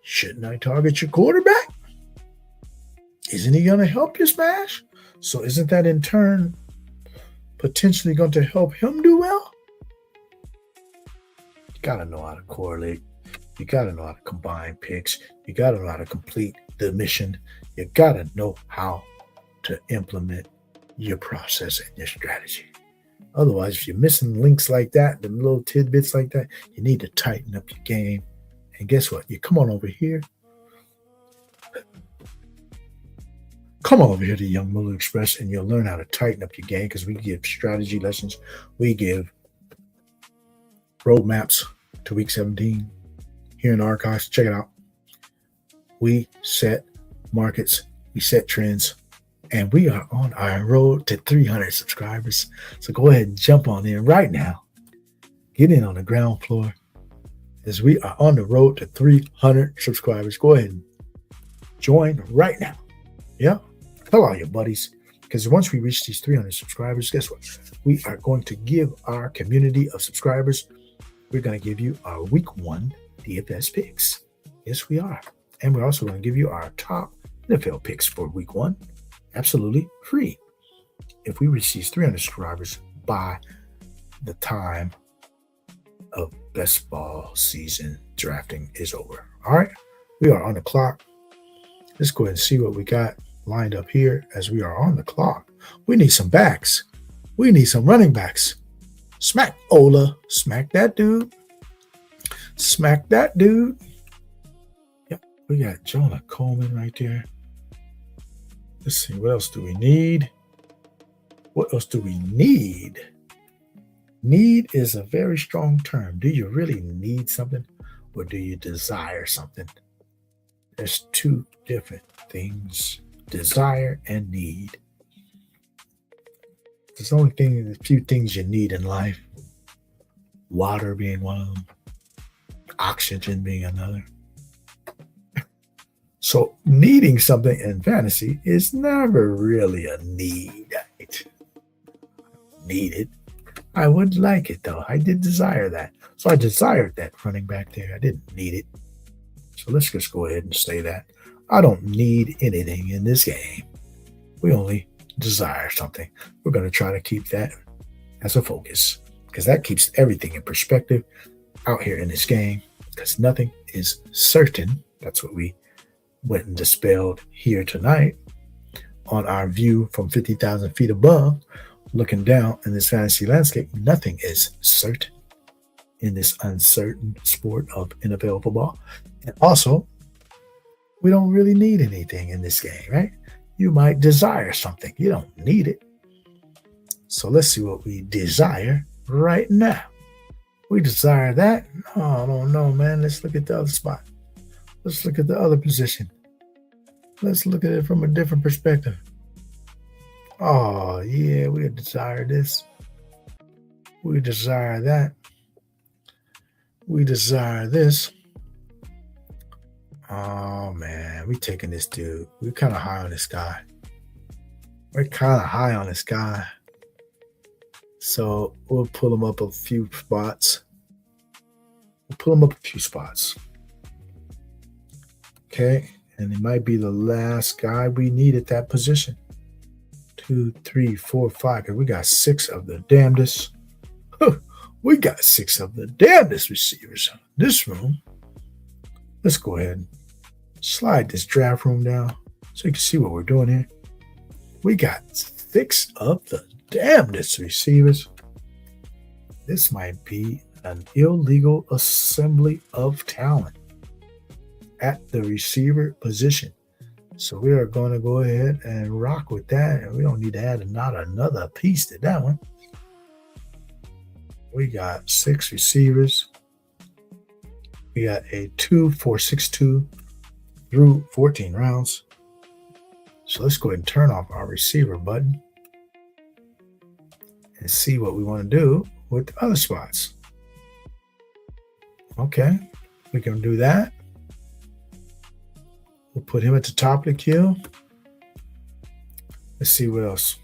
Shouldn't I target your quarterback? Isn't he going to help you smash? So isn't that in turn potentially going to help him do well? You got to know how to correlate. You got to know how to combine picks. You got to know how to complete the mission. You got to know how to implement your process and your strategy. Otherwise, if you're missing links like that, the little tidbits like that, you need to tighten up your game. And guess what? You come on over here. Come on over here to YUUNGMOOLAHH Express and you'll learn how to tighten up your game because we give strategy lessons. We give roadmaps to week 17 here in the archives. Check it out. We set markets, we set trends, and we are on our road to 300 subscribers. So go ahead and jump on in right now. Get in on the ground floor as we are on the road to 300 subscribers. Go ahead and join right now. Yeah. Tell all your buddies, because once we reach these 300 subscribers, guess what? We are going to give our community of subscribers, we're going to give you our week 1 DFS picks. Yes, we are. And we're also going to give you our top NFL picks for week 1, absolutely free. If we reach these 300 subscribers by the time of best ball season drafting is over. All right. We are on the clock. Let's go ahead and see what we got lined up here as we are on the clock. We need some backs. We need some running backs. Smack Ola. Smack that dude. Smack that dude. Yep. We got Jonah Coleman right there. Let's see. What else do we need? What else do we need? Need is a very strong term. Do you really need something or do you desire something? There's two different things. Desire and need. There's only a few things you need in life. Water being one of them. Oxygen being another. So needing something in fantasy is never really a need. Need it. I would like it though. I did desire that. So I desired that running back there. I didn't need it. So let's just go ahead and say that. I don't need anything in this game. We only desire something. We're going to try to keep that as a focus because that keeps everything in perspective out here in this game because nothing is certain. That's what we went and dispelled here tonight on our view from 50,000 feet above, looking down in this fantasy landscape. Nothing is certain in this uncertain sport of NFL football. And also, we don't really need anything in this game, right? You might desire something. You don't need it. So let's see what we desire right now. We desire that. No, I don't know, man. Let's look at the other spot. Let's look at the other position. Let's look at it from a different perspective. Oh, yeah, we desire this. We desire that. We desire this. Oh, man, we taking this dude. We're kind of high on this guy. We're kind of high on this guy. So we'll pull him up a few spots. Okay, and it might be the last guy we need at that position. 2, 3, 4, 5. Because we got 6 of the damnedest. We got 6 of the damnedest receivers in this room. Let's go ahead and slide this draft room down so you can see what we're doing here. We got 6 of the damnedest receivers. This might be an illegal assembly of talent at the receiver position. So we are going to go ahead and rock with that. And we don't need to add not another piece to that one. We got 6 receivers. We got a 2-4-6-2 through 14 rounds. So let's go ahead and turn off our receiver button and see what we want to do with the other spots. Okay, we can do that. We'll put him at the top of the queue. Let's see what else.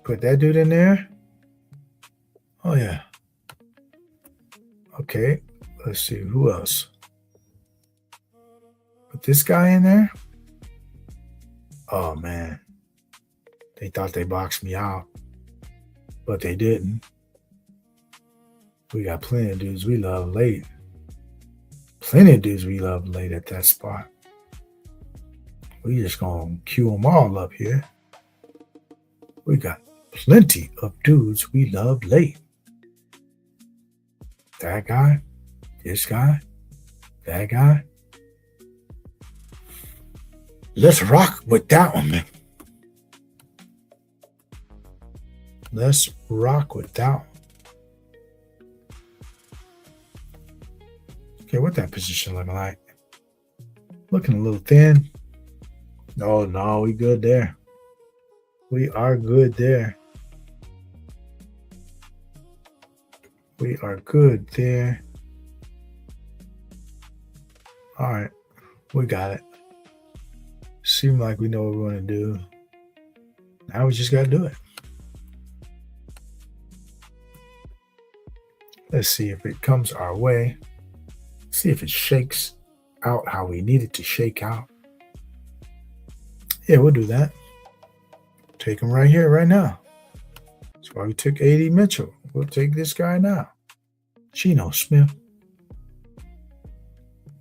Put that dude in there. Oh, yeah. Okay, let's see who else. Put this guy in there. Oh, man. They thought they boxed me out, but they didn't. We got plenty of dudes we love late. Plenty of dudes we love late at that spot. We just going to queue them all up here. We got plenty of dudes we love late. That guy, this guy, that guy. Let's rock with that one, man. Let's rock with that one. Okay, what that position looking like? Looking a little thin. No, we good there. We are good there. We are good there. All right, we got it. Seem like we know what we're going to do. Now we just got to do it. Let's see if it comes our way. See if it shakes out how we need it to shake out. Yeah, we'll do that. Take him right here, right now. That's why we took A.D. Mitchell. We'll take this guy now. Geno Smith.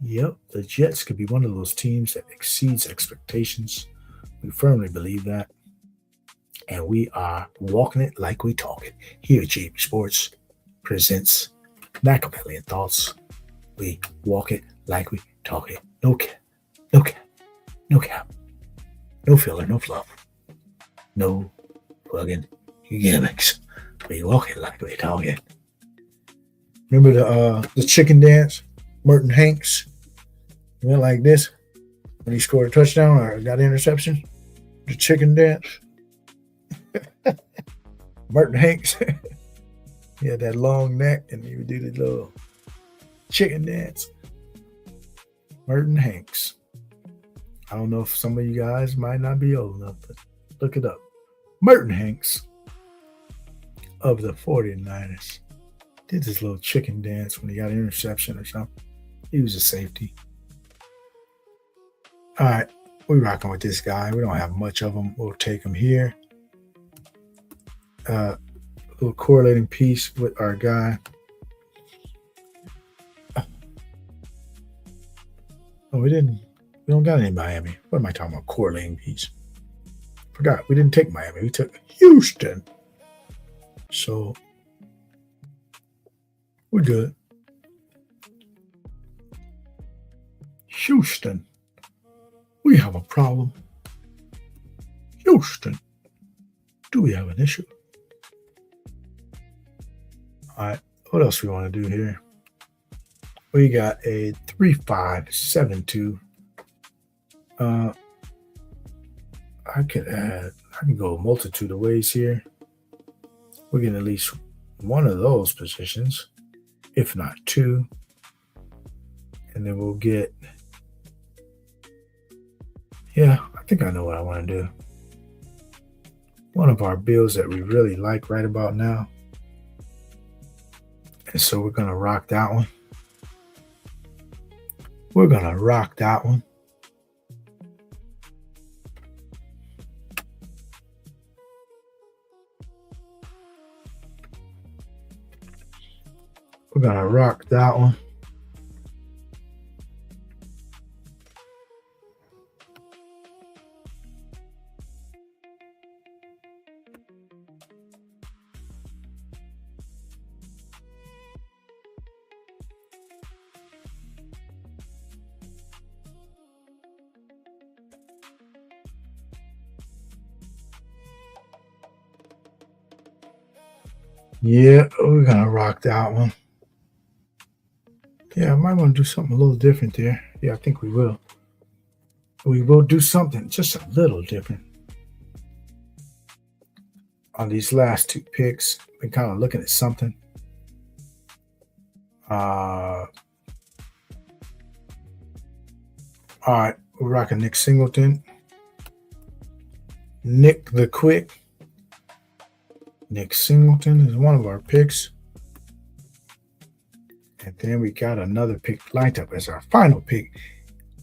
Yep, the Jets could be one of those teams that exceeds expectations. We firmly believe that. And we are walking it like we talk it. Here at GAB Sports presents MACHIAVELLIAN Thoughts. We walk it like we talk it. No cap, no cap, no cap. No filler, no fluff. No fucking gimmicks. We walk it like we talk it. Remember the chicken dance? Merton Hanks went like this when he scored a touchdown or got an interception. The chicken dance. Merton Hanks. He had that long neck and he would do the little chicken dance. Merton Hanks. I don't know if some of you guys might not be old enough, but look it up. Merton Hanks of the 49ers did this little chicken dance when he got an interception or something. He was a safety. All right, we're rocking with this guy. We don't have much of him. We'll take him here. A little correlating piece with our guy. Oh, we don't got any Miami. What am I talking about? Correlating piece. Forgot. We didn't take Miami. We took Houston. So we're good. Houston. We have a problem. Houston. Do we have an issue? All right. What else we want to do here? We got a 3-5-7-2. I can go a multitude of ways here. We get at least one of those positions, if not two. And then we'll get, I think I know what I want to do. One of our bills that we really like right about now. And so we're going to rock that one. We're going to rock that one. We're going to rock that one. Yeah, we're going to rock that one. Yeah, I might want to do something a little different there. Yeah, I think we will. We will do something just a little different. On these last two picks, been kind of looking at something. All right, we're rocking Nick Singleton. Nick the Quick. Nick Singleton is one of our picks. And then we got another pick lined up as our final pick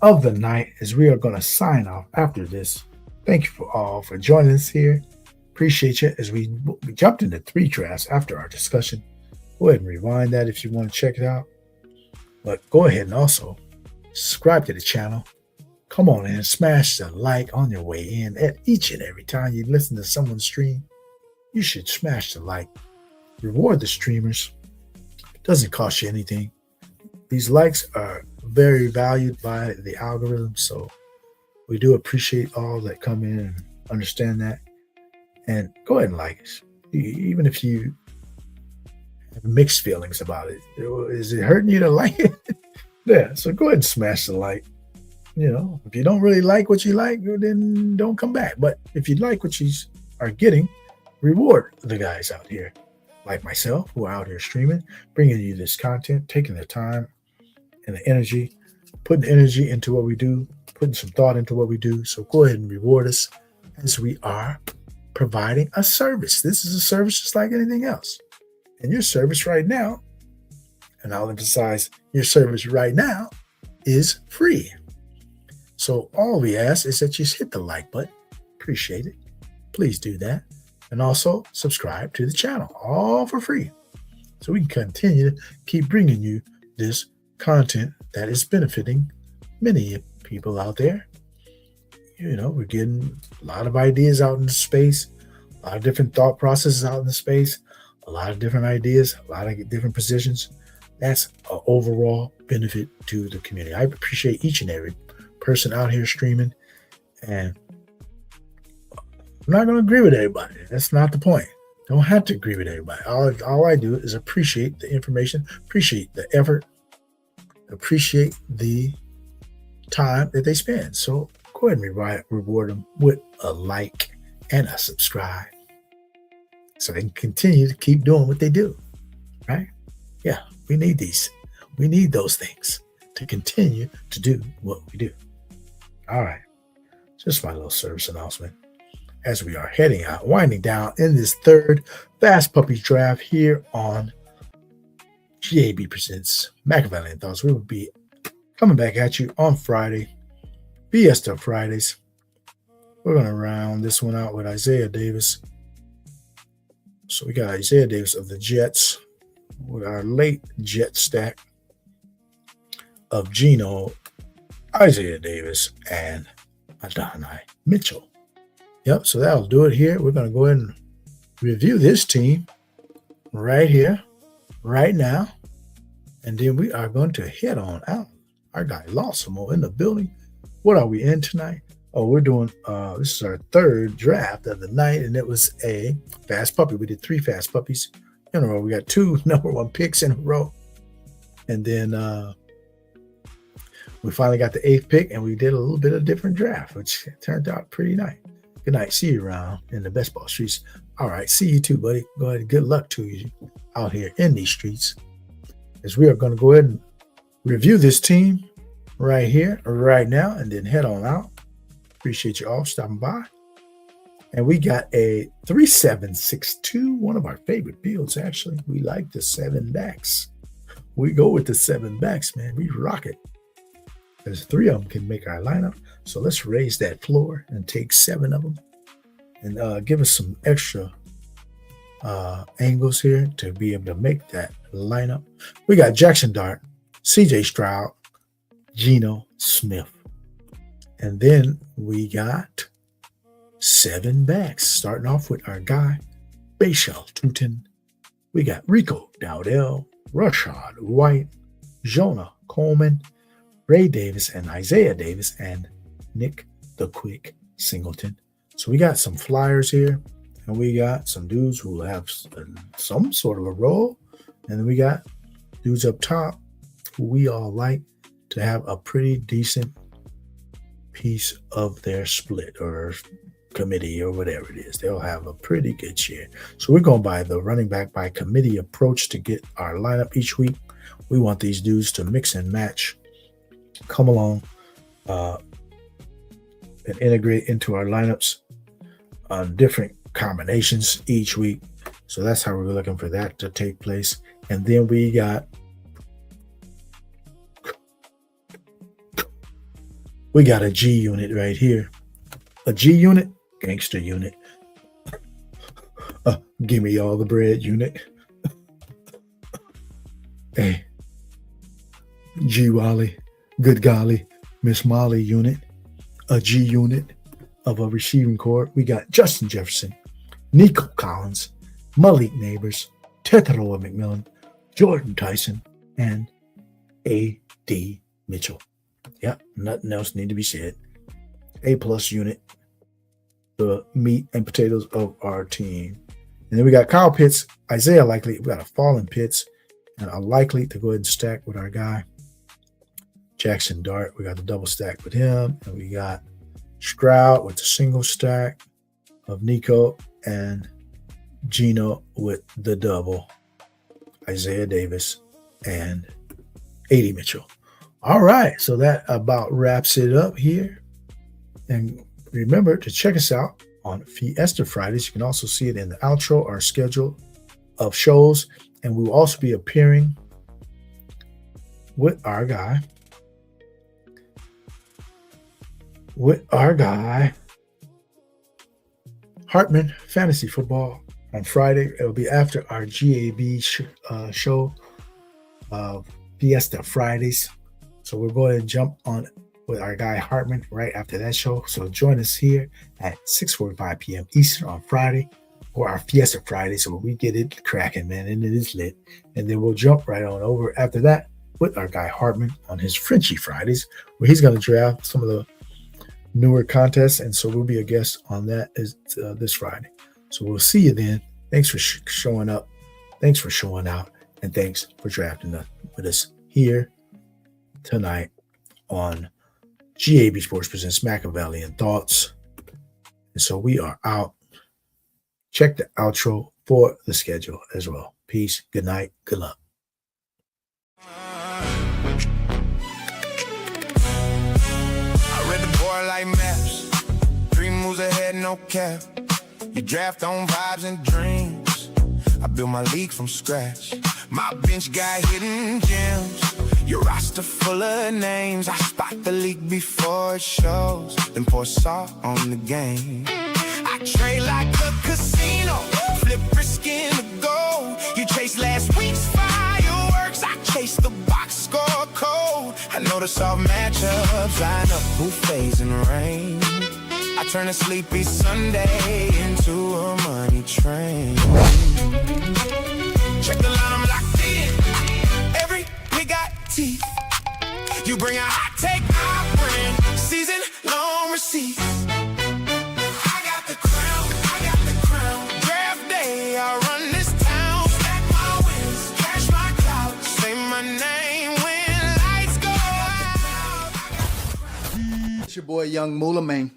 of the night as we are going to sign off after this. Thank you for joining us here. Appreciate you as we jumped into 3 drafts after our discussion. Go ahead and rewind that if you want to check it out. But go ahead and also subscribe to the channel. Come on and smash the like on your way in. At each and every time you listen to someone stream, you should smash the like. Reward the streamers. It doesn't cost you anything. These likes are very valued by the algorithm, so we do appreciate all that come in and understand that. And go ahead and like us. Even if you have mixed feelings about it. Is it hurting you to like it? Yeah, so go ahead and smash the like. If you don't really like what you like, then don't come back. But if you like what you are getting, reward the guys out here, like myself, who are out here streaming, bringing you this content, taking the time and the energy, putting energy into what we do, putting some thought into what we do. So go ahead and reward us as we are providing a service. This is a service just like anything else. And your service right now, and I'll emphasize your service right now, is free. So all we ask is that you hit the like button. Appreciate it. Please do that. And also subscribe to the channel, all for free. So we can continue to keep bringing you this content that is benefiting many people out there. We're getting a lot of ideas out in space, a lot of different thought processes out in the space, a lot of different ideas, a lot of different positions. That's an overall benefit to the community. I appreciate each and every person out here streaming, and I'm not going to agree with everybody. That's not the point. Don't have to agree with everybody. All I do is appreciate the information, appreciate the effort, appreciate the time that they spend. So go ahead and reward them with a like and a subscribe so they can continue to keep doing what they do, right? Yeah, we need these. We need those things to continue to do what we do. All right. Just my little service announcement as we are heading out, winding down in this 3rd Fast Puppies draft here on GAB Presents Machiavellian Thoughts. We will be coming back at you on Friday, Fiesta Fridays. We're going to round this one out with Isaiah Davis. So we got Isaiah Davis of the Jets with our late Jet stack of Geno, Isaiah Davis, and Adonai Mitchell. Yep, so that'll do it here. We're going to go ahead and review this team right here, right now. And then we are going to head on out. Our guy Lawsimo in the building. What are we in tonight? Oh, we're doing, this is our 3rd draft of the night, and it was a fast puppy. We did 3 fast puppies in a row. We got 2 number 1 picks in a row. And then we finally got the 8th pick, and we did a little bit of different draft, which turned out pretty nice. Good night. See you around in the best ball streets. All right. See you too, buddy. Go ahead. Good luck to you out here in these streets, as we are going to go ahead and review this team right here, right now, and then head on out. Appreciate you all stopping by. And we got a 3-7-6-2, one of our favorite builds, actually. We like the 7 backs. We go with the 7 backs, man. We rock it. There's 3 of them can make our lineup. So let's raise that floor and take 7 of them and give us some extra angles here to be able to make that lineup. We got Jackson Dart, CJ Stroud, Geno Smith. And then we got 7 backs, starting off with our guy, Bashal Tutin. We got Rico Dowdell, Rashad White, Jonah Coleman, Ray Davis, and Isaiah Davis, and Nick the Quick Singleton. So we got some flyers here, and we got some dudes who have some sort of a role. And then we got dudes up top who we all like to have a pretty decent piece of their split or committee or whatever it is. They'll have a pretty good share. So we're going by the running back by committee approach to get our lineup each week. We want these dudes to mix and match, come along, and integrate into our lineups on different combinations each week. So that's how we're looking for that to take place. And then we got We got a G unit right here. A G unit, gangster unit. Give me all the bread unit. Hey, G Wally, good golly, Miss Molly unit. A G unit of a receiving corps. We got Justin Jefferson, Nico Collins, Malik Neighbors, Tetaro McMillan, Jordan Tyson, and A.D. Mitchell. Yep, nothing else need to be said. A+ unit, the meat and potatoes of our team. And then we got Kyle Pitts, Isaiah Likely. We got a fallen Pitts and a Likely to go ahead and stack with our guy. Jackson Dart, we got the double stack with him. And we got Stroud with the single stack of Nico and Gino with the double. Isaiah Davis and A.D. Mitchell. All right, so that about wraps it up here. And remember to check us out on Fiesta Fridays. You can also see it in the outro, our schedule of shows. And we will also be appearing with our guy. Hartman Fantasy Football on Friday. It'll be after our GAB show of Fiesta Fridays. So we're going to jump on with our guy Hartman right after that show. So join us here at 6:45 p.m. Eastern on Friday for our Fiesta Friday. So we get it cracking, man, and it is lit. And then we'll jump right on over after that with our guy Hartman on his Frenchie Fridays, where he's going to draft some of the newer contests. And so we'll be a guest on that this Friday. So we'll see you then. Thanks for showing up. Thanks for showing out. And thanks for drafting with us here tonight on GAB Sports presents Machiavellian Thoughts. And so we are out. Check the outro for the schedule as well. Peace. Good night. Good luck. I read the board like maps. 3 moves ahead, no cap. You draft on vibes and dreams. I built my league from scratch. My bench got hidden gems. Your roster full of names. I spot the league before it shows. Then pour salt on the game. I trade like a casino. Flip risk in the gold. You chase last week's fireworks. I chase the box score code. I know the soft matchups. I know who fades in the rain. I turn a sleepy Sunday into a money train. Check the line, I'm locked in. Every we got teeth. You bring a hot take, I bring season long receipt. I got the crown, I got the crown. Draft day, I run this town. Stack my wins, cash my clout. Say my name when lights go out. It's your boy YUUNGMOOLAHH, man.